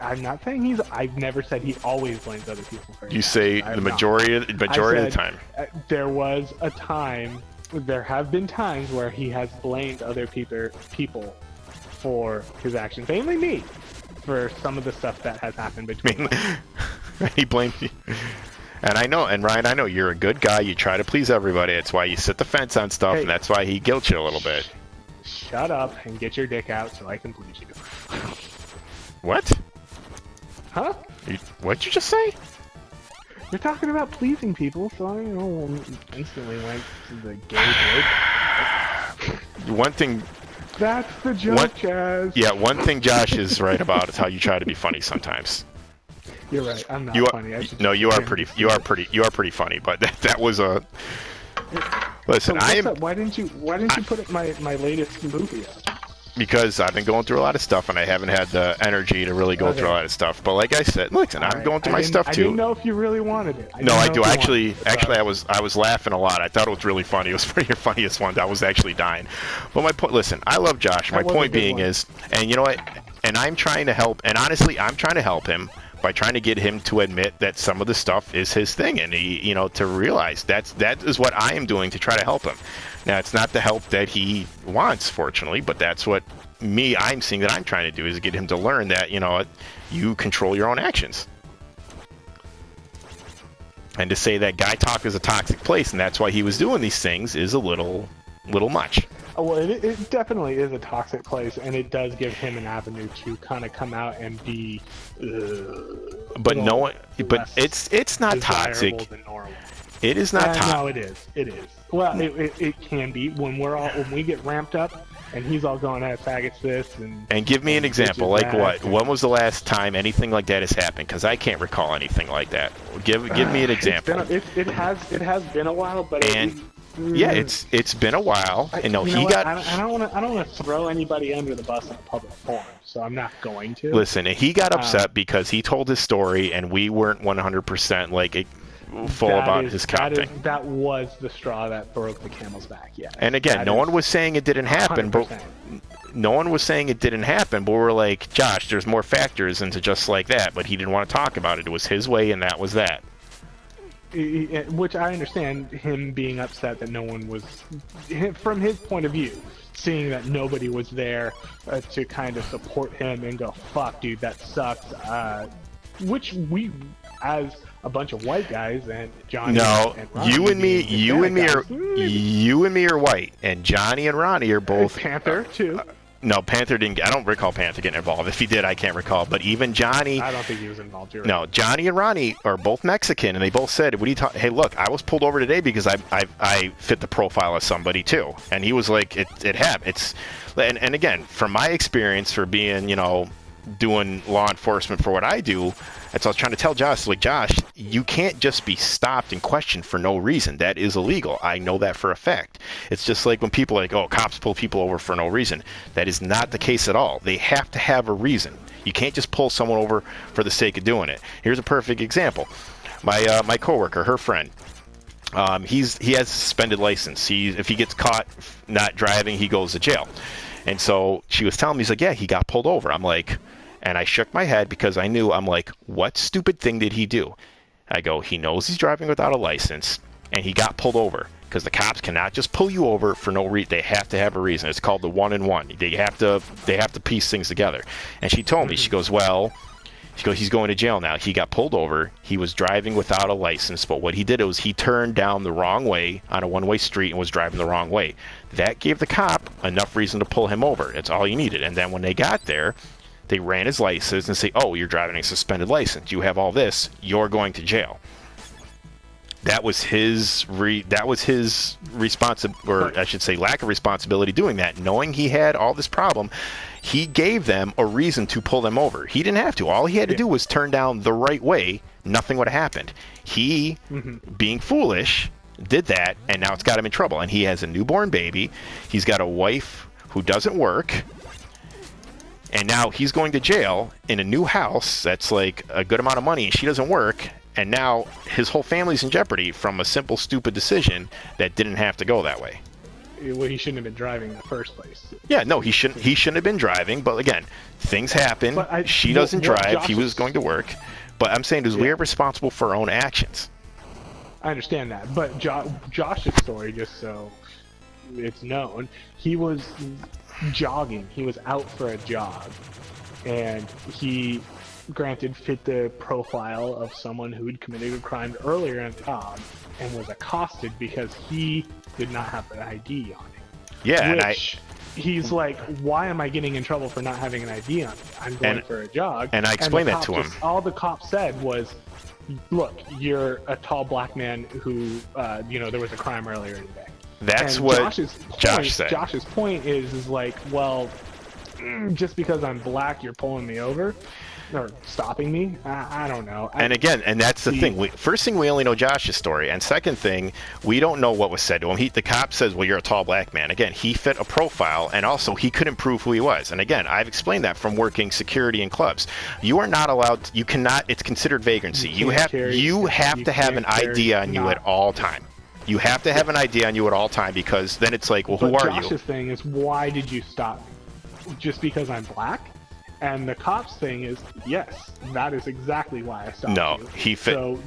I'm not saying I've never said he always blames other people for his actions. You say the majority of the time. There was a time. There have been times where he has blamed other people for his actions, mainly me, for some of the stuff that has happened between us. He blamed you. And I know, and Ryan, I know you're a good guy. You try to please everybody. That's why you sit the fence on stuff, Hey. and that's why he guilts you a little bit. Shut up and get your dick out so I can please you. What? Huh? What'd you just say? You're talking about pleasing people, so I instantly went to the gay bloke. One thing, That's the joke, Chaz. yeah, one thing Josh is right about is how you try to be funny sometimes. You're right. I'm not You are, funny. no, you are pretty funny. But that was a. Listen, So I am up? Why didn't you put up my latest movie up? because I've been going through a lot of stuff and I haven't had the energy to really go through a lot of stuff. But like I said, listen, I'm going through my stuff too. I didn't know if you really wanted it. No, I do. Actually, I was laughing a lot. I thought it was really funny. It was probably your funniest one. I was actually dying. But my point, listen, I love Josh. My point being is, and you know what? And I'm trying to help. And honestly, I'm trying to help him by trying to get him to admit that some of the stuff is his thing, and he, to realize that is what I am doing to try to help him. Now, it's not the help that he wants, fortunately, but that's what I'm seeing that I'm trying to do is get him to learn that you control your own actions. And to say that guy talk is a toxic place and that's why he was doing these things is a little much. Oh, well, it definitely is a toxic place, and it does give him an avenue to kind of come out and be. But no one. But it's not toxic. Than normal. It is not toxic. No, it is. It is. Well, it can be when we get ramped up, and he's all going at faggots this and. Give me an example, like what? When was the last time anything like that has happened? Because I can't recall anything like that. Give me an example. It has been a while, but. Yeah, it's been a while. And no, he got. I don't want to throw anybody under the bus in a public forum, so I'm not going to. Listen, he got upset because he told his story, and we weren't 100% full about his content. That was the straw that broke the camel's back. Yeah. And again, no one was saying it didn't happen, 100%. But no one was saying it didn't happen. But we're like, Josh, there's more factors into just like that. But he didn't want to talk about it. It was his way, and that was that. Which I understand him being upset that no one was, from his point of view, seeing that nobody was there to kind of support him and go, fuck, dude, that sucks. Which we, as a bunch of white guys and Johnny. No, and Ronnie you and me are white, and Johnny and Ronnie are both Panther too. No, Panther didn't. I don't recall Panther getting involved. If he did, I can't recall. But even Johnny, I don't think he was involved. You're no, right. Johnny and Ronnie are both Mexican, and they both said, "What are you talking? Hey, look, I was pulled over today because I fit the profile of somebody too." And he was like, "It happened." It's and again, from my experience for being doing law enforcement for what I do, that's what I was trying to tell Josh. Like, Josh, you can't just be stopped and questioned for no reason. That is illegal. I know that for a fact. It's just like when people are like, oh, cops pull people over for no reason. That is not the case at all. They have to have a reason. You can't just pull someone over for the sake of doing it. Here's a perfect example. My coworker, her friend, he has a suspended license. If he gets caught not driving, he goes to jail. And so she was telling me, he's like, yeah, he got pulled over. I'm like, and I shook my head because I knew, I'm like, what stupid thing did he do? I go, he knows he's driving without a license, and he got pulled over because the cops cannot just pull you over for no reason. They have to have a reason. It's called the 1-in-1. They have to piece things together. And she told me, she goes, he's going to jail now. He got pulled over. He was driving without a license, but what he did was he turned down the wrong way on a one-way street and was driving the wrong way. That gave the cop enough reason to pull him over. That's all you needed. And then when they got there, they ran his license and say, oh, you're driving a suspended license. You have all this. You're going to jail. That was his or I should say lack of responsibility doing that. Knowing he had all this problem, he gave them a reason to pull them over. He didn't have to. All he had to do was turn down the right way. Nothing would have happened. He, being foolish, did that, and now it's got him in trouble. And he has a newborn baby. He's got a wife who doesn't work. And now he's going to jail in a new house that's like a good amount of money, and she doesn't work. And now his whole family's in jeopardy from a simple, stupid decision that didn't have to go that way. Well, he shouldn't have been driving in the first place. Yeah, no, he shouldn't have been driving. But again, things happen. She doesn't drive. He was going to work. But I'm saying is we are responsible for our own actions. I understand that. But Josh's story, just so it's known, he was jogging. He was out for a jog, and he, granted, fit the profile of someone who had committed a crime earlier in the job and was accosted because he did not have an ID on him. Yeah, Which, he's like, why am I getting in trouble for not having an ID on me? I'm going for a jog. And I explained that to him. All the cop said was, look, you're a tall black man who, there was a crime earlier today. That's and what Josh said. Josh's point is like, well, just because I'm black, you're pulling me over or stopping me? I don't know. And again, that's the thing. First thing, we only know Josh's story, and second thing, we don't know what was said to him. The cop says, well, you're a tall black man. Again, he fit a profile, and also he couldn't prove who he was. And again, I've explained that from working security in clubs. You are not allowed, you cannot, it's considered vagrancy. You have to have an ID on you at all time. You have to have an ID on you at all time, because then it's like, well, who are you? Josh's thing is, why did you stop me? Just because I'm black? And the cop's thing is, yes, that is exactly why I stopped you. No, he fit a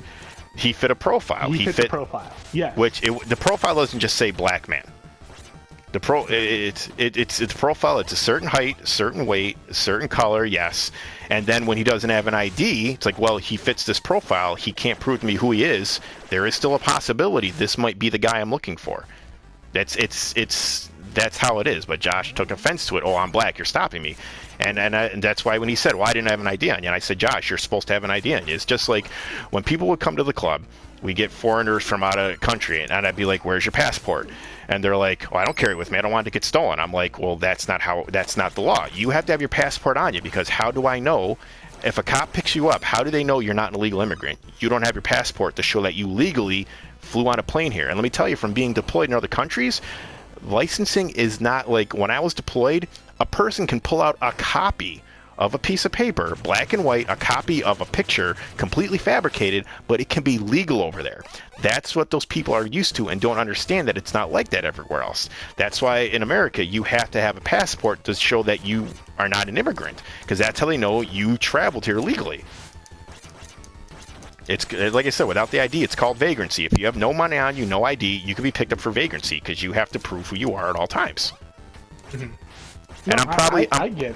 profile. He fit the profile, yes. The profile doesn't just say black man. It's a profile. It's a certain height, certain weight, certain color, yes. And then when he doesn't have an ID, it's like, well, he fits this profile. He can't prove to me who he is. There is still a possibility this might be the guy I'm looking for. That's how it is. But Josh took offense to it. Oh, I'm black. You're stopping me. And that's why when he said, well, I didn't have an ID on you, and I said, Josh, you're supposed to have an ID on you. It's just like when people would come to the club, we get foreigners from out of country, and I'd be like, where's your passport? And they're like, oh, I don't carry it with me. I don't want it to get stolen. I'm like, well, that's not the law. You have to have your passport on you, because how do I know if a cop picks you up? How do they know you're not an illegal immigrant? You don't have your passport to show that you legally flew on a plane here. And let me tell you, from being deployed in other countries, licensing is not like when I was deployed, a person can pull out a copy of a piece of paper, black and white, a copy of a picture, completely fabricated, but it can be legal over there. That's what those people are used to and don't understand that it's not like that everywhere else. That's why in America you have to have a passport to show that you are not an immigrant, because that's how they know you traveled here legally. It's like I said, without the ID, it's called vagrancy. If you have no money on you, no ID, you can be picked up for vagrancy because you have to prove who you are at all times. Mm-hmm. And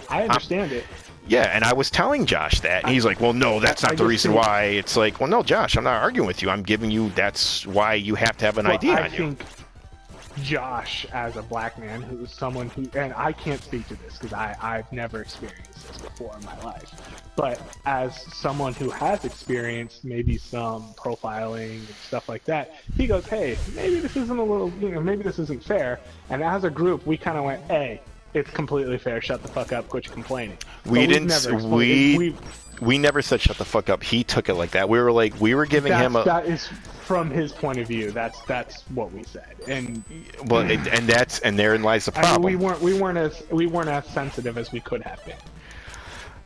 I understand it. Yeah, and I was telling Josh that, and he's like, well, no, that's not the reason why. It's like, well, no, Josh, I'm not arguing with you. I'm giving you, that's why you have to have an ID on you. I think Josh, as a black man, who's someone who, and I can't speak to this because I've never experienced this before in my life, but as someone who has experienced maybe some profiling and stuff like that, he goes, hey, maybe this isn't maybe this isn't fair. And as a group, we kind of went, hey, it's completely fair. Shut the fuck up. Quit complaining. We never said shut the fuck up. He took it like that. We were giving him a. That is from his point of view. That's what we said. And well, and therein lies the problem. I mean, we weren't as sensitive as we could have been.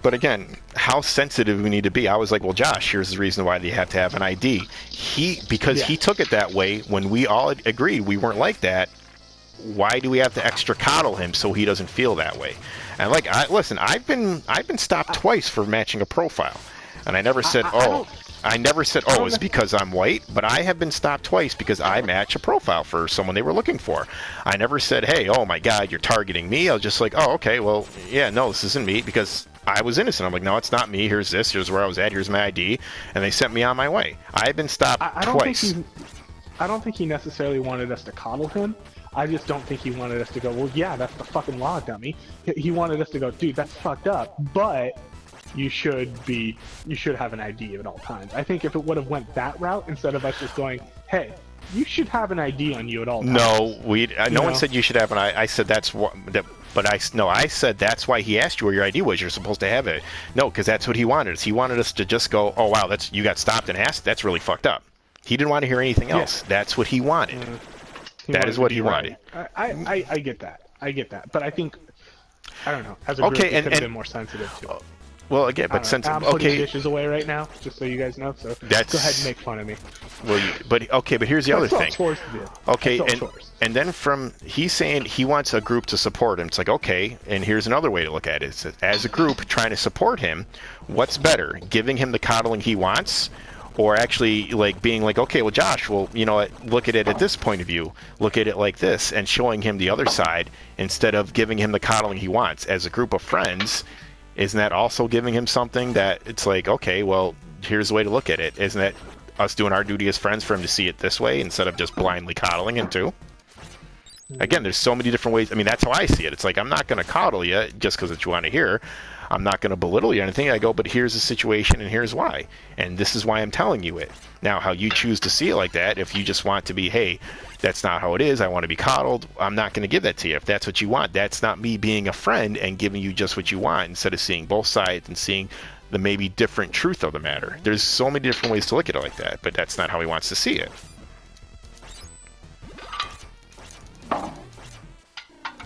But again, how sensitive we need to be. I was like, well, Josh, here's the reason why you have to have an ID. He took it that way when we all agreed we weren't like that. Why do we have to extra coddle him so he doesn't feel that way? And listen, I've been stopped twice for matching a profile, and I never said it's because I'm white, but I have been stopped twice because I match a profile for someone they were looking for. I never said, hey, oh my God, you're targeting me. I was just like, oh, okay, well, yeah, no, this isn't me, because I was innocent. I'm like, no, it's not me. Here's this. Here's where I was at. Here's my ID, and they sent me on my way. I've been stopped twice. I don't think he necessarily wanted us to coddle him. I just don't think he wanted us to go, well, yeah, that's the fucking law, dummy. He wanted us to go, dude, that's fucked up, but you should have an ID at all times. I think if it would have went that route, instead of us just going, hey, you should have an ID on you at all times. No, no one said you should have an ID. I said that's what, but I said that's why he asked you where your ID was. You're supposed to have it. No, because that's what he wanted us. He wanted us to just go, oh wow, you got stopped and asked. That's really fucked up. He didn't want to hear anything else. Yeah. That's what he wanted. That is what he wanted. I get that. But I think, I don't know, as a group, we could have been more sensitive to it. Well, again, but since I'm putting dishes away right now, just so you guys know. So go ahead and make fun of me. Well, but here's the other thing. Chores to do. Okay, and then he's saying he wants a group to support him. It's like, okay, and here's another way to look at it. It's as a group trying to support him, what's better, giving him the coddling he wants, or actually like being like, okay, well, Josh, well, you know what, look at it at this point of view, look at it like this, and showing him the other side instead of giving him the coddling he wants. As a group of friends, isn't that also giving him something that it's like, okay, well, here's the way to look at it? Isn't that us doing our duty as friends for him to see it this way instead of just blindly coddling him too? Again, there's so many different ways. I mean, that's how I see it. It's like, I'm not going to coddle you just because it's what you want to hear. I'm not going to belittle you or anything. I go, but here's the situation and here's why. And this is why I'm telling you it. Now, how you choose to see it like that, if you just want to be, hey, that's not how it is, I want to be coddled, I'm not going to give that to you. If that's what you want, that's not me being a friend and giving you just what you want instead of seeing both sides and seeing the maybe different truth of the matter. There's so many different ways to look at it like that, but that's not how he wants to see it.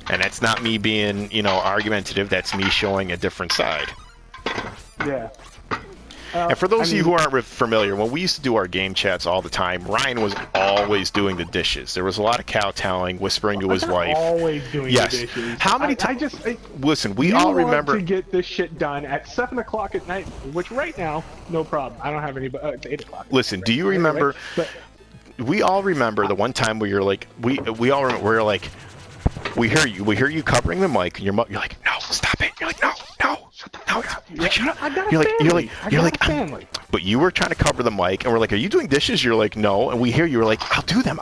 And that's not me being, you know, argumentative. That's me showing a different side. Yeah. And for those of you who aren't familiar, when we used to do our game chats all the time, Ryan was always doing the dishes. There was a lot of kowtowing, whispering to his wife. Always doing the dishes. How many times? Listen, we all remember. You want to get this shit done at 7 o'clock at night, which right now, no problem. I don't have any. It's 8 o'clock. Listen, do you remember? But, we all remember the one time where you're like, we all remember. We're like. We hear you covering the mic, and you're like, no, stop it. You're like, no, like, shut up. I got a family. But you were trying to cover the mic, and we're like, are you doing dishes? You're like, no. And we hear you were like, I'll do them.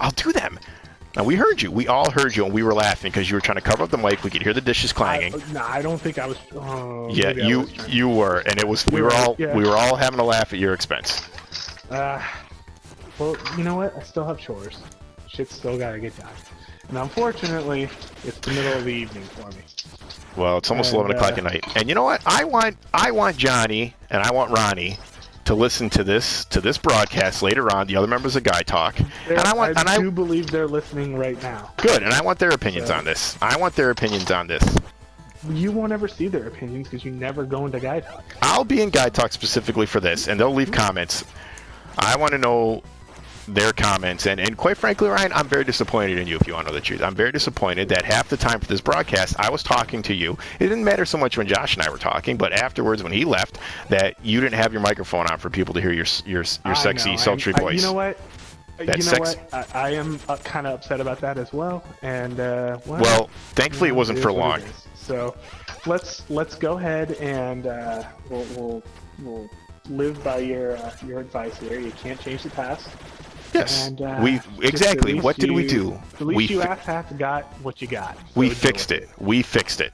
And we heard you. We all heard you, and we were laughing because you were trying to cover up the mic. We could hear the dishes clanging. No, I don't think I was. Yeah, you were, and it was. We were all having a laugh at your expense. Well, you know what? I still have chores. Shit's still gotta get done. And unfortunately, it's the middle of the evening for me. Well, it's almost 11 o'clock at night. And you know what? I want Johnny and I want Ronnie to listen to this broadcast later on. The other members of Guy Talk, and I do believe they're listening right now. Good, and I want their opinions on this. You won't ever see their opinions because you never go into Guy Talk. I'll be in Guy Talk specifically for this, and they'll leave comments. I want to know their comments, and quite frankly, Ryan, I'm very disappointed in you, if you want to know the truth. I'm very disappointed that half the time for this broadcast, I was talking to you. It didn't matter so much when Josh and I were talking, but afterwards, when he left, that you didn't have your microphone on for people to hear your sexy, sultry voice. You know what? I am kind of upset about that as well, and well, thankfully it wasn't for long. So let's go ahead and we'll live by your advice here. You can't change the past. Yes, and, exactly. What did we do? At least you half got what you got. So we fixed it.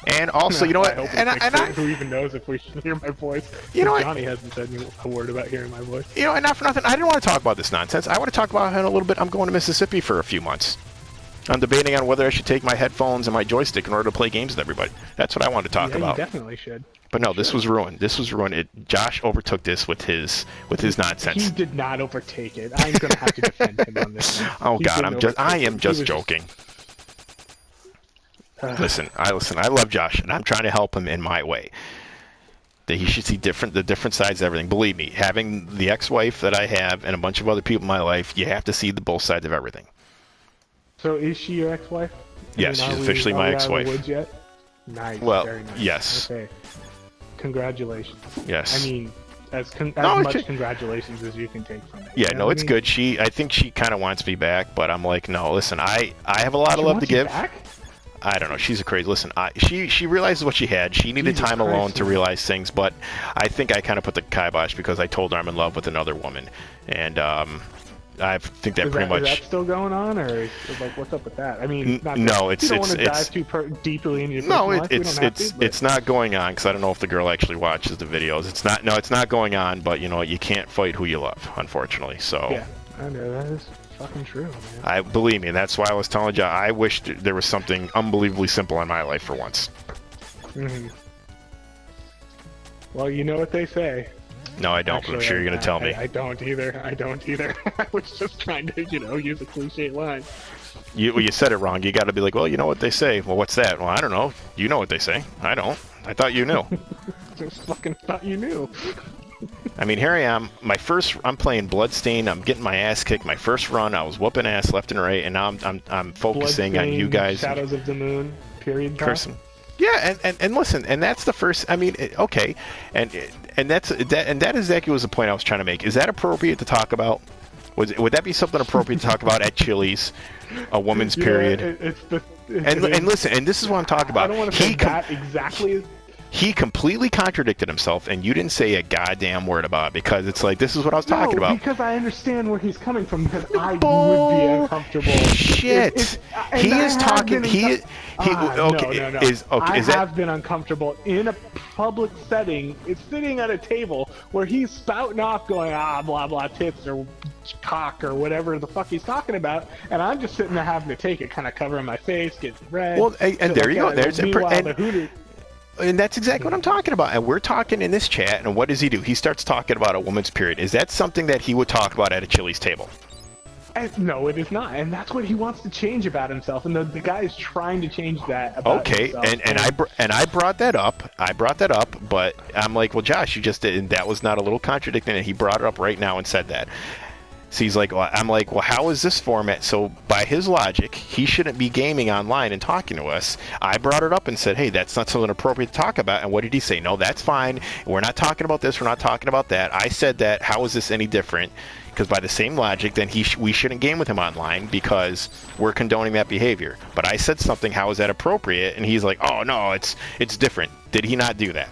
And also, you know what? Who even knows if we should hear my voice? You know, Johnny hasn't said a word about hearing my voice. You know, and not for nothing, I didn't want to talk about this nonsense. I want to talk about how in a little bit I'm going to Mississippi for a few months. I'm debating on whether I should take my headphones and my joystick in order to play games with everybody. That's what I want to talk about. You definitely should. But no, this was ruined. Josh overtook this with his nonsense. He did not overtake it. I'm going to have to defend him on this one. Oh God, I am just joking. Listen. I love Josh, and I'm trying to help him in my way. That he should see the different sides of everything. Believe me, having the ex-wife that I have and a bunch of other people in my life, you have to see the both sides of everything. So is she your ex-wife? Yes, she's officially my ex-wife. Out of the woods yet? Nice. Well, very nice. Yes. Okay. Congratulations. Yes. I mean, as much congratulations as you can take from it. Yeah, no, it's good. I think she kind of wants me back, but I'm like, no, listen, I have a lot of love to give. Back? I don't know. She's a crazy. Listen, she realizes what she had. She needed time alone to realize things, but I think I kind of put the kibosh because I told her I'm in love with another woman, and I think that pretty much. Is that still going on, or like what's up with that? I mean, no, you don't want to dive too deeply into your personal life. It's not going on because I don't know if the girl actually watches the videos. It's not going on. But you know, you can't fight who you love, unfortunately. So yeah, I know that is fucking true, man. I believe me. That's why I was telling you. I wished there was something unbelievably simple in my life for once. Mm-hmm. Well, you know what they say. No, I don't, but I'm sure you're going to tell me. I don't either. I was just trying to, use a cliche line. You said it wrong. You got to be like, well, you know what they say. Well, what's that? Well, I don't know. You know what they say. I don't. I thought you knew. Just fucking thought you knew. I mean, here I am. I'm playing Bloodstained. I'm getting my ass kicked. My first run, I was whooping ass left and right, and now I'm focusing on you guys. Shadows of the Moon. Period. Person. Yeah, Yeah, and listen, and that's the first. I mean, okay, and that exactly was the point I was trying to make. Is that appropriate to talk about? Would that be something appropriate to talk about at Chili's, a woman's period? And listen, and this is what I'm talking about. I don't want to say that exactly. He completely contradicted himself, and you didn't say a goddamn word about it, because it's like, this is what I was talking about. Because I understand where he's coming from, because I would be uncomfortable. Shit. He is talking. I have been uncomfortable in a public setting. It's sitting at a table where he's spouting off, going blah blah tits or cock or whatever the fuck he's talking about, and I'm just sitting there having to take it, kind of covering my face, getting red. Well, and there you go. And that's exactly what I'm talking about. And we're talking in this chat, and what does he do? He starts talking about a woman's period. Is that something that he would talk about at a Chili's table? No, it is not. And that's what he wants to change about himself. And the guy is trying to change that about himself. And I brought that up. But I'm like, well, Josh, you just did. And that was not a little contradicting. And he brought it up right now and said that. So he's like, well, I'm like, well, how is this format? So by his logic, he shouldn't be gaming online and talking to us. I brought it up and said, hey, that's not something appropriate to talk about. And what did he say? No, that's fine. We're not talking about this. We're not talking about that. I said that. How is this any different? Because by the same logic, then we shouldn't game with him online because we're condoning that behavior. But I said something. How is that appropriate? And he's like, oh, no, it's different. Did he not do that?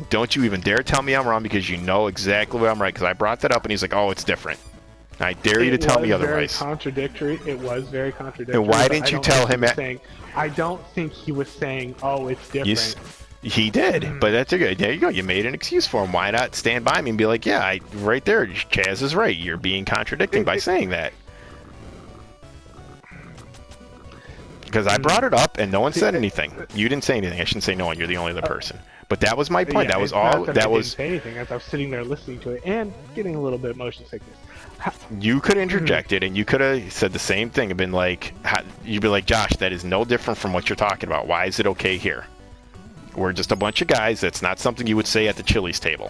Don't you even dare tell me I'm wrong, because you know exactly what I'm right, because I brought that up and he's like, oh, it's different. I dare you to tell me otherwise. It was very contradictory. And why didn't you tell him that? I don't think he was saying, oh, it's different. He did, but that's a good. There you go. You made an excuse for him. Why not stand by me and be like, yeah, right there, Chaz is right. You're being contradicting by saying that. Because I brought it up and no one said anything. You didn't say anything. I shouldn't say no one. You're the only other person. But that was my point. Yeah, that was all. That was. Didn't say anything as I was sitting there listening to it and getting a little bit of motion sickness. You could have interjected and you could have said the same thing and been like, you'd be like, Josh, that is no different from what you're talking about. Why is it okay here? We're just a bunch of guys. That's not something you would say at the Chili's table.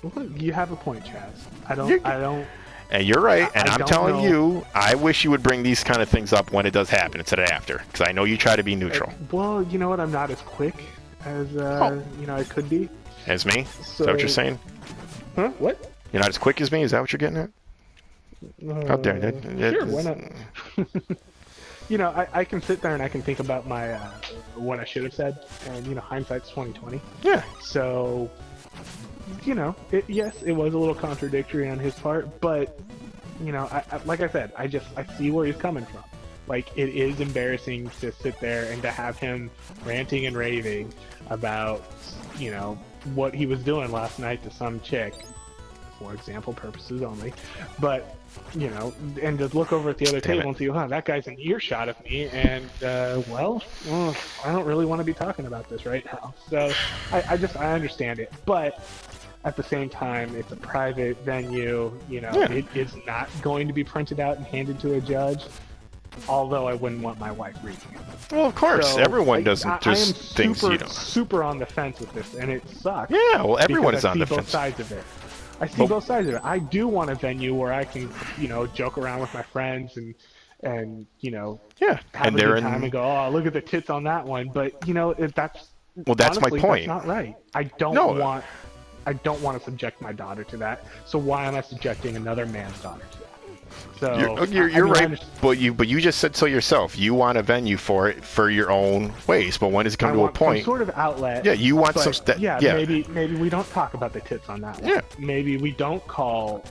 Well, you have a point, Chaz. I don't. And you're right, and I'm telling you, I wish you would bring these kind of things up when it does happen instead of after, because I know you try to be neutral. Well, you know what? I'm not as quick as I could be. As me? Is that what you're saying? Huh? What? You're not as quick as me? Is that what you're getting at? Out there. Sure, why not? You know, I can sit there and I can think about my what I should have said, and hindsight's 20/20. Yeah. So. Yes, it was a little contradictory on his part, but like I said, I see where he's coming from. Like, it is embarrassing to sit there and to have him ranting and raving about, what he was doing last night to some chick, for example purposes only. But, and to look over at the other table and see, that guy's an earshot of me, and, I don't really want to be talking about this right now. So, I understand it, but at the same time, it's a private venue, it is not going to be printed out and handed to a judge, although I wouldn't want my wife reading it. Well, of course, so, everyone doesn't just things you don't. Super on the fence with this, and it sucks. Yeah, well, everyone is on the fence. I see both sides of it. I see both sides of it. I do want a venue where I can, joke around with my friends and have a good time and go, oh, look at the tits on that one. But that's honestly, my point. That's not right. I don't want to subject my daughter to that. So why am I subjecting another man's daughter to that? So you're right, but you just said so yourself. You want a venue for it for your own ways, but when does it come to a point? Some sort of outlet. Yeah, you want some. Maybe we don't talk about the tits on that one. Yeah. Maybe we don't call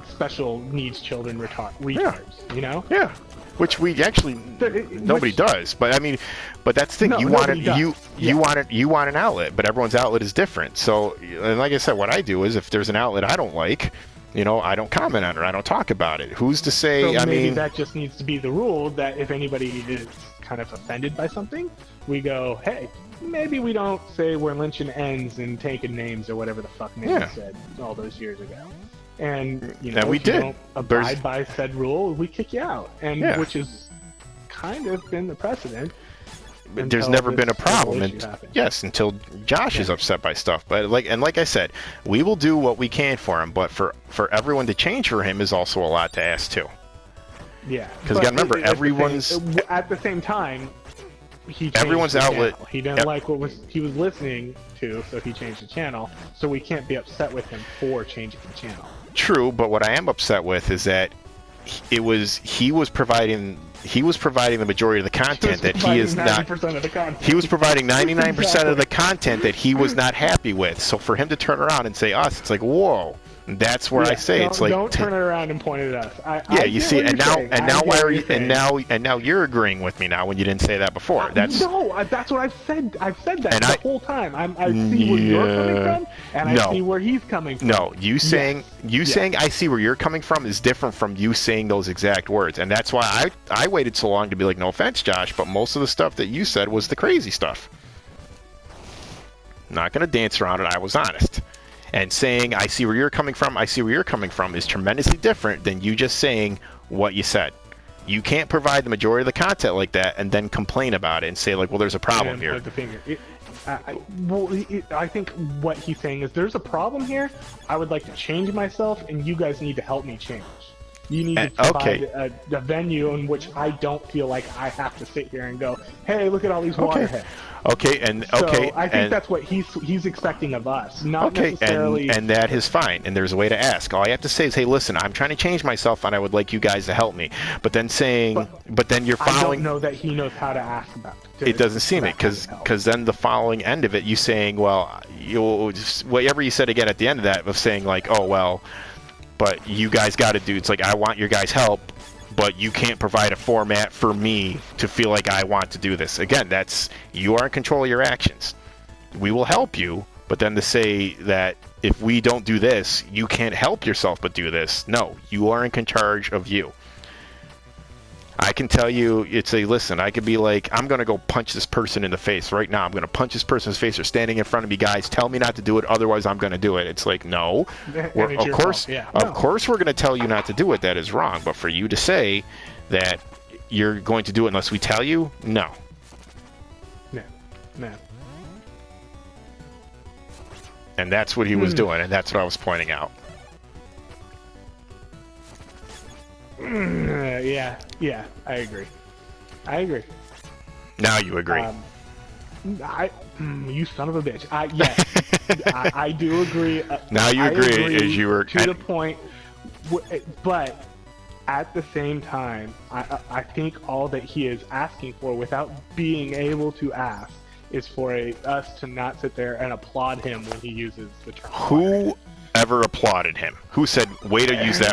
special needs children retards. Yeah. Which we actually nobody does, but I mean, but that's the thing. You want an outlet, but everyone's outlet is different. So, and like I said, what I do is if there's an outlet I don't like, I don't comment on it. I don't talk about it. Who's to say? So maybe that just needs to be the rule, that if anybody is kind of offended by something, we go, hey, maybe we don't say we're lynching ends and taking names or whatever the fuck Nate said all those years ago. And we if you don't abide by said rule, we kick you out, and which has kind of been the precedent. There's never been a problem, until Josh is upset by stuff. But like I said, we will do what we can for him. But for everyone to change for him is also a lot to ask too. Yeah. Because you got to remember, at the same time, he changed everyone's the outlet. channel. He didn't like what he was listening to, so he changed the channel. So we can't be upset with him for changing the channel. True, but what I am upset with is that he was providing the majority of the content that he is not. He was providing 99% of the content that he was not happy with. So for him to turn around and say us, it's like, whoa. That's where I say it's like, don't turn it around and point it at us. Yeah, you see, and now you're agreeing with me now when you didn't say that before. That's that's what I've said. I've said that the whole time. I see where you're coming from, and I see where he's coming from. No, saying I see where you're coming from is different from you saying those exact words, and that's why I waited so long to be like, no offense, Josh, but most of the stuff that you said was the crazy stuff. Not gonna dance around it. I was honest. And saying, I see where you're coming from, is tremendously different than you just saying what you said. You can't provide the majority of the content like that and then complain about it and say, like, well, there's a problem here. I think what he's saying is there's a problem here. I would like to change myself, and you guys need to help me change. You need to provide a venue in which I don't feel like I have to sit here and go, hey, look at all these waterheads. So I think that's what he's expecting of us, not necessarily. And that is fine. And there's a way to ask. All you have to say is, "Hey, listen, I'm trying to change myself, and I would like you guys to help me." But then you're following. I don't know that he knows how to ask about it. It doesn't seem it, because then the following end of it, you saying, "Well, whatever you said again at the end of that, of saying like, oh well, but you guys got to do. It's like I want your guys' help." But you can't provide a format for me to feel like I want to do this. Again, you are in control of your actions. We will help you, but then to say that if we don't do this, you can't help yourself but do this. No, you are in charge of you. I can tell you, listen, I could be like, I'm going to go punch this person in the face right now. I'm going to punch this person's face. They're standing in front of me, guys. Tell me not to do it, otherwise I'm going to do it. It's like, no. Of course we're going to tell you not to do it. That is wrong. But for you to say that you're going to do it unless we tell you, no. No. And that's what he was doing, and that's what I was pointing out. Yeah, I agree. Now you agree. You son of a bitch. Yes, I do agree. Now you agree, as you were to the point, but at the same time, I think all that he is asking for, without being able to ask, is for us to not sit there and applaud him when he uses the term. Who ever applauded him? Who said, way to use that,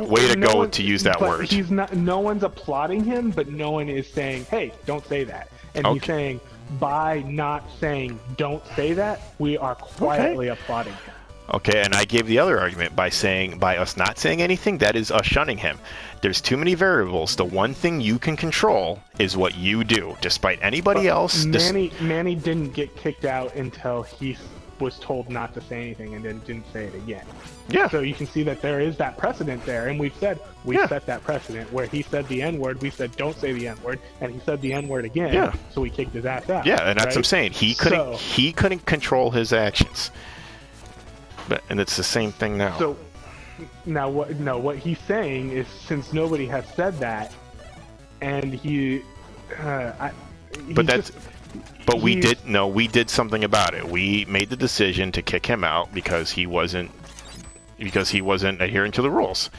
to use that word? He's not. No one's applauding him, but no one is saying, hey, don't say that. And he's saying, by not saying don't say that, we are quietly applauding him. Okay, and I gave the other argument by us not saying anything, that is us shunning him. There's too many variables. The one thing you can control is what you do, despite anybody else. Manny didn't get kicked out until he was told not to say anything and then didn't say it again. Yeah. So you can see that there is that precedent there, and we set that precedent where he said the N-word, we said don't say the N-word, and he said the N-word again. Yeah. So we kicked his ass out. Yeah, and that's what I'm saying. He couldn't control his actions. And it's the same thing now. So now what he's saying is, since nobody has said that, and we did something about it. We made the decision to kick him out because he wasn't adhering to the rules.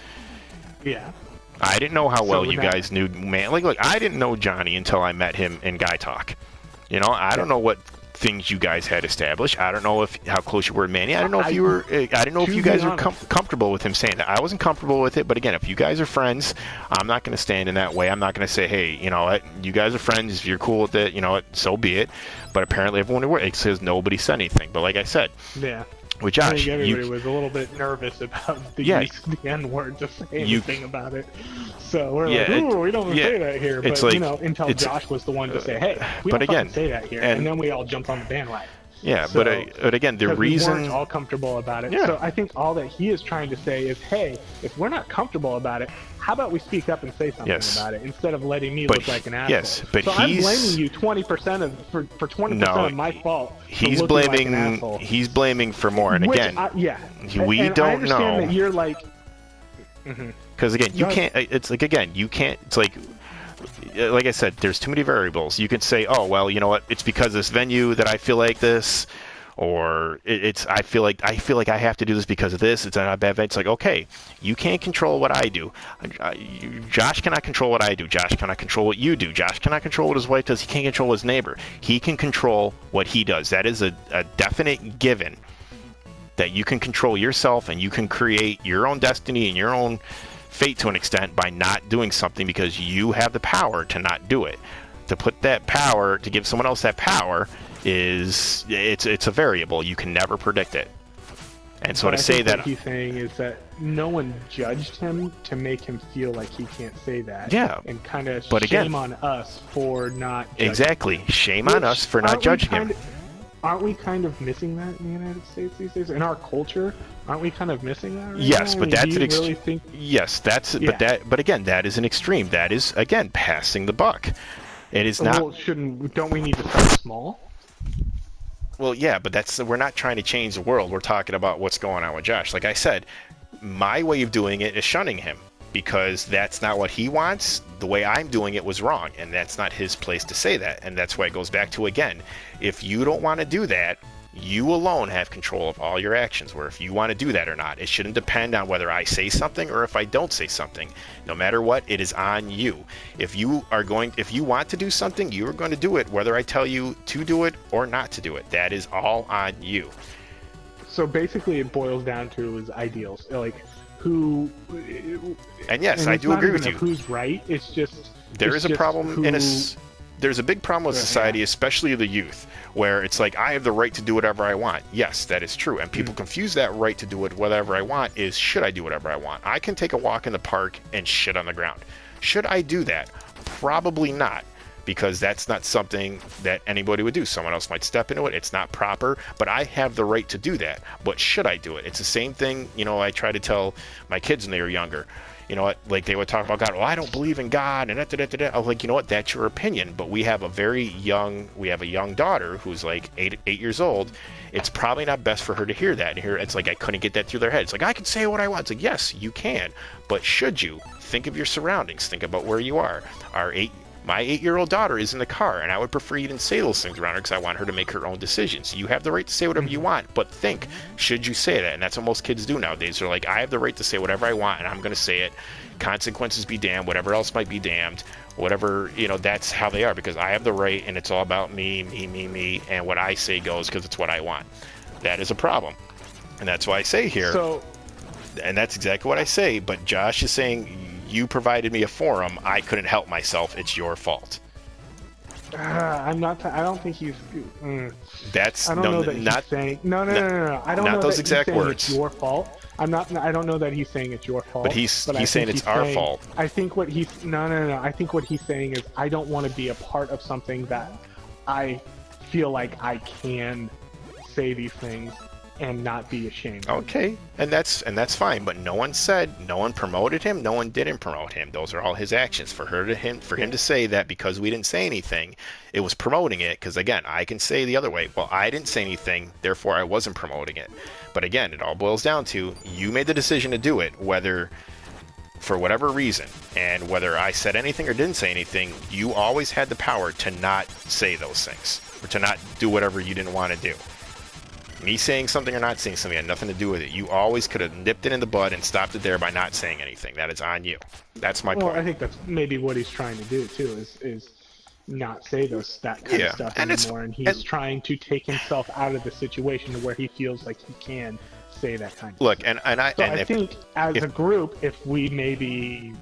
Yeah. I didn't know how well you guys knew, man. Like I didn't know Johnny until I met him in Guy Talk. I don't know what things you guys had established. I don't know how close you were to Manny. I don't know if you were. I don't know if you guys are comfortable with him saying that. I wasn't comfortable with it, but again, if you guys are friends, I'm not going to stand in that way. I'm not going to say, hey, you guys are friends. If you're cool with it, so be it. But apparently, everyone it says nobody said anything. But like I said, yeah. With Josh, I think everybody was a little bit nervous about the use of the N-word to say anything about it. So we're like, ooh, we don't say that here. But, until Josh was the one to say, hey, we don't say that here. And then we all jumped on the bandwagon. Yeah, so, but again, the reason... we weren't all comfortable about it. Yeah. So I think all that he is trying to say is, hey, if we're not comfortable about it, how about we speak up and say something about it instead of letting me look like an asshole? Yes, but so I'm blaming you 20% for 20% of my fault. He's blaming like an asshole. He's blaming for more, and again, we don't know. That you're like, Because again, you can't. It's like again, you can't. It's like I said, there's too many variables. You can say, oh well, you know what? It's because of this venue that I feel like this, or it's I feel like I have to do this because of this. It's not a bad venue. It's like, okay, you can't control what I do. Josh cannot control what I do. Josh cannot control what you do. Josh cannot control what his wife does. He can't control his neighbor. He can control what he does. That is a definite given. That you can control yourself and you can create your own destiny and your own fate to an extent by not doing something because you have the power to not do it. To put that power, to give someone else that power it's a variable. You can never predict it. And so but to say that what he's saying is that no one judged him to make him feel like he can't say that. Yeah. And kind of But shame again, on us for not judging exactly. him. Shame on us for not judging him. Aren't we kind of missing that in the United States these days? In our culture, aren't we kind of missing that? Right Yes, now? but that's an really think... Yes, that's Yeah. but again, that is an extreme. That is again passing the buck. It is not. Well, don't we need to start small? Well, yeah, but we're not trying to change the world. We're talking about what's going on with Josh. Like I said, my way of doing it is shunning him because that's not what he wants. The way I'm doing it was wrong, and that's not his place to say that. And that's why it goes back to, again, if you don't want to do that, you alone have control of all your actions, where if you want to do that or not. It shouldn't depend on whether I say something or if I don't say something. No matter what, it is on you. If you want to do something, you are going to do it, whether I tell you to do it or not to do it. That is all on you. So basically it boils down to his ideals. Like, who... And yes, and I do agree with you. Who's right? It's just... There is a problem there's a big problem with society, especially the youth, where it's like, I have the right to do whatever I want. Yes, that is true. And people confuse that right to do whatever I want is, should I do whatever I want? I can take a walk in the park and shit on the ground. Should I do that? Probably not, because that's not something that anybody would do. Someone else might step into it. It's not proper, but I have the right to do that. But should I do it? It's the same thing, I try to tell my kids when they were younger. You know what, like they would talk about God. Well, I don't believe in God, and I was like, you know what, that's your opinion. But we have a young daughter who's like eight years old. It's probably not best for her to hear that. And it's like, I couldn't get that through their head. It's like, I can say what I want. It's like, yes, you can, but should you? Think of your surroundings. Think about where you are. My 8-year-old daughter is in the car, and I would prefer you didn't say those things around her because I want her to make her own decisions. You have the right to say whatever you want, but think, should you say that? And that's what most kids do nowadays. They're like, I have the right to say whatever I want, and I'm going to say it. Consequences be damned, whatever else might be damned, whatever, that's how they are, because I have the right, and it's all about me, and what I say goes because it's what I want. That is a problem. And that's why I say here, and that's exactly what I say, but Josh is saying, you provided me a forum. I couldn't help myself. It's your fault. I'm not. I don't think he's. That's I don't know that he's saying. No. I don't know those that exact he's saying words. It's your fault. I don't know that he's saying it's your fault. But he's saying it's our fault. I think what he's. No. I think what he's saying is, I don't want to be a part of something that I feel like I can say these things and not be ashamed. Okay, and that's fine. But no one promoted him. No one didn't promote him. Those are all his actions. For him to say that because we didn't say anything, it was promoting it. Because again, I can say the other way. Well, I didn't say anything, therefore I wasn't promoting it. But again, it all boils down to you made the decision to do it, whether for whatever reason, and whether I said anything or didn't say anything, you always had the power to not say those things or to not do whatever you didn't want to do. Me saying something or not saying something had nothing to do with it. You always could have nipped it in the bud and stopped it there by not saying anything. That is on you. That's my point. I think that's maybe what he's trying to do too, is not say that kind of stuff anymore. And he's trying to take himself out of the situation to where he feels like he can say that kind of stuff. Look, and I think as a group, if we maybe...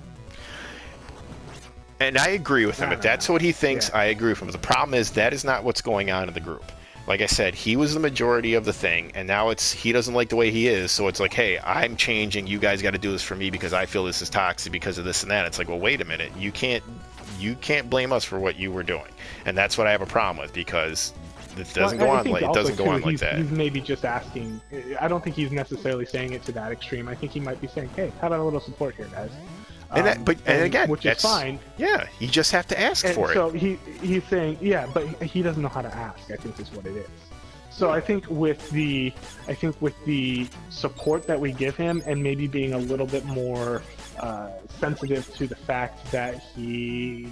And I agree with him. If that's what he thinks, I agree with him. But the problem is that is not what's going on in the group. Like I said, he was the majority of the thing, and now he doesn't like the way he is, so it's like, hey, I'm changing, you guys got to do this for me because I feel this is toxic because of this and that. It's like, well, wait a minute, you can't blame us for what you were doing. And that's what I have a problem with, because it doesn't go on like that. He's maybe just asking. I don't think he's necessarily saying it to that extreme. I think he might be saying, hey, how about a little support here, guys? And again, which is fine. Yeah, you just have to ask for it. So he's saying, but he doesn't know how to ask, I think is what it is. So I think with the support that we give him, and maybe being a little bit more sensitive to the fact that he,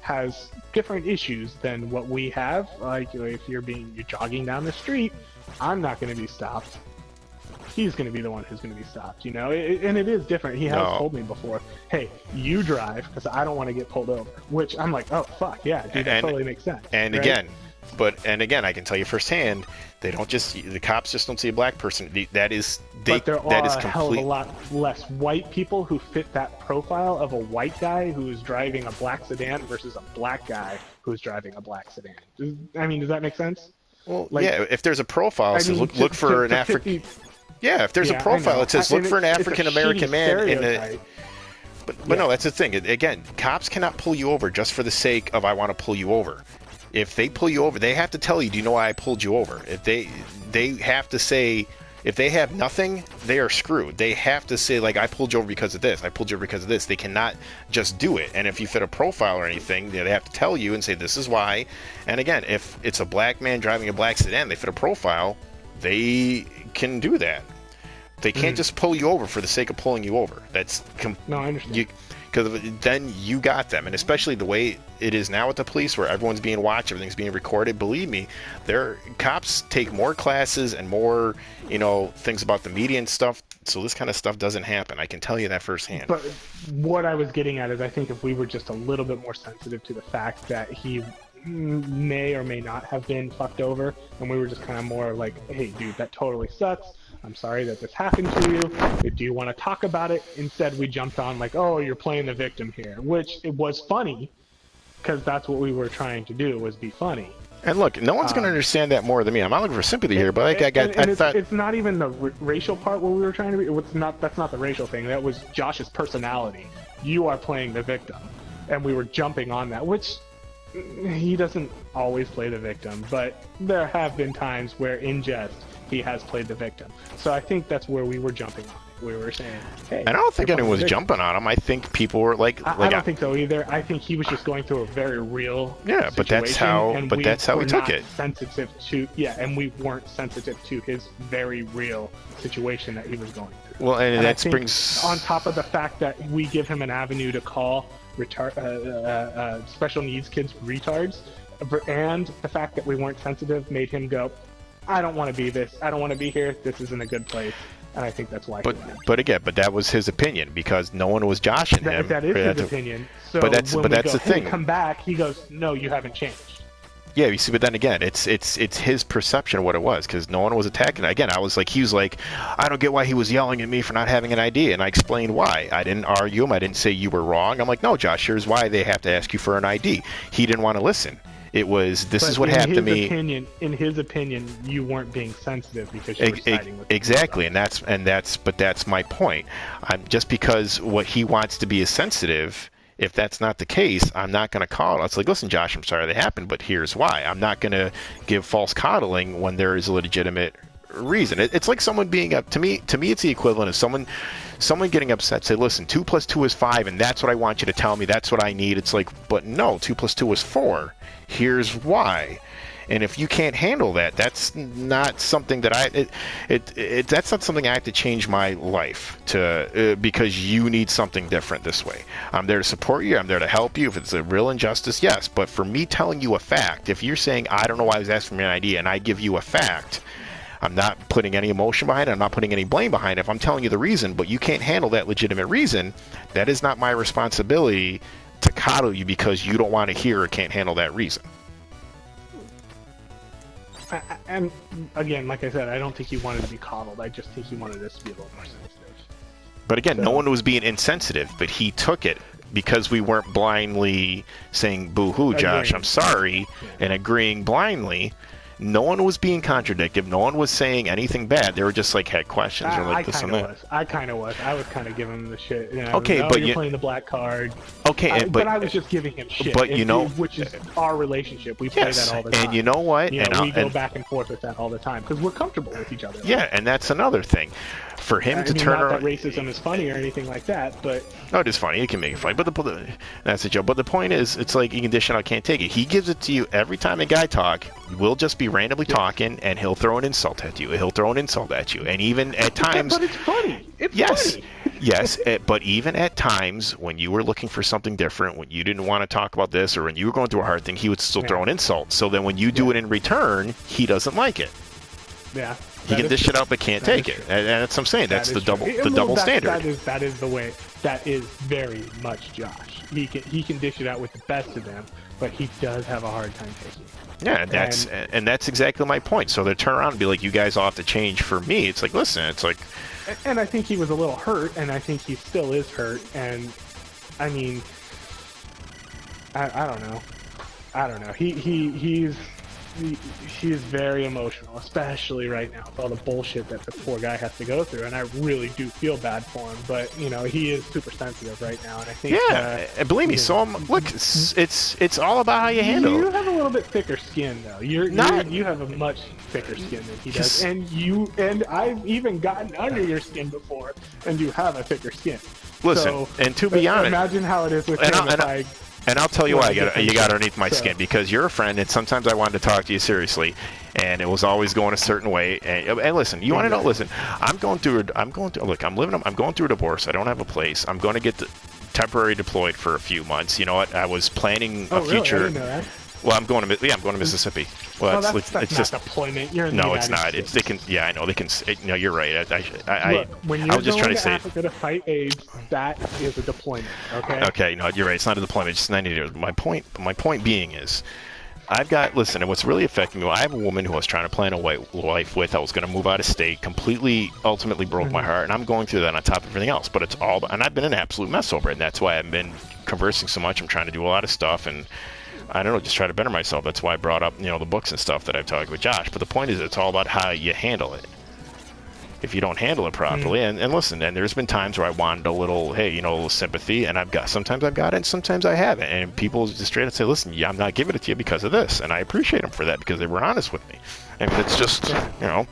has different issues than what we have. Like if you're jogging down the street, I'm not going to be stopped. He's going to be the one who's going to be stopped, and it is different. He has told me before, hey, you drive because I don't want to get pulled over, which I'm like, oh, fuck, yeah, dude, that totally makes sense. And right? again, I can tell you firsthand, the cops just don't see a black person. But there are a hell of a lot less white people who fit that profile of a white guy who is driving a black sedan versus a black guy who's driving a black sedan. Does that make sense? Well, yeah, if there's a profile, so look for an African... Yeah, if there's a profile, it says look for an African American man in the. But no, that's the thing. Again, cops cannot pull you over just for the sake of I want to pull you over. If they pull you over, they have to tell you, do you know why I pulled you over? If they have to say, if they have nothing, they are screwed. They have to say, like, I pulled you over because of this. I pulled you over because of this. They cannot just do it. And if you fit a profile or anything, they have to tell you and say, this is why. And again, if it's a black man driving a black sedan, they fit a profile, they can do that. They can't just pull you over for the sake of pulling you over. No, I understand. Because then you got them. And especially the way it is now with the police, where everyone's being watched, everything's being recorded. Believe me, cops take more classes and more, things about the media and stuff. So this kind of stuff doesn't happen. I can tell you that firsthand. But what I was getting at is, I think if we were just a little bit more sensitive to the fact that he may or may not have been fucked over, and we were just kind of more like, hey, dude, that totally sucks. I'm sorry that this happened to you. Do you want to talk about it? Instead, we jumped on like, oh, you're playing the victim here, which it was funny because that's what we were trying to do, was be funny. And look, no one's going to understand that more than me. I'm not looking for sympathy here, but I thought it's not even the racial part what we were trying to be. That's not the racial thing. That was Josh's personality. You are playing the victim, and we were jumping on that, which he doesn't always play the victim, but there have been times where in jest he has played the victim. So I think that's where we were jumping on it. We were saying, hey, and I don't think anyone was jumping on him. I think people were like I don't think so either. I think he was just going through a very real situation, but that's how we took it. Sensitive to and we weren't sensitive to his very real situation that he was going through. Well, and that brings on top of the fact that we give him an avenue to call special needs kids retards, and the fact that we weren't sensitive made him go, I don't want to be this. I don't want to be here. This isn't a good place. And I think that's why he left. But that was his opinion, because no one was joshing him. That is his opinion. So but that's the thing. Come back, he goes, no, you haven't changed. Yeah, you see, but then again, it's his perception of what it was, because no one was attacking it. Again, he was like, I don't get why he was yelling at me for not having an ID, and I explained why. I didn't argue him. I didn't say you were wrong. I'm like, no, Josh, here's why they have to ask you for an ID. He didn't want to listen. It was, this is what happened to me. In his opinion, you weren't being sensitive because you were siding with exactly, and that's my point. Just because what he wants to be is sensitive. If that's not the case, I'm not going to call it. It's like, listen, Josh, I'm sorry that happened, but here's why. I'm not going to give false coddling when there is a legitimate reason. It's like someone being up. To me, it's the equivalent of someone getting upset. Say, listen, 2 + 2 is 5, and that's what I want you to tell me. That's what I need. It's like, but no, 2 + 2 is 4. Here's why. And if you can't handle that, that's not something that that's not something I have to change my life to, because you need something different this way. I'm there to support you. I'm there to help you. If it's a real injustice, yes. But for me telling you a fact, if you're saying, I don't know why I was asking for an idea, and I give you a fact, I'm not putting any emotion behind it. I'm not putting any blame behind it. If I'm telling you the reason, but you can't handle that legitimate reason, that is not my responsibility to coddle you because you don't want to hear or can't handle that reason. And again, like I said, I don't think he wanted to be coddled. I just think he wanted us to be a little more sensitive. But again, no one was being insensitive, but he took it because we weren't blindly saying, boo-hoo, Josh, I'm sorry, and agreeing blindly. No one was being contradictive. No one was saying anything bad. They were just like, had questions or like this and that. I kind of was. I was kind of giving him the shit. Okay, but you're playing the black card. Okay, but I was just giving him shit. But which is our relationship. We play that all the time. And you know what? We go back and forth with that all the time because we're comfortable with each other. Yeah, and that's another thing. for him I to mean, turn not around. that racism is funny or anything like that, but No, it is funny. It can make it funny, but that's a joke. But the point is, it's like you can dish it out, can't take it. He gives it to you every time a guy talk. We'll just be randomly talking, and he'll throw an insult at you. He'll throw an insult at you, and even at times, but it's funny. It's yes, funny. yes. But even at times when you were looking for something different, when you didn't want to talk about this, or when you were going through a hard thing, he would still throw an insult. So then when you do it in return, he doesn't like it. Yeah. He can dish it out, but can't take it, and that's what I'm saying. That's the double standard. That is the way. That is very much Josh. He can dish it out with the best of them, but he does have a hard time taking it. Yeah, and that's exactly my point. So they turn around and be like, "You guys all have to change for me." It's like, listen, it's like, and I think he was a little hurt, and I think he still is hurt. And I mean, I don't know. I don't know. He's very emotional, especially right now with all the bullshit that the poor guy has to go through, and I really do feel bad for him. But you know, he is super sensitive right now, and I think and believe me. So look, it's all about how you handle it. You have a little bit thicker skin, though. You have a much thicker skin than he does, and I've even gotten under your skin before, and you have a thicker skin. Listen, so, and to be honest, imagine how it is with him. And I'll tell you why you got underneath my skin, because you're a friend, and sometimes I wanted to talk to you seriously, and it was always going a certain way. And listen, you want to know? Listen, I'm going through a divorce. I don't have a place. I'm going to get temporary deployed for a few months. You know what? I was planning a future. I didn't know that. Well, I'm going to Mississippi. Well, that's it's just deployment. You're in the it's not. States. They can. Yeah, I know they can. No, you're right. Look, when you're I was just trying to say. Africa to fight AIDS, that is a deployment. Okay. Okay. No, you're right. It's not a deployment. It's just 90 days. My point being is, listen, and what's really affecting me, I have a woman who I was trying to plan a life with. I was going to move out of state, ultimately broke my heart, and I'm going through that on top of everything else. But and I've been an absolute mess over it, and that's why I've been conversing so much. I'm trying to do a lot of stuff, and I don't know, just try to better myself. That's why I brought up, the books and stuff that I've talked with Josh. But the point is, it's all about how you handle it. If you don't handle it properly, and listen, and there's been times where I wanted a little, a little sympathy, and sometimes I've got it, and sometimes I haven't. And people just straight up say, listen, I'm not giving it to you because of this. And I appreciate them for that, because they were honest with me. I mean, it's just, Well,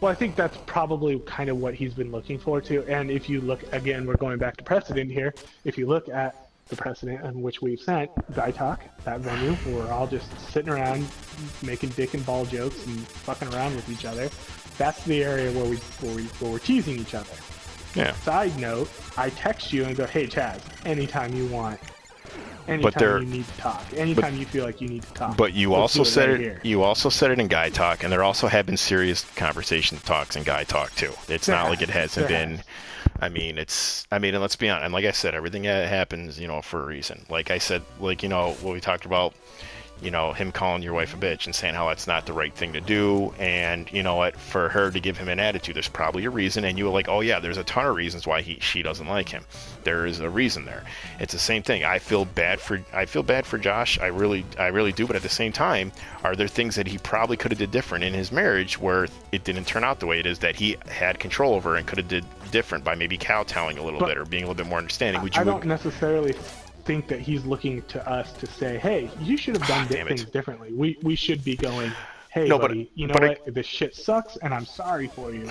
I think that's probably kind of what he's been looking for, too. And if you look, again, we're going back to precedent here. If you look at the precedent in which we've sent Guy Talk, that venue, where we're all just sitting around making dick and ball jokes and fucking around with each other. That's the area where we're teasing each other. yeah. Side note, I text you and go, hey Chaz, anytime you want. Anytime you need to talk. Anytime you feel like you need to talk. But you also said it. You also said it in Guy Talk, and there also have been serious conversation talks in Guy Talk too. It's not like it hasn't been. I mean, and let's be honest. And like I said, everything happens, for a reason. Like I said, what we talked about, him calling your wife a bitch and saying how that's not the right thing to do. And you know what, for her to give him an attitude, there's probably a reason. And you were like, oh yeah, there's a ton of reasons why she doesn't like him. There is a reason there. It's the same thing. I feel bad for Josh. I really do. But at the same time, are there things that he probably could have did different in his marriage where it didn't turn out the way it is, that he had control over and could have did different by maybe kowtowing a little bit or being a little bit more understanding? I don't necessarily think that he's looking to us to say, hey, you should have done things differently. We should be going, hey, buddy, what? This shit sucks, and I'm sorry for you.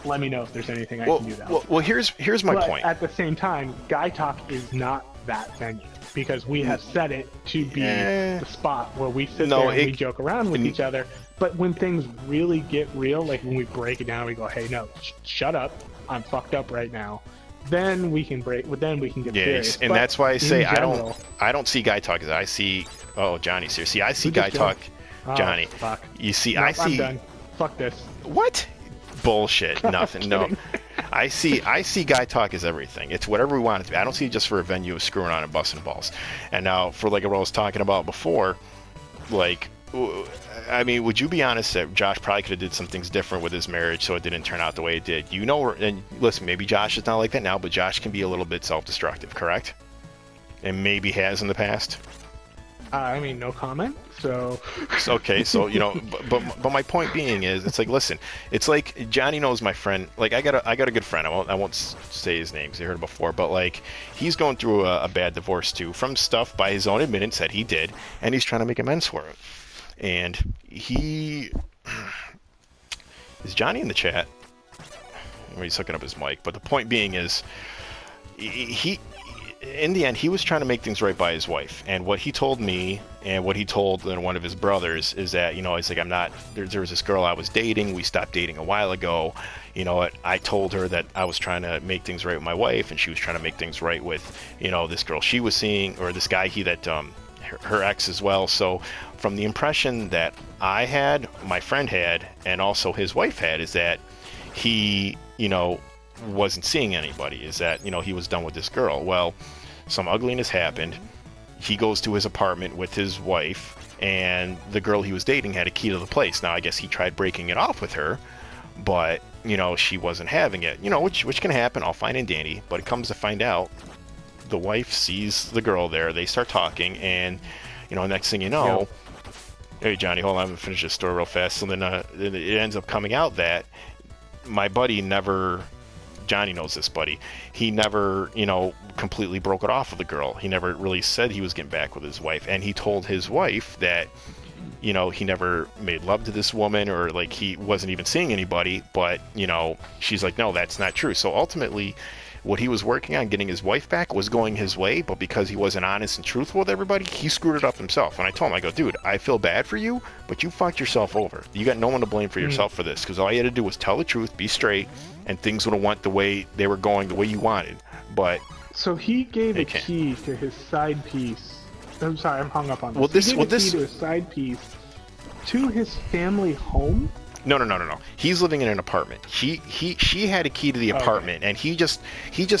Let me know if there's anything I can do that. Well, here's my point. At the same time, Guy Talk is not that venue, because we have set it to be the spot where we sit there and we joke around with each other. But when things really get real, like when we break it down, we go, hey, no, shut up. I'm fucked up right now. Then we can get serious. And that's why I say I don't see Guy Talk as I see. Oh, Johnny's here. See, I see Guy Talk. Johnny. Fuck. You see, nope, I see. I'm done. Fuck this. What? Bullshit. Nothing. No. I see Guy Talk as everything. It's whatever we want it to be. I don't see it just for a venue of screwing on and busting balls. And now, for like what I was talking about before, like, I mean, would you be honest that Josh probably could have did some things different with his marriage so it didn't turn out the way it did? And listen, maybe Josh is not like that now, but Josh can be a little bit self-destructive, correct? And maybe has in the past. I mean, no comment. So okay, so but my point being is, it's like, listen, it's like Johnny knows my friend. Like I got a good friend. I won't say his name because I heard it before, but like he's going through a bad divorce too, from stuff by his own admittance that he did, and he's trying to make amends for it. And is Johnny in the chat? he's hooking up his mic. But the point being is, he in the end, he was trying to make things right by his wife. And what he told me and what he told one of his brothers is that, he's like, I'm not, there was this girl I was dating. We stopped dating a while ago. You know what? I told her that I was trying to make things right with my wife, and she was trying to make things right with, this girl she was seeing, or this guy her ex as well. So from the impression that I had, my friend had, and also his wife had, is that he, wasn't seeing anybody, is that, he was done with this girl. Well, some ugliness happened. He goes to his apartment with his wife, and the girl he was dating had a key to the place. Now, I guess he tried breaking it off with her, but, she wasn't having it, which can happen, all fine and dandy. But it comes to find out, the wife sees the girl there, they start talking, and, next thing you know, hey, Johnny, hold on, I'm going to finish this story real fast. So then it ends up coming out that my buddy never, Johnny knows this buddy, he never, completely broke it off with the girl. He never really said he was getting back with his wife. And he told his wife that, he never made love to this woman, or like he wasn't even seeing anybody. But, she's like, no, that's not true. So ultimately, what he was working on, getting his wife back, was going his way, but because he wasn't honest and truthful with everybody, he screwed it up himself. And I told him, I go, dude, I feel bad for you, but you fucked yourself over. You got no one to blame for yourself for this, because all you had to do was tell the truth, be straight, and things would have went the way they were going, the way you wanted. But so he gave a key to his side piece. I'm sorry, I'm hung up on this. He gave a key to his side piece to his family home. No. He's living in an apartment. She had a key to the apartment, and he just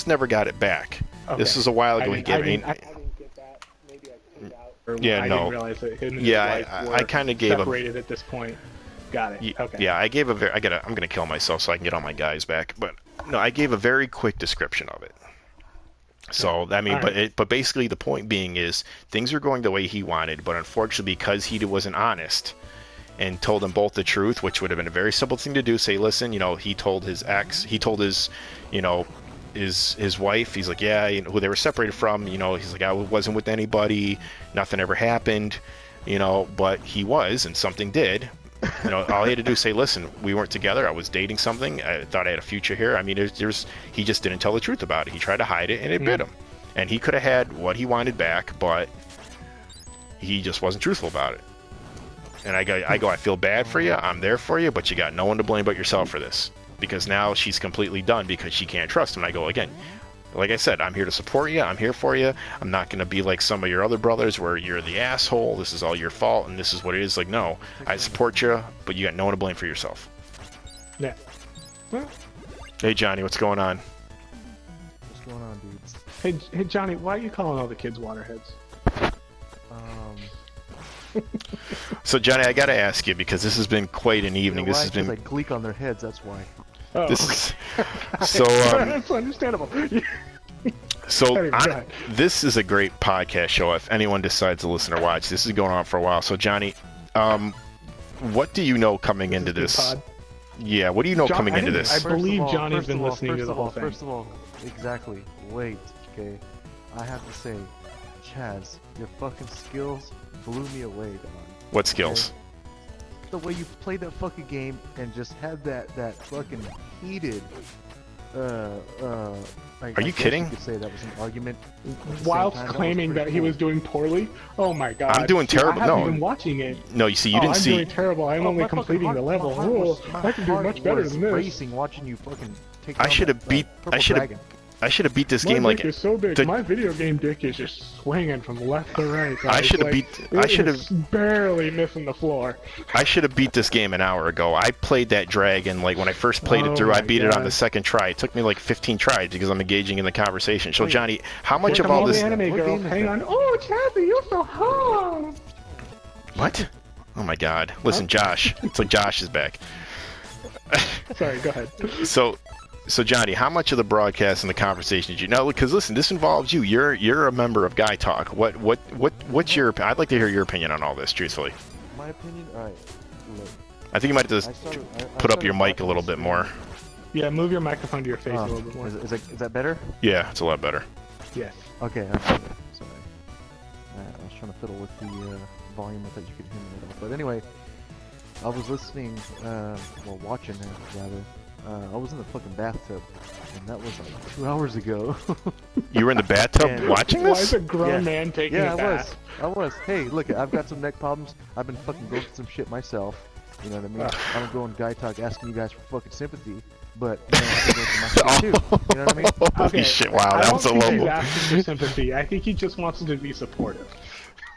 never got it back. Okay. This was a while ago. I didn't get that. Maybe I tuned out. Or yeah, I no. didn't realize that him and his wife were I kind of gave separated at this point. Got it. Okay. Yeah, I gave I'm gonna kill myself so I can get all my guys back. But no, I gave a very quick description of it. So I mean, but basically the point being is things are going the way he wanted, but unfortunately because he wasn't honest and told them both the truth, which would have been a very simple thing to do. Say, listen, he told his ex, he told his, his wife, he's like, yeah, who they were separated from, he's like, I wasn't with anybody, nothing ever happened, but he was, and something did. All he had to do is say, listen, we weren't together, I was dating something, I thought I had a future here. I mean, he just didn't tell the truth about it. He tried to hide it, and it bit him. And he could have had what he wanted back, but he just wasn't truthful about it. And I go, I feel bad for you, I'm there for you, but you got no one to blame but yourself for this. Because now she's completely done because she can't trust him. And I go, again, like I said, I'm here to support you, I'm here for you. I'm not going to be like some of your other brothers where you're the asshole, this is all your fault, and this is what it is. Like, no, I support you, but you got no one to blame for yourself. Yeah. Well, hey, Johnny, what's going on? What's going on, dudes? Hey, Johnny, why are you calling all the kids waterheads? So, Johnny, I got to ask you, because this has been quite an evening. This has been like gleek on their heads. That's why. Oh, this so that's understandable. So this is a great podcast show. If anyone decides to listen or watch, this is going on for a while. So, Johnny, what do you know coming into this? Yeah, what do you know coming into this? I believe Johnny's been listening to the whole thing. First of all, exactly. Wait, okay. I have to say, Chaz, your fucking skills blew me away, dog. What skills? Okay? The way you played that fucking game and just had that fucking heated, Are you kidding? You could say that was an argument. Whilst claiming that he was doing poorly. Oh my god. I'm doing terrible. I haven't been watching it. No, you see, you didn't see. I'm doing terrible. I'm only completing the level. Oh, I can do much better than this. Racing, watching you fucking take I should have beat. I should have beat this game like. My dick is so big. My video game dick is just swinging from left to right. I should have beat. I should have barely missing the floor. I should have beat this game an hour ago. I played that dragon like when I first played it through. I beat it on the second try. It took me like 15 tries because I'm engaging in the conversation. So Johnny, how much of all this? Anime girl, hang on. Oh, Chazzy, you're so hot. What? Oh my God! Listen, Josh. It's like Josh is back. Sorry, go ahead. So Johnny, how much of the broadcast and the conversation did you know? Because listen, this involves you. You're a member of Guy Talk. What's your? I'd like to hear your opinion on all this, truthfully. My opinion, all right. Look, I think you might have to put up your mic a little bit more. Yeah, move your microphone to your face a little bit more. Is that better? Yeah, it's a lot better. Yes. Okay, I'm sorry. I was trying to fiddle with the volume. I thought you could hear me at all. But anyway, I was listening, watching rather, I was in the fucking bathtub, and that was like 2 hours ago. You were in the bathtub And- watching Why is this? a grown Yeah. man taking Yeah, a bath? I was. Hey, look, I've got some neck problems. I've been fucking going through some shit myself. You know what I mean? I don't go on Guy Talk asking you guys for fucking sympathy, but you know, I've been going through my shit too. You know what I mean? Holy Okay, shit! Wow, I that don't was a think low he's blow. asking for sympathy. I think he just wants to be supportive.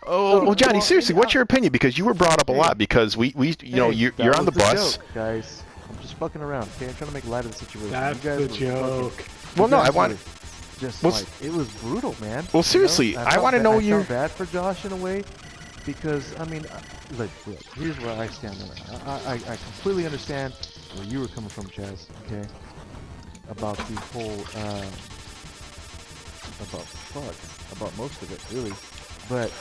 Oh, well, Johnny, well, seriously, what's your opinion? Because you were brought up a Hey. lot. Because we you know, Hey, you're that on the was bus. joke, guys. I'm just fucking around. Okay, I'm trying to make light of the situation. That's you guys the were joke. fucking- Well, you no, I guys want. were Just Well, like it was brutal, man. Well, you seriously, know? I felt wanna ba- know I your- felt bad for Josh in a way, because I mean, look, here's where I stand on it. I completely understand where you were coming from, Chaz. Okay, about the whole about most of it, really. But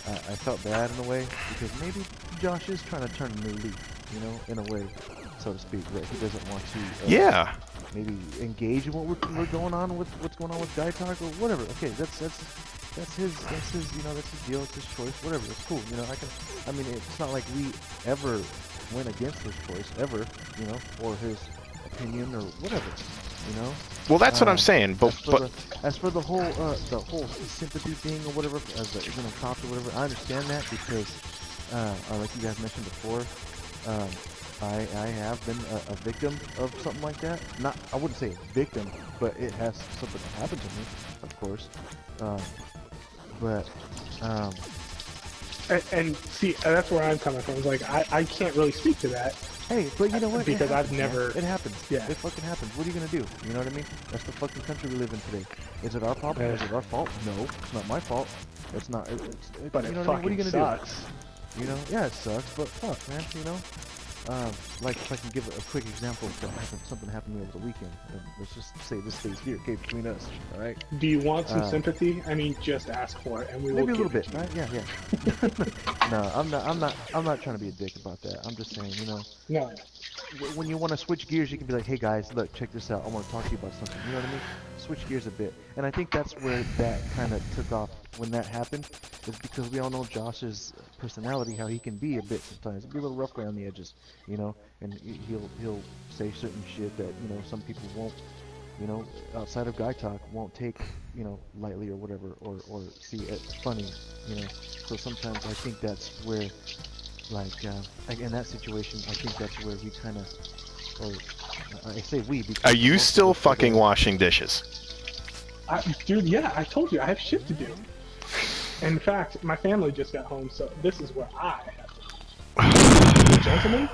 I felt bad in a way because maybe Josh is trying to turn a new leaf, you know, in a way, so to speak, that he doesn't want to. Yeah. Maybe engage in what we're going on with what's going on with Guy Talk or whatever. Okay, that's his you know, that's his deal, it's his choice, whatever. It's cool, you know. I mean, it's not like we ever went against his choice ever, you know, or his opinion or whatever, you know. Well, that's what I'm saying. But As for the whole sympathy thing or whatever, as the ignorant cops or whatever, I understand that because, like you guys mentioned before, I have been a victim of something like that. Not, I wouldn't say a victim, but it has something happened to me, of course. And see, that's where I'm coming from. It's like, I can't really speak to that. Hey, but you know what? Because It I've happens, man. never- It happens. Yeah. It fucking happens. What are you gonna do? You know what I mean? That's the fucking country we live in today. Is it our problem? Is it our fault? No, it's not my fault. It's not. But you it know what I mean? What are fucking you gonna sucks. do? You know? Yeah, it sucks, but fuck, man. You know? Like if I can give a quick example of something happened to me over the weekend. Let's just say this stays here, okay, between us. All right? Do you want some Uh, sympathy? I mean, just ask for it, and we Maybe a will little give bit, it to right? Yeah. No, I'm not trying to be a dick about that. I'm just saying, you know, you. No. when you want to switch gears, you can be like, hey guys, look, check this out. I want to talk to you about something. You know what I mean? Switch gears a bit. And I think that's where that kind of took off when that happened, is because we all know Josh's personality, how he can be a bit sometimes, be a little rough around the edges, you know, and he'll say certain shit that, you know, some people won't, you know, outside of Guy Talk, won't take, you know, lightly or whatever, or see it funny, you know. So sometimes I think that's where, like in that situation, I think that's where we kind of, or I say we because are you most of still us are fucking there. washing dishes? Dude, yeah, I told you, I have shit to do. In fact, my family just got home, so this is where I have to. Gentlemen,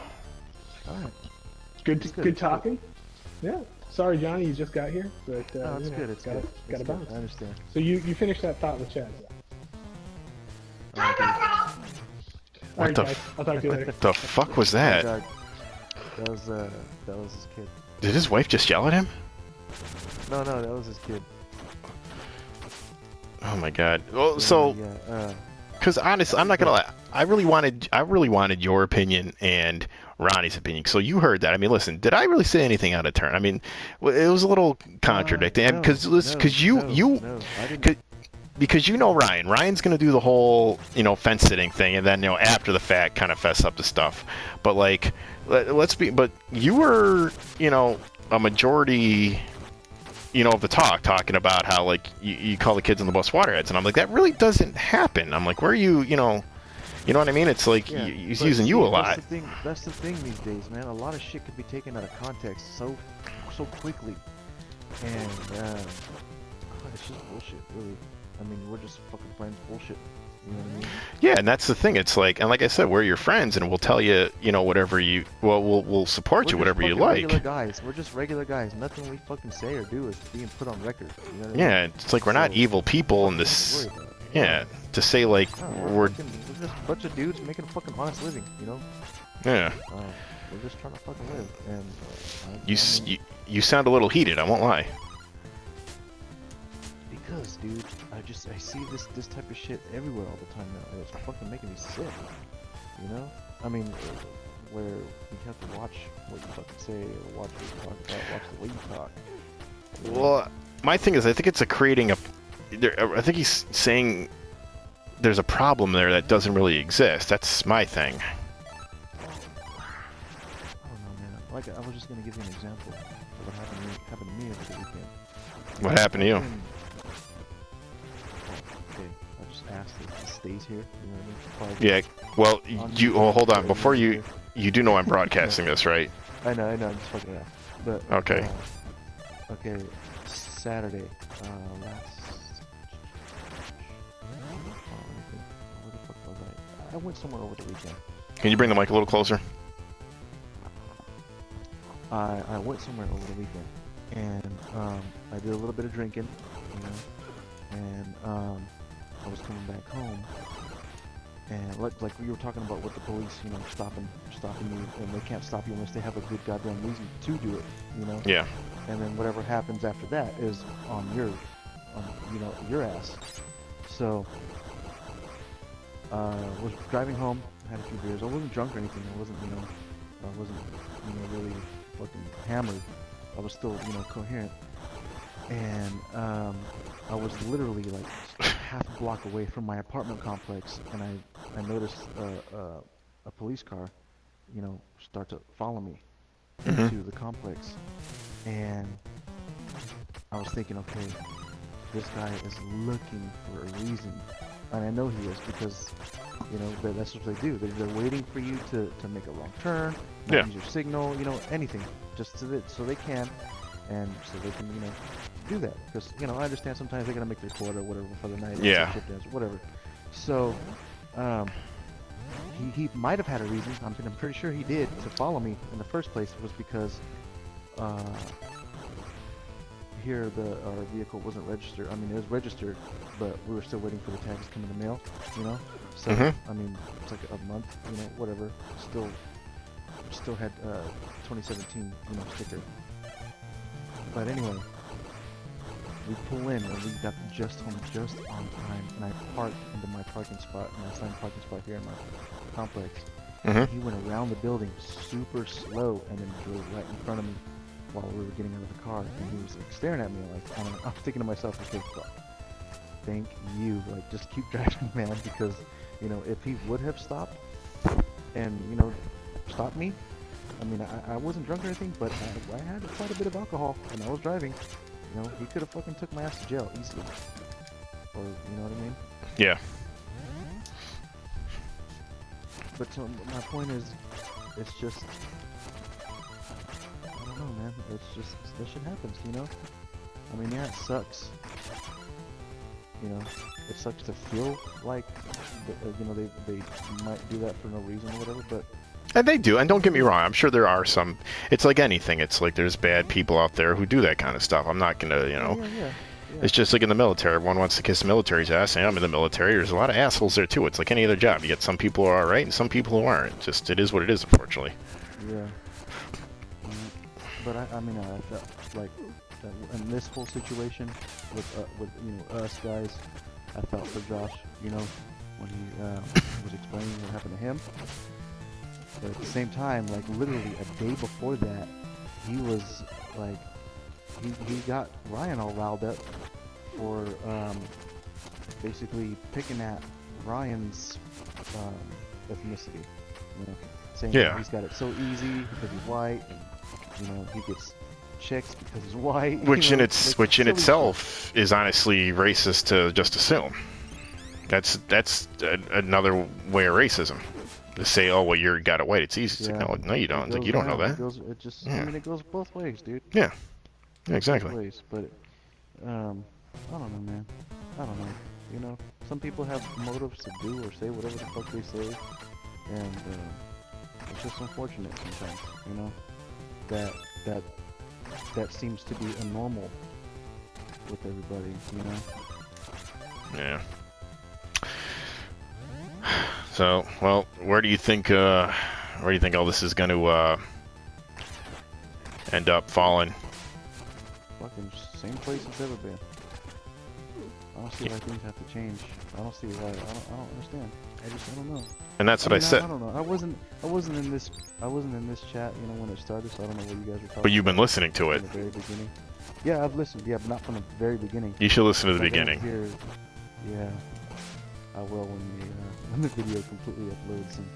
All right. good, It's good, good it's good. talking. Yeah. Sorry, Johnny, you just got here, but No, it's you know, good. It's gotta, good. Gotta It's bounce. good. I understand. So you finished that thought with Chaz. Alright, All right, the guys, I'll talk to you later. The fuck was oh, that? God. That was his kid. Did his wife just yell at him? No, that was his kid. Oh my god. Well, so, Yeah, because honestly, I'm not gonna lie. I really wanted your opinion and Ronnie's opinion. So you heard that. I mean, listen, did I really say anything out of turn? I mean, it was a little contradicting. no, Because no, you no, I didn't. because you know Ryan. Ryan's gonna do the whole, you know, fence sitting thing, and then, you know, after the fact, kind of fess up to stuff. But like, let's be. But you were, you know, a majority, you know, of the talking about how, like, you call the kids on the bus waterheads, and I'm like, that really doesn't happen. I'm like, where are you, you know what I mean? It's like Yeah, he's but using see, you a lot. That's the thing these days, man. A lot of shit could be taken out of context so quickly, and it's just bullshit, really. I mean, we're just fucking playing bullshit. You know what I mean? Yeah, and that's the thing. It's like, and like I said, we're your friends, and we'll tell you, you know, whatever you. Well, we'll support you, We're just whatever you fucking like. Regular guys. We're just regular guys. Nothing we fucking say or do is being put on record. You know what I mean? Yeah, it's like we're not So, evil people, and nothing this. to worry about. Yeah, to say like No, we're. fucking, we're just a bunch of dudes making a fucking honest living. You know? Yeah, We're just trying to fucking live. And you sound a little heated. I won't lie. because, dude, I see this type of shit everywhere all the time now, and it's fucking making me sick. You know? I mean, where you have to watch what you fucking say, or watch what you talk about, watch the way you talk. You know? Well, my thing is, I think it's creating a. I think he's saying there's a problem there that doesn't really exist. That's my thing. I don't know, man. like I was just gonna give you an example of what happened to me over the weekend. What happened to you? Okay, I just asked if it stays here. You know what I mean? Probably Yeah. Well, you hold on. Before you. you do know I'm broadcasting this, right? I know, I'm just fucking around. But Okay. Okay, Saturday, where the fuck was I? I went somewhere over the weekend. Can you bring the mic a little closer? I went somewhere over the weekend, and I did a little bit of drinking, you know, and I was coming back home, and like we were talking about with the police, you know, stopping you, and they can't stop you unless they have a good goddamn reason to do it, you know. Yeah. And then whatever happens after that is on your ass. So was driving home, had a few beers. I wasn't drunk or anything. I wasn't really fucking hammered. I was still, coherent. And I was literally like half a block away from my apartment complex, and I noticed a police car, start to follow me to the complex. And I was thinking, okay, this guy is looking for a reason. And I know he is, because, that's what they do. They're waiting for you to make a wrong turn, not use your signal, anything, just so they can, and so they can, do that. Because, I understand sometimes they're going to make their quota or whatever for the night. Yeah. Whatever. So, he might have had a reason. I'm pretty sure he did to follow me in the first place. It was because here our vehicle wasn't registered. I mean, it was registered, but we were still waiting for the tags to come in the mail, So I mean, it's like a month, whatever. Still had 2017, sticker. But anyway, we pull in and we got just home just on time, and I parked into my parking spot, my assigned parking spot here in my complex. He went around the building super slow and then drove right in front of me while we were getting out of the car, and he was like staring at me like, I'm thinking to myself, okay, fuck, thank you, like just keep driving, man, because if he would have stopped and stopped me, I mean, I wasn't drunk or anything, but I had quite a bit of alcohol and I was driving. He could have fucking took my ass to jail easily, or you know what I mean? Yeah. But so my point is, it's just, I don't know, man. It's just, this shit happens, I mean, yeah, it sucks. It sucks to feel like, they might do that for no reason or whatever, but... And they do, and don't get me wrong, I'm sure there are some, it's like anything, it's like there's bad people out there who do that kind of stuff. I'm not gonna, Yeah. It's just like in the military, everyone wants to kiss the military's ass, and I'm in the military, there's a lot of assholes there too. It's like any other job, you get some people who are alright and some people who aren't. Just, it is what it is, unfortunately. Yeah. But I mean, I felt like in this whole situation with us guys, I felt for Josh, when he was explaining what happened to him. But at the same time, like literally a day before that, he was like, he got Ryan all riled up for basically picking at Ryan's ethnicity, saying that he's got it so easy because he's white, and he gets chicks because he's white. Which in itself is honestly racist to just assume. That's another way of racism. To say, oh well, you got it white, it's easy. It's like, no, you don't. It's like, you don't know that. I mean, it goes both ways, dude. Yeah, exactly. Both ways, but I don't know, man. I don't know. Some people have motives to do or say whatever the fuck they say, and it's just unfortunate sometimes, that seems to be a normal with everybody, Yeah. So, well, where do you think all this is going to end up falling? Fucking same place it's ever been. I don't see why things have to change. I don't see why. I don't understand. I don't know. And that's what I said. I don't know. I wasn't in this chat, when it started, so I don't know what you guys were talking about. But you've been listening to it. From the very beginning. Yeah, I've listened. Yeah, but not from the very beginning. You should listen to the beginning. Yeah, I will when the video completely uploads, and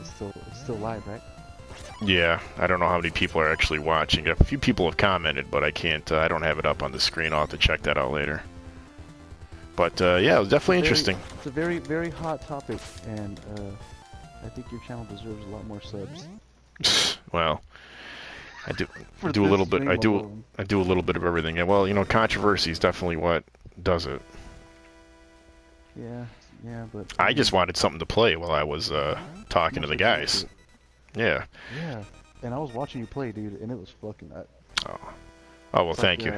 it's still live, right? Yeah, I don't know how many people are actually watching. A few people have commented, but I can't. I don't have it up on the screen. I'll have to check that out later. But yeah, it was definitely interesting. It's a very, very hot topic, and I think your channel deserves a lot more subs. Well, I do For do a this little bit. stream I do alone. I do a little bit of everything. And well, you know, controversy is definitely what does it. Yeah, yeah, but I just wanted something to play while I was talking to the guys. Yeah. Yeah, and I was watching you play, dude, and it was fucking. Oh. Oh well, thank you.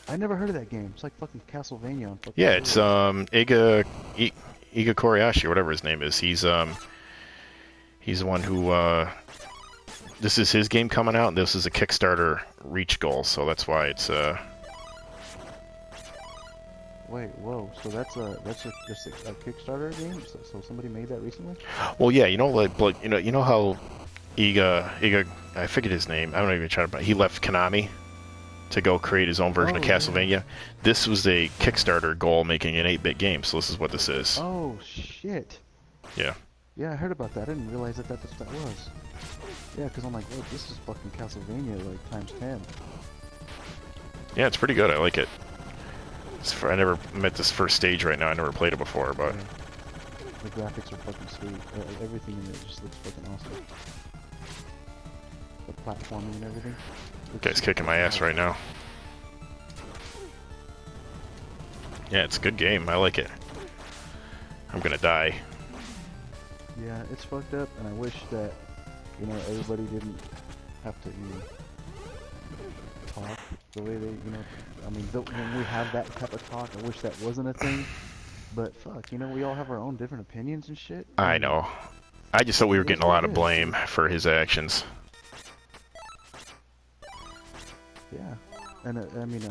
I never heard of that game. It's like fucking Castlevania on fucking. Yeah, it's Iga Kobayashi or whatever his name is. He's the one who this is his game coming out, and this is a Kickstarter reach goal, so that's why it's Wait, whoa! So that's just a Kickstarter game? So somebody made that recently? Well, yeah, you know, like you know how Iga, I forget his name. I don't even try to. He left Konami to go create his own version of Castlevania. Yeah. This was a Kickstarter goal, making an 8-bit game. So this is what this is. Oh shit! Yeah. Yeah, I heard about that. I didn't realize that that's what that was. Yeah, because I'm like, oh, this is fucking Castlevania like times 10. Yeah, it's pretty good. I like it. I never met this first stage right now. I never played it before, but Yeah. The graphics are fucking sweet. Everything in it just looks fucking awesome. The platforming and everything. guy's kicking my ass right now. Yeah, it's a good game. I like it. I'm gonna die. Yeah, it's fucked up, and I wish that, you know, everybody didn't have to, you know, talk the way they, you know, I mean, when we have that type of talk, I wish that wasn't a thing. But fuck, you know, we all have our own different opinions and shit. I know. I just thought we were It is getting a what lot it of is. blame for his actions. Yeah, and I mean,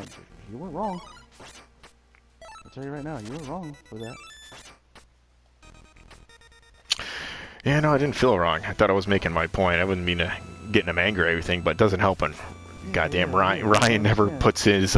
you weren't wrong. I'll tell you right now, you weren't wrong for that. Yeah, no, I didn't feel wrong. I thought I was making my point. I wouldn't mean to getting him angry or everything, but it doesn't help when goddamn yeah, Ryan. yeah, Ryan I never understand. puts his.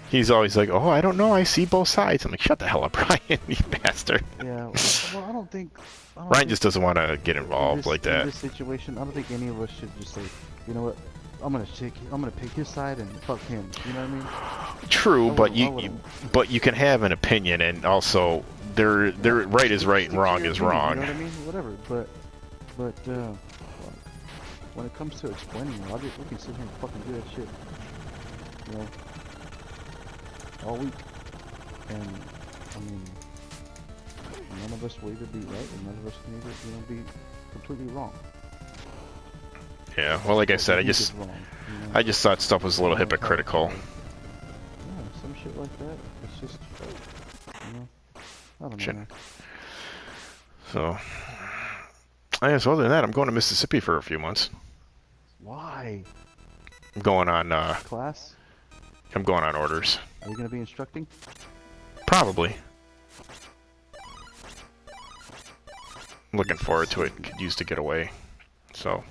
He's always like, "Oh, I don't know. I see both sides." I'm like, "Shut the hell up, Ryan, you bastard." Yeah, well, I don't think. Ryan just doesn't want to get involved like In that. this situation, I don't think any of us should just say, you know what, I'm gonna pick his side and fuck him. You know what I mean? True, I but wouldn't- but you can have an opinion, and also their right is right and Stick to wrong your is opinion, wrong. You know what I mean? Whatever. But when it comes to explaining, we can sit here and fucking do that shit, you know, all week. And I mean, none of us will either be right, and none of us can either, you know, be completely wrong. Yeah, well, like I What said, we I think is just wrong, you know? I just thought stuff was a little All the time. hypocritical. Yeah, some shit like that. It's just, you know, I don't know. Shit. Man. So, I guess other than that, I'm going to Mississippi for a few months. Why? I'm going on Class? orders. Are you gonna be instructing? Probably. I'm looking forward to it. Could use to get away. So,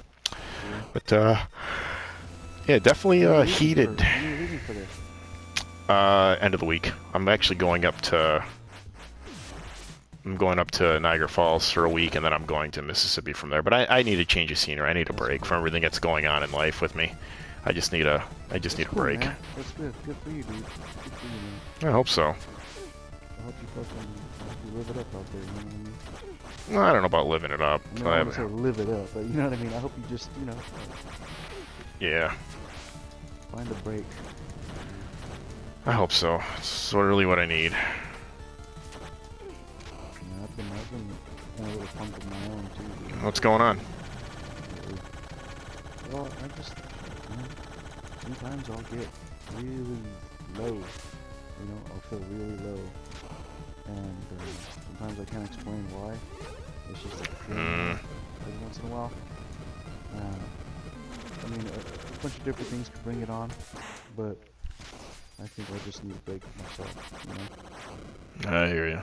but yeah, definitely heated. When are you leaving for this? End of the week. I'm actually going up to. I'm going up to Niagara Falls for a week, and then I'm going to Mississippi from there. But I need a change of scenery. I need a break from everything that's going on in life with me. I just need a That's cool, break. Man. That's good. Good for you, dude. Good for you, man. I hope so. I hope you fucking live it up out there. You know what I mean? Well, I don't know about living it up. I mean, I don't want to say live it up, but you know what I mean. I hope you just, you know, Yeah, find a break. I hope so. It's really what I need. You know, I've been in a little funk of my own too. Dude. What's going on? Well, I just, you know, sometimes I'll get really low. You know, I'll feel really low, and sometimes I can't explain why. It's just like a feeling every once in a while. I mean, a bunch of different things could bring it on, but I think I just need a break myself. You know, I hear you.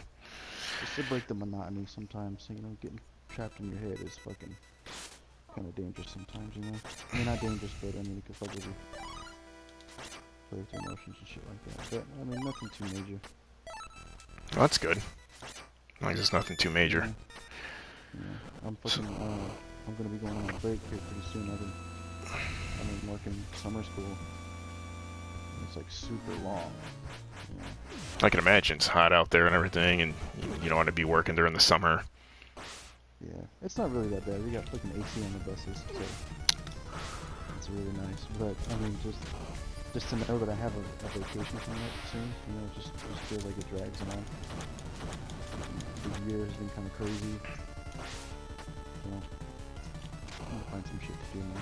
just to break the monotony sometimes. You know, getting trapped in your head is fucking kind of dangerous sometimes. You know, I mean, not dangerous, but I mean, it could fuck with you. Play with your emotions and shit like that. But I mean, nothing too major. Well, that's good. As long as it's nothing too major. Yeah, I'm fucking. I'm gonna be going on a break here pretty soon. I've been working summer school. And it's like super long. You know? I can imagine it's hot out there and everything, and you don't want to be working during the summer. Yeah, it's not really that bad. We got fucking AC on the buses, so it's really nice. But I mean, just to know that I have a vacation coming up soon, you know, just feel like it drags on. The year has been kind of crazy. You know, I'm gonna find some shit to do now.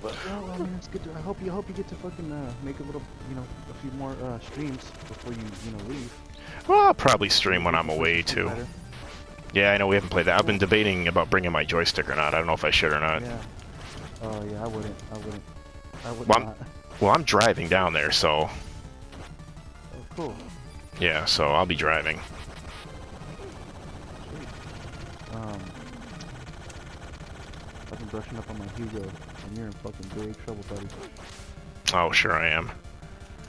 But well, I mean, it's good. I hope you get to fucking make a little, you know, a few more streams before you know leave. Well, I'll probably stream when I'm away too. Better. Yeah, I know we haven't played that. I've been debating about bringing my joystick or not. I don't know if I should or not. Yeah. Oh yeah, I wouldn't. I would Well, not. Well, I'm driving down there, so Oh, cool. yeah, so I'll be driving. Sweet. I've been brushing up on my Hugo, and you're in fucking big trouble, buddy. Oh, sure I am.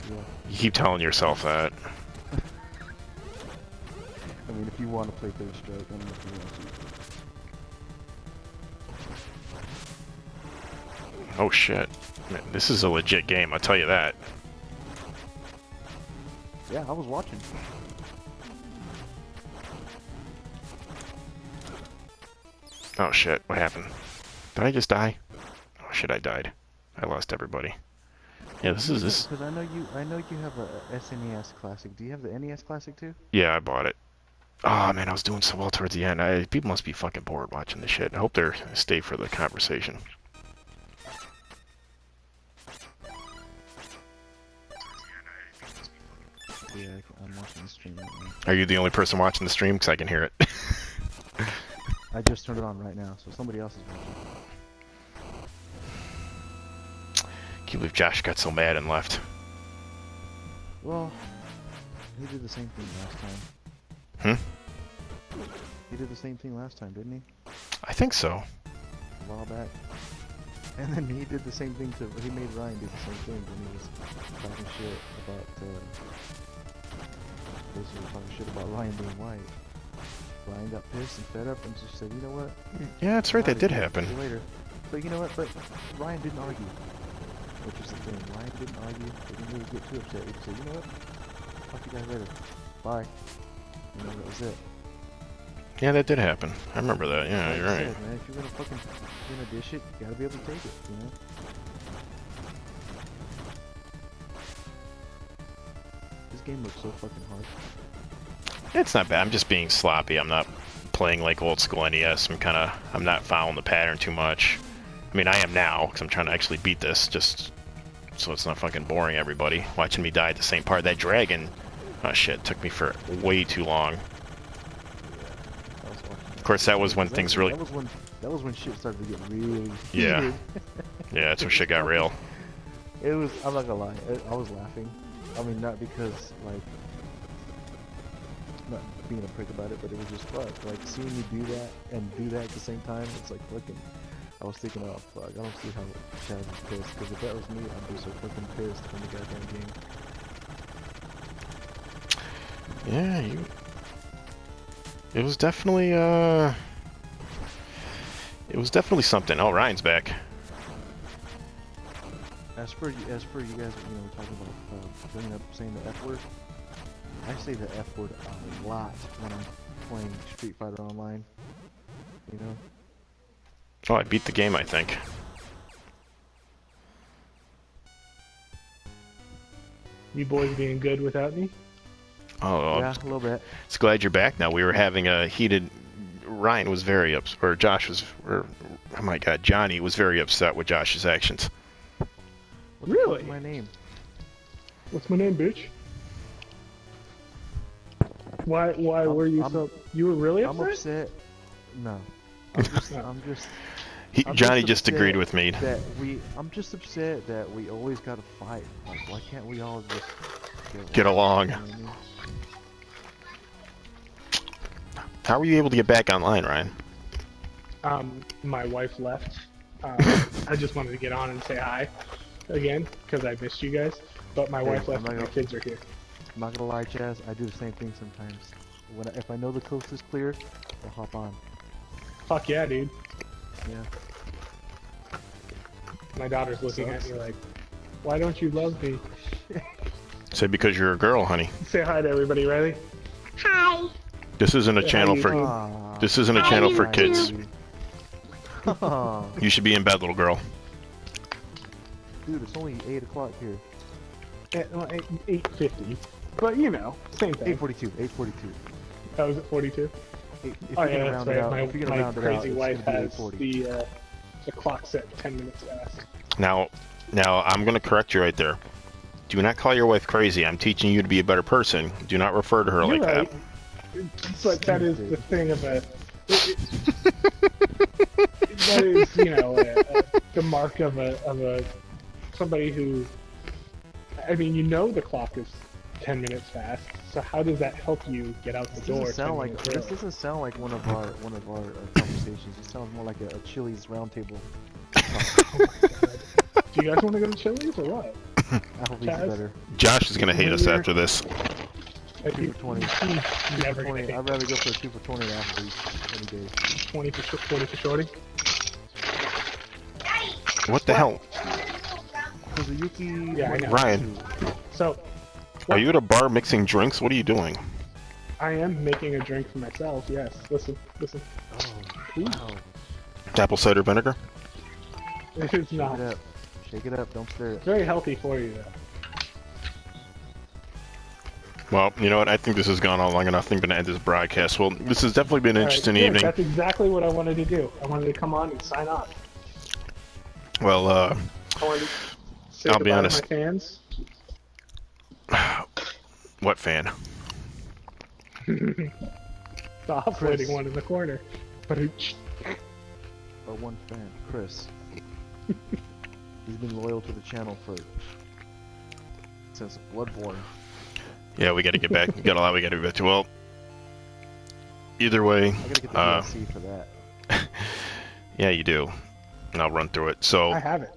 Yeah. You keep telling yourself that. I mean, if you want to play Third Strike, I don't know if you want to. Oh shit. Man, this is a legit game, I'll tell you that. Yeah, I was watching. Oh shit, what happened? Did I just die? Oh shit, I died. I lost everybody. Yeah, this is this. Because I know you have a SNES Classic. Do you have the NES Classic too? Yeah, I bought it. Oh man, I was doing so well towards the end. People must be fucking bored watching this shit. I hope they're stay for the conversation. Yeah, I'm watching the stream right now. Are you the only person watching the stream? Because I can hear it. I just turned it on right now, so somebody else is watching. Can't believe Josh got so mad and left. Well, he did the same thing last time. Hmm? He did the same thing last time, didn't he? I think so. A while back. And then he did the same thing he made Ryan do the same thing when he was talking shit about, basically talking shit about Ryan being white. Ryan got pissed and fed up and just said, you know what? Yeah, that's right, that did happen. See you later. But you know what? But Ryan didn't argue. Which is the thing. Ryan didn't argue. He didn't really get too upset. He just said, you know what? Talk to you guys later. Bye. You know, that was it. Yeah, that did happen. I remember that. Yeah, Like you're I right. said, man, if you're gonna dish it, you gotta be able to take it, you know? This game looks so fucking hard. It's not bad. I'm just being sloppy. I'm not playing like old school NES. I'm not following the pattern too much. I mean, I am now, because I'm trying to actually beat this, just so it's not fucking boring everybody. Watching me die at the same part. That dragon, oh shit, took me for way too long. Of course, that was when things really... That was when shit started to get really Yeah. heated. Yeah, that's when shit got real. It was, I'm not gonna lie, I was laughing. I mean, not because, like, not being a prick about it, but it was just fun. Like, seeing you do that and do that at the same time, it's like fucking... I was thinking, oh fuck, I don't see how Chaz is pissed, because if that was me, I'd be so fucking pissed from the goddamn game. Yeah, it was definitely, it was definitely something. Oh, Ryan's back. As for you guys, you know, talking about bringing up saying the F word, I say the F word a lot when I'm playing Street Fighter Online, you know? Oh, I beat the game, I think. You boys being good without me? Oh, Yeah, a little bit. it's glad you're back now. We were having a heated... Ryan was very upset, or Josh was... Or, oh my god, Johnny was very upset with Josh's actions. What the Really? fuck is my name? What's my name, bitch? Why were you so... You were really I'm upset? upset. No. I'm just Johnny just upset agreed with me. I'm just upset that we always gotta fight. Like, why can't we all just Get along. You know what I mean? How were you able to get back online, Ryan? My wife left. I just wanted to get on and say hi again, because I missed you guys. But my wife left and my kids are here. I'm not gonna lie, Chaz, I do the same thing sometimes. If I know the coast is clear, I'll hop on. Fuck yeah, dude. Yeah. My daughter's looking at me like, why don't you love me? Say because you're a girl, honey. Say hi to everybody, Riley. This isn't a Say channel hi, for. YouTube. This isn't a channel for kids. Aw. You should be in bed, little girl. Dude, it's only 8 o'clock here. 8:50. But you know, same thing. 8:42. 8:42. That was at 42. If Oh you're yeah, gonna that's round right. it out, My, if you're gonna my round it out, crazy it's wife gonna be has 8:40. the clock set 10 minutes fast. Now I'm gonna correct you right there. Do not call your wife crazy. I'm teaching you to be a better person. Do not refer to her You're like right. that. But that is the thing of a. That is, you know, the mark of a somebody who. I mean, you know, the clock is 10 minutes fast. So how does that help you get out the door? This doesn't 10 sound like minutes this early? doesn't sound like one of our conversations. It sounds more like a Chili's roundtable. Oh my God. Do you guys want to go to Chili's or what? Applebee's Chaz? is better. Josh is gonna hate us after this. 2 for 20. Never 20. gonna I'd rather go for a 2 for 20 at Applebee's any day. 20 for 40 for shorty. What the hell? Kazuyuki. Yeah, I know. Ryan, So are you at a bar mixing drinks? What are you doing? I am making a drink for myself. Yes. Listen. Oh, wow. Apple cider vinegar? It is Shake not. it up. Shake it up. Don't stir it. Very healthy for you, though. Well, you know what? I think this has gone on long enough. I think I'm going to end this broadcast. Well, this has definitely been an All right, interesting good. evening. That's exactly what I wanted to do. I wanted to come on and sign off. Well, I wanted to say I'll be goodbye honest. to my fans. what fan? The offloading one in the corner. But Our one fan, Chris. He's been loyal to the channel since Bloodborne. Yeah, we got to get back. We got a lot we got to get back to. Well, either way, I gotta get the DLC for that. yeah, you do. And I'll run through it. So, I have it.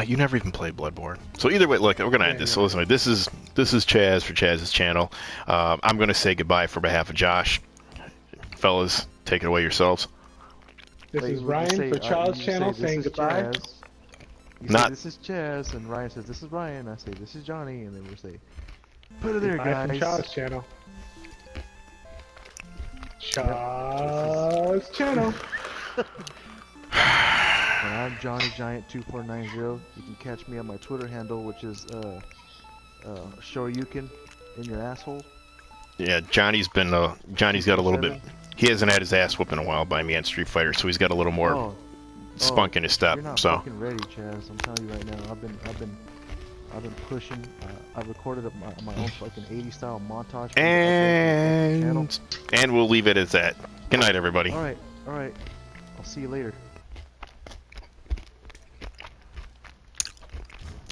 you never even played Bloodborne. So either way, look, we're gonna end this. So listen, this is Chaz for Chaz's channel. I'm gonna say goodbye for behalf of Josh. Fellas, take it away yourselves. This Wait, is would you Ryan say- for you Chaz say, channel "This saying is goodbye. Chaz." You Not- say, this is Chaz, and Ryan says, this is Ryan. I say, this is Johnny, and then we say, put it there, Goodbye from guys. Chaz channel. Chaz channel. And I'm Johnny Giant 2490. You can catch me on my Twitter handle, which is Shoryuken in your asshole. Yeah, Johnny's got a little bit. He hasn't had his ass whooped in a while by me on Street Fighter, so he's got a little more spunk in his step. You're not So fucking ready, Chaz. I'm telling you right now. I've been pushing. I've recorded my own fucking 80s style montage. for the channel. and we'll leave it as that. Good night, everybody. All right. I'll see you later.